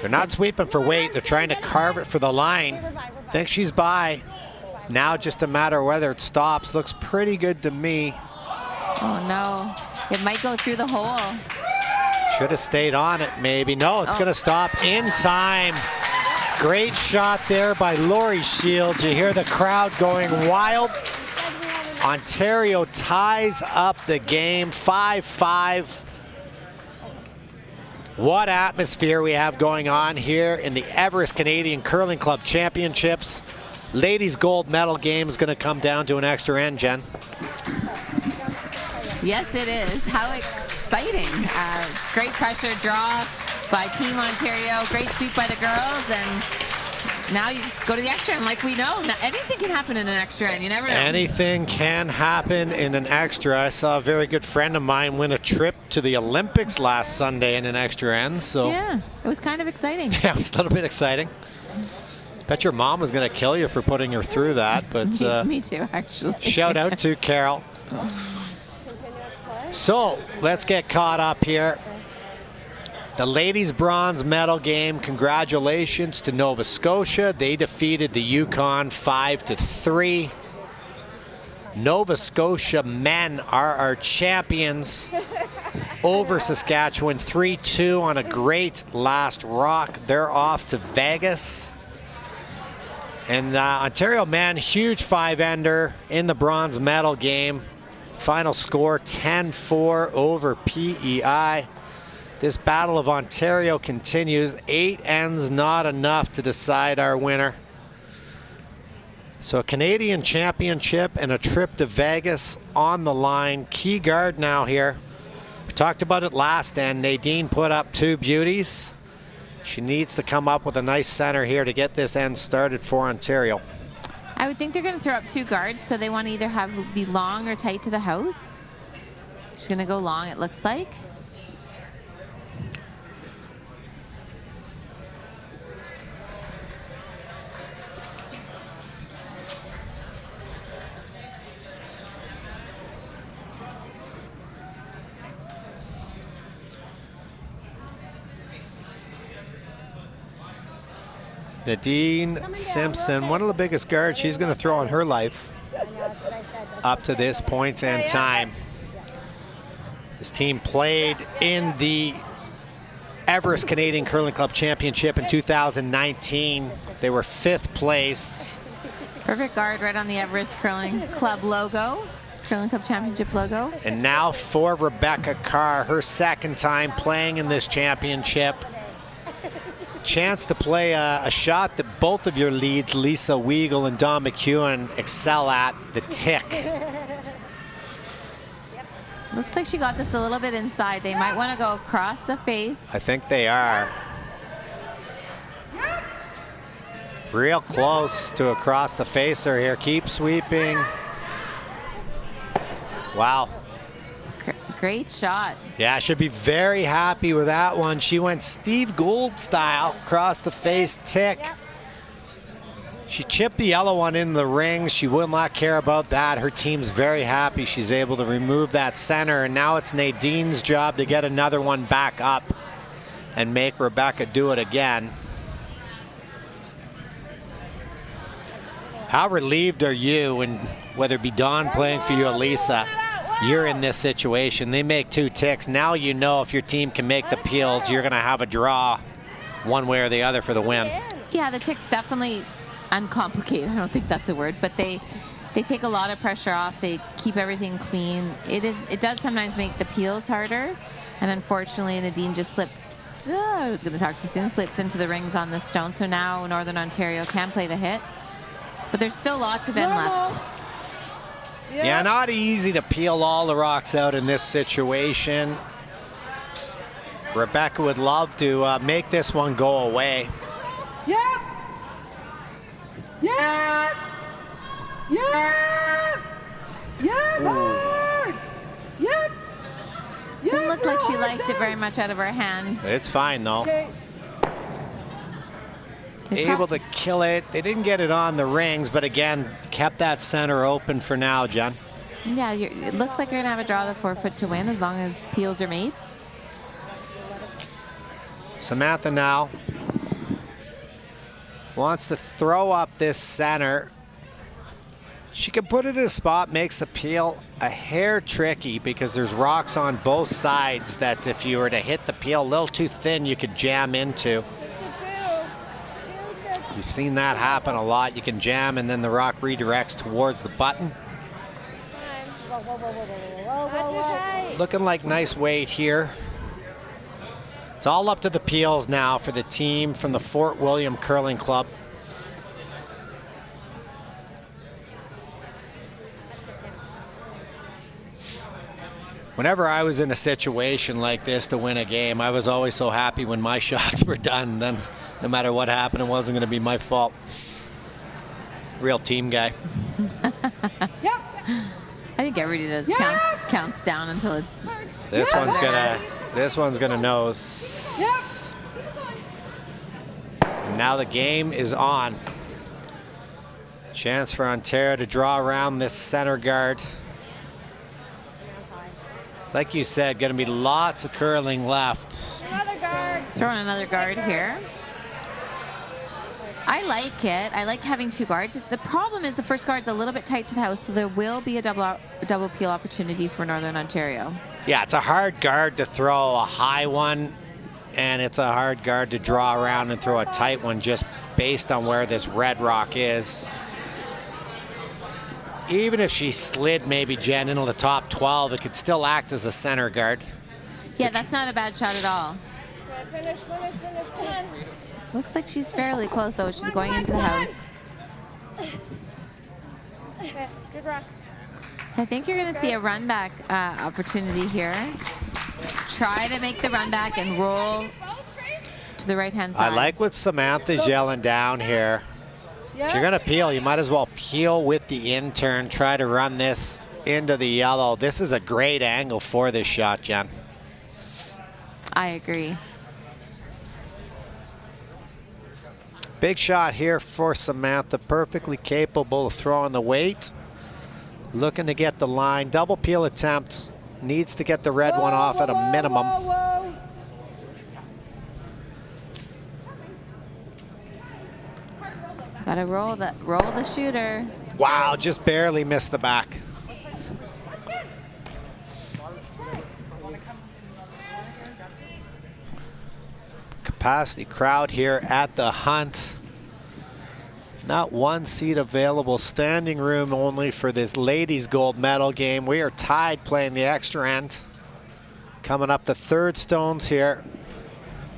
They're not sweeping for weight. They're trying to carve it for the line. Think she's by. Now just a matter of whether it stops. Looks pretty good to me. Oh no, it might go through the hole. Should have stayed on it maybe. No, it's gonna stop in time. Great shot there by Lori Shields. You hear the crowd going wild. Ontario ties up the game 5-5. What atmosphere we have going on here in the Everest Canadian Curling Club Championships. Ladies gold medal game is going to come down to an extra end, Jen. Yes, it is. How exciting. Great pressure draw by Team Ontario. Great sweep by the girls. And now you just go to the extra end like we know. Now, anything can happen in an extra end. You never know. Anything can happen in an extra. I saw a very good friend of mine win a trip to the Olympics last Sunday in an extra end. So yeah, it was kind of exciting. Yeah, it was a little bit exciting. Bet your mom was going to kill you for putting her through that, but me too, actually. Shout out to Carol. So let's get caught up here. The ladies' bronze medal game. Congratulations to Nova Scotia. They defeated the Yukon 5-3. Nova Scotia men are our champions over Saskatchewan 3-2 on a great last rock. They're off to Vegas. And Ontario men, huge 5-ender in the bronze medal game. Final score 10-4 over PEI. This Battle of Ontario continues. 8 ends not enough to decide our winner. So a Canadian championship and a trip to Vegas on the line. Key guard now here. We talked about it last end. Nadine put up 2 beauties. She needs to come up with a nice center here to get this end started for Ontario. I would think they're going to throw up 2 guards, so they want to either be long or tight to the house. She's going to go long, it looks like. Nadine Simpson, one of the biggest guards she's going to throw in her life up to this point in time. This team played in the Everest Canadian Curling Club Championship in 2019. They were 5th place. Perfect guard right on the Everest Curling Club logo, Curling Club Championship logo. And now for Rebecca Carr, her 2nd time playing in this championship. Chance to play a shot that both of your leads, Lisa Weigel and Dawn McEwen, excel at, the tick. Looks like she got this a little bit inside. They might want to go across the face. I think they are. Real close to across the facer here. Keep sweeping. Wow. Great shot. Yeah, should be very happy with that one. She went Steve Gould style across the face tick. She chipped the yellow one in the ring. She will not care about that. Her team's very happy she's able to remove that center, and now it's Nadine's job to get another one back up and make Rebecca do it again. How relieved are you, and whether it be Dawn playing for you or Lisa, you're in this situation. They make 2 ticks. Now you know if your team can make the peels, you're going to have a draw one way or the other for the win. Yeah, the tick's definitely uncomplicated. I don't think that's a word, but they take a lot of pressure off. They keep everything clean. It does sometimes make the peels harder, and unfortunately Nadine just slipped. I was going to talk too soon. Slipped into the rings on the stone. So now Northern Ontario can play the hit, but there's still lots of end left. Yeah, not easy to peel all the rocks out in this situation. Rebecca would love to make this one go away. Yep. Yep. Yep. Yep. Hard. Yep. Didn't look like she liked it very much out of her hand. It's fine though. Okay. Able to kill it. They didn't get it on the rings, but again, kept that center open for now, Jen. Yeah, it looks like you're gonna have a draw the 4-foot to win as long as peels are made. Samantha now wants to throw up this center. She can put it in a spot, makes the peel a hair tricky because there's rocks on both sides that if you were to hit the peel a little too thin, you could jam into. We've seen that happen a lot. You can jam and then the rock redirects towards the button. Looking like nice weight here. It's all up to the peels now for the team from the Fort William Curling Club. Whenever I was in a situation like this to win a game, I was always so happy when my shots were done. Then no matter what happened, it wasn't going to be my fault. Real team guy. Yep. I think everybody does counts down until it's. This one's gonna nose. Yep. And now the game is on. Chance for Ontario to draw around this center guard. Like you said, going to be lots of curling left. Another guard. Throwing another guard here. I like it. I like having 2 guards. The problem is the first guard's a little bit tight to the house, so there will be a double peel opportunity for Northern Ontario. Yeah, it's a hard guard to throw a high one And it's a hard guard to draw around and throw a tight one just based on where this red rock is. Even if she slid maybe, Jen, into the top 12, it could still act as a center guard. Yeah, that's not a bad shot at all. Finish, come on. Looks like she's fairly close, though. She's going into the house. Okay, good rock. So I think you're going to see a run back opportunity here. Try to make the run back and roll to the right-hand side. I like what Samantha's yelling down here. If you're going to peel, you might as well peel with the intern. Try to run this into the yellow. This is a great angle for this shot, Jen. I agree. Big shot here for Samantha. Perfectly capable of throwing the weight. Looking to get the line. Double peel attempt. Needs to get the red one off at a minimum. Gotta roll the shooter. Wow, just barely missed the back. Capacity crowd here at the hunt. Not one seat available. Standing room only for this ladies gold medal game. We are tied playing the extra end. Coming up the third stones here.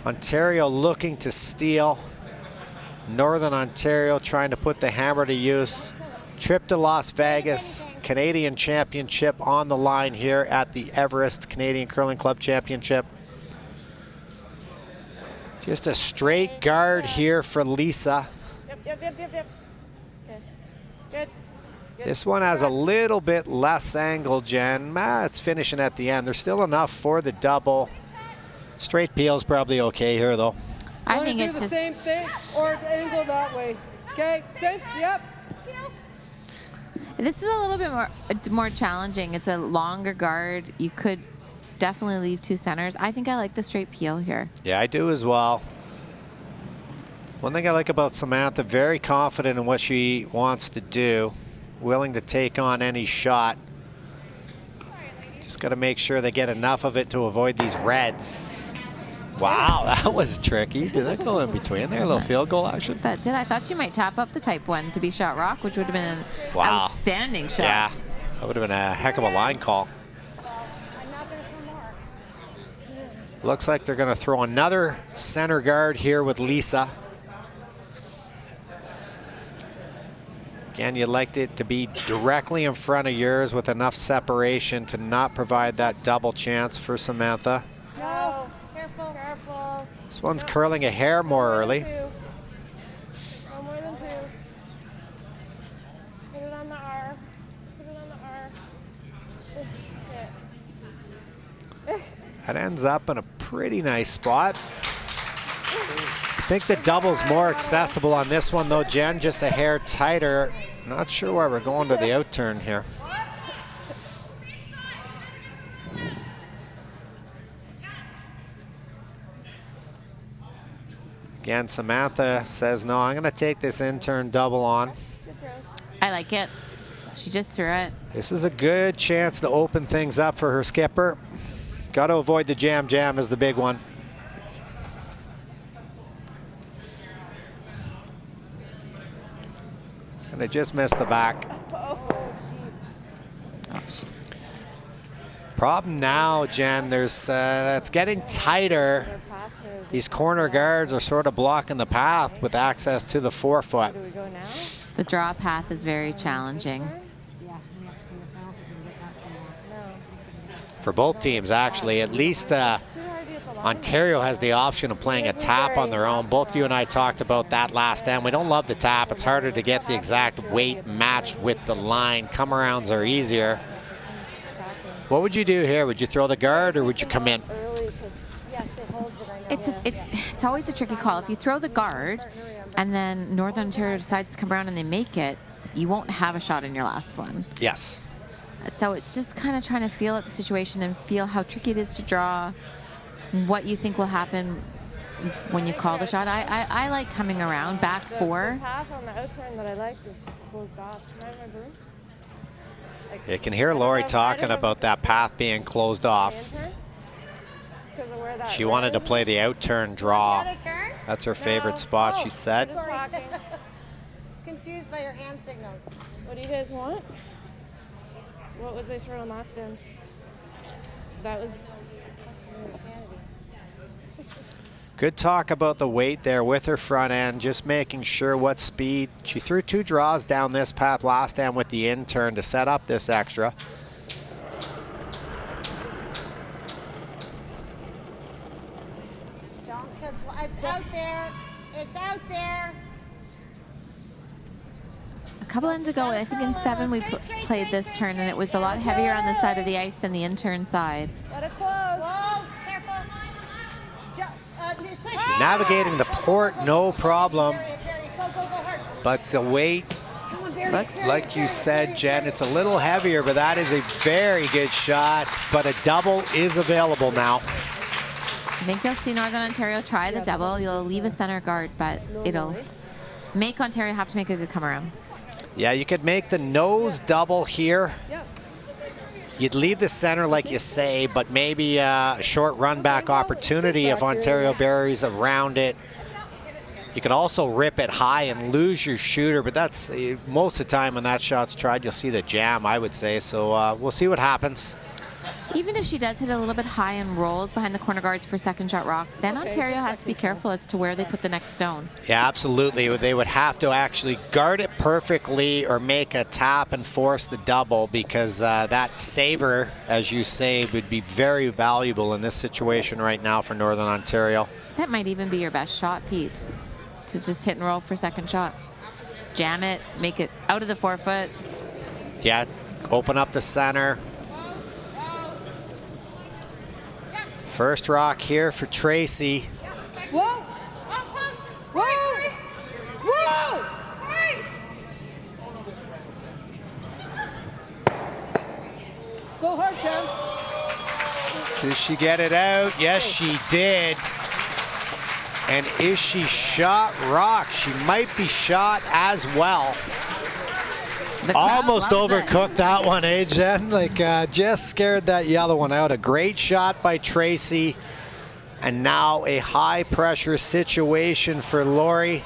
Ontario looking to steal. Northern Ontario trying to put the hammer to use. Trip to Las Vegas. Canadian Championship on the line here at the Everest Canadian Curling Club Championship. Just a straight guard here for Lisa. Yep. Okay. Good. This one has a little bit less angle, Jen. It's finishing at the end. There's still enough for the double. Straight peel's probably okay here, though. I think it's do the just same thing or angle that way. Okay, same. Yep. This is a little bit more challenging. It's a longer guard. You could definitely leave two centers. I think I like the straight peel here. Yeah, I do as well. One thing I like about Samantha, very confident in what she wants to do, willing to take on any shot. Just got to make sure they get enough of it to avoid these reds. Wow, that was tricky. Did that go in between there? A little field goal action? That did. I thought you might tap up the type 1 to be shot rock, which would have been an outstanding shot. Yeah, that would have been a heck of a line call. Looks like they're going to throw another center guard here with Lisa. Again, you'd like it to be directly in front of yours with enough separation to not provide that double chance for Samantha. No, careful. This one's curling a hair more early. No more than 2. Put it on the R. That ends up in a pretty nice spot. I think the double's more accessible on this one though, Jen, just a hair tighter. Not sure why we're going to the outturn here. Again, Samantha says, no, I'm going to take this intern double on. I like it. She just threw it. This is a good chance to open things up for her skipper. Got to avoid the jam is the big one. And it just missed the back. Problem now, Jen, it's getting tighter. These corner guards are sort of blocking the path with access to the forefoot. Do we go now? The draw path is very challenging. For both teams, actually. At least Ontario has the option of playing a tap on their own. Both you and I talked about that last time. We don't love the tap. It's harder to get the exact weight matched with the line. Come-arounds are easier. What would you do here? Would you throw the guard or would you come in? It's always a tricky call. If you throw the guard and then Northern Ontario decides to come around and they make it, you won't have a shot in your last one. Yes. So it's just kind of trying to feel out the situation and feel how tricky it is to draw, what you think will happen when you call the shot. I like coming around, back 4. The path on the outturn that I liked is closed off. Can I have my broom? You can hear Lori talking about that path being closed off. Because of where She wanted to play the out-turn draw. Another turn? That's her favorite spot, she said. Sorry. I was confused by your hand signals. What do you guys want? What was I throwing last time? That was Good talk about the weight there with her front end, just making sure what speed. She threw 2 draws down this path last time with the in-turn to set up this extra. It's out there. It's out there. A couple ends ago, I think in 7 we played this turn, and it was a lot heavier on the side of the ice than the in-turn side. let it close. Whoa, careful. She's navigating the port, no problem. But the weight, looks like you said, Jen, it's a little heavier, but that is a very good shot. But a double is available now. I think you'll see Northern Ontario try the double. You'll leave a center guard, but it'll make Ontario have to make a good come around. Yeah, you could make the nose double here. You'd leave the center like you say, but maybe a short run back opportunity if Ontario buries around it. You could also rip it high and lose your shooter, but that's most of the time when that shot's tried, you'll see the jam, I would say. So we'll see what happens. Even if she does hit a little bit high and rolls behind the corner guards for second shot rock, then Ontario has to be careful as to where they put the next stone. Yeah, absolutely. They would have to actually guard it perfectly or make a tap and force the double, because that saver, as you say, would be very valuable in this situation right now for Northern Ontario. That might even be your best shot, Pete, to just hit and roll for second shot. Jam it, make it out of the 4 foot. Yeah, open up the center. First rock here for Tracy. Whoa! Whoa! Whoa! Go hard, Sam. Did she get it out? Yes, she did. And is she shot rock? She might be shot as well. Almost overcooked that one, eh, Jen? Like, just scared that yellow one out. A great shot by Tracy. And now a high-pressure situation for Lori.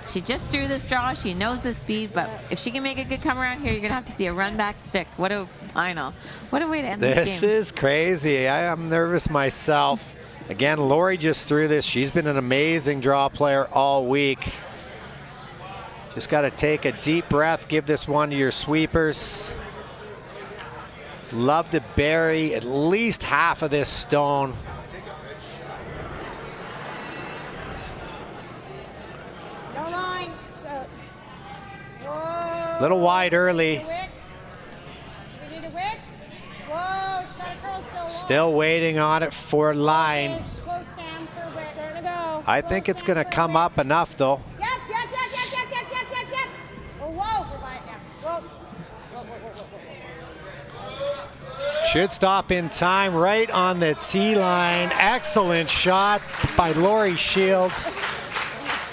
She just threw this draw. She knows the speed, but if she can make a good come around here, you're going to have to see a run-back stick. What a final. What a way to end this game. This is crazy. I am nervous myself. Again, Lori just threw this. She's been an amazing draw player all week. Just got to take a deep breath, give this one to your sweepers. Love to bury at least half of this stone. No line. A little wide early. We need a wick. Whoa, it's got a curl still. Still waiting on it for line. Close, Sam, for a wick. Turn to go. I think it's going to come up enough, though. Yep. Oh, whoa, we're by it now. Whoa. Should stop in time, right on the tee line. Excellent shot by Lori Shields.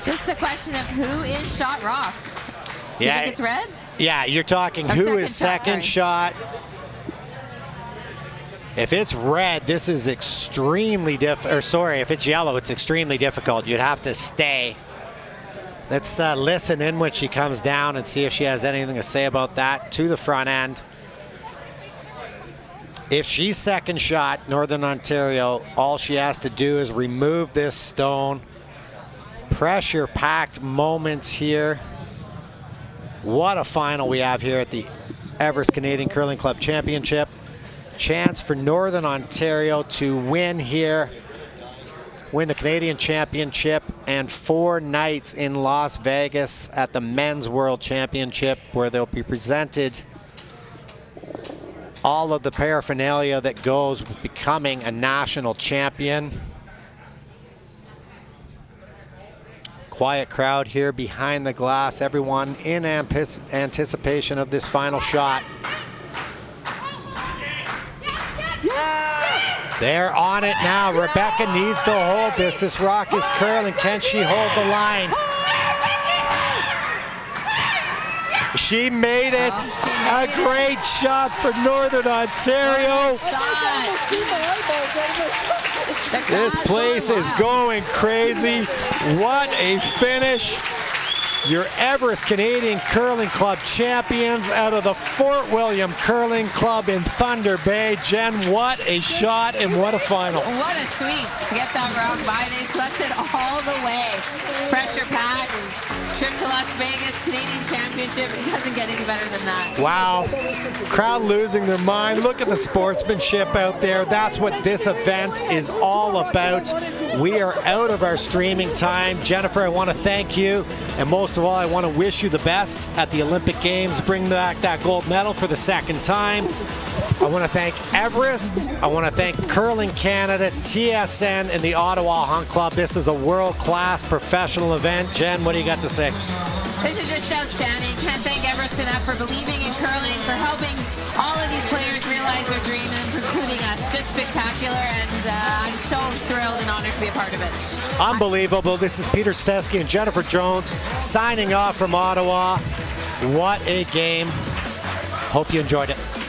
Just a question of who is shot rock. Do you think it's red? Yeah, you're talking Or who is second second shot. If it's red, this is extremely if it's yellow, it's extremely difficult. You'd have to stay. Let's listen in when she comes down and see if she has anything to say about that to the front end. If she's second shot, Northern Ontario, all she has to do is remove this stone. Pressure-packed moments here. What a final we have here at the Everest Canadian Curling Club Championship. Chance for Northern Ontario to win here, win the Canadian Championship, and 4 nights in Las Vegas at the Men's World Championship, where they'll be presented all of the paraphernalia that goes with becoming a national champion. Quiet crowd here behind the glass, everyone in anticipation of this final shot. They're on it now. Rebecca needs to hold this. This rock is curling. Can she hold the line? She made it. A great shot for Northern Ontario. This place is going crazy. What a finish. Your Everest Canadian Curling Club champions out of the Fort William Curling Club in Thunder Bay. Jen, what a shot and what a final. What a sweep to get that rock by. They swept it all the way. Pressure packed. Trip to Las Vegas, Canadian Championship. It doesn't get any better than that. Wow. Crowd losing their mind. Look at the sportsmanship out there. That's what this event is all about. We are out of our streaming time. Jennifer, I want to thank you. And most of all, I want to wish you the best at the Olympic Games. Bring back that gold medal for the second time. I want to thank Everest. I want to thank Curling Canada, TSN, and the Ottawa Hunt Club. This is a world-class professional event. Jen, what do you got to say? This is just outstanding. Can't thank Everest enough for believing in curling, for helping all of these players realize their dream, and including us. Just spectacular, and I'm so thrilled and honored to be a part of it. Unbelievable. This is Peter Stesky and Jennifer Jones signing off from Ottawa. What a game. Hope you enjoyed it.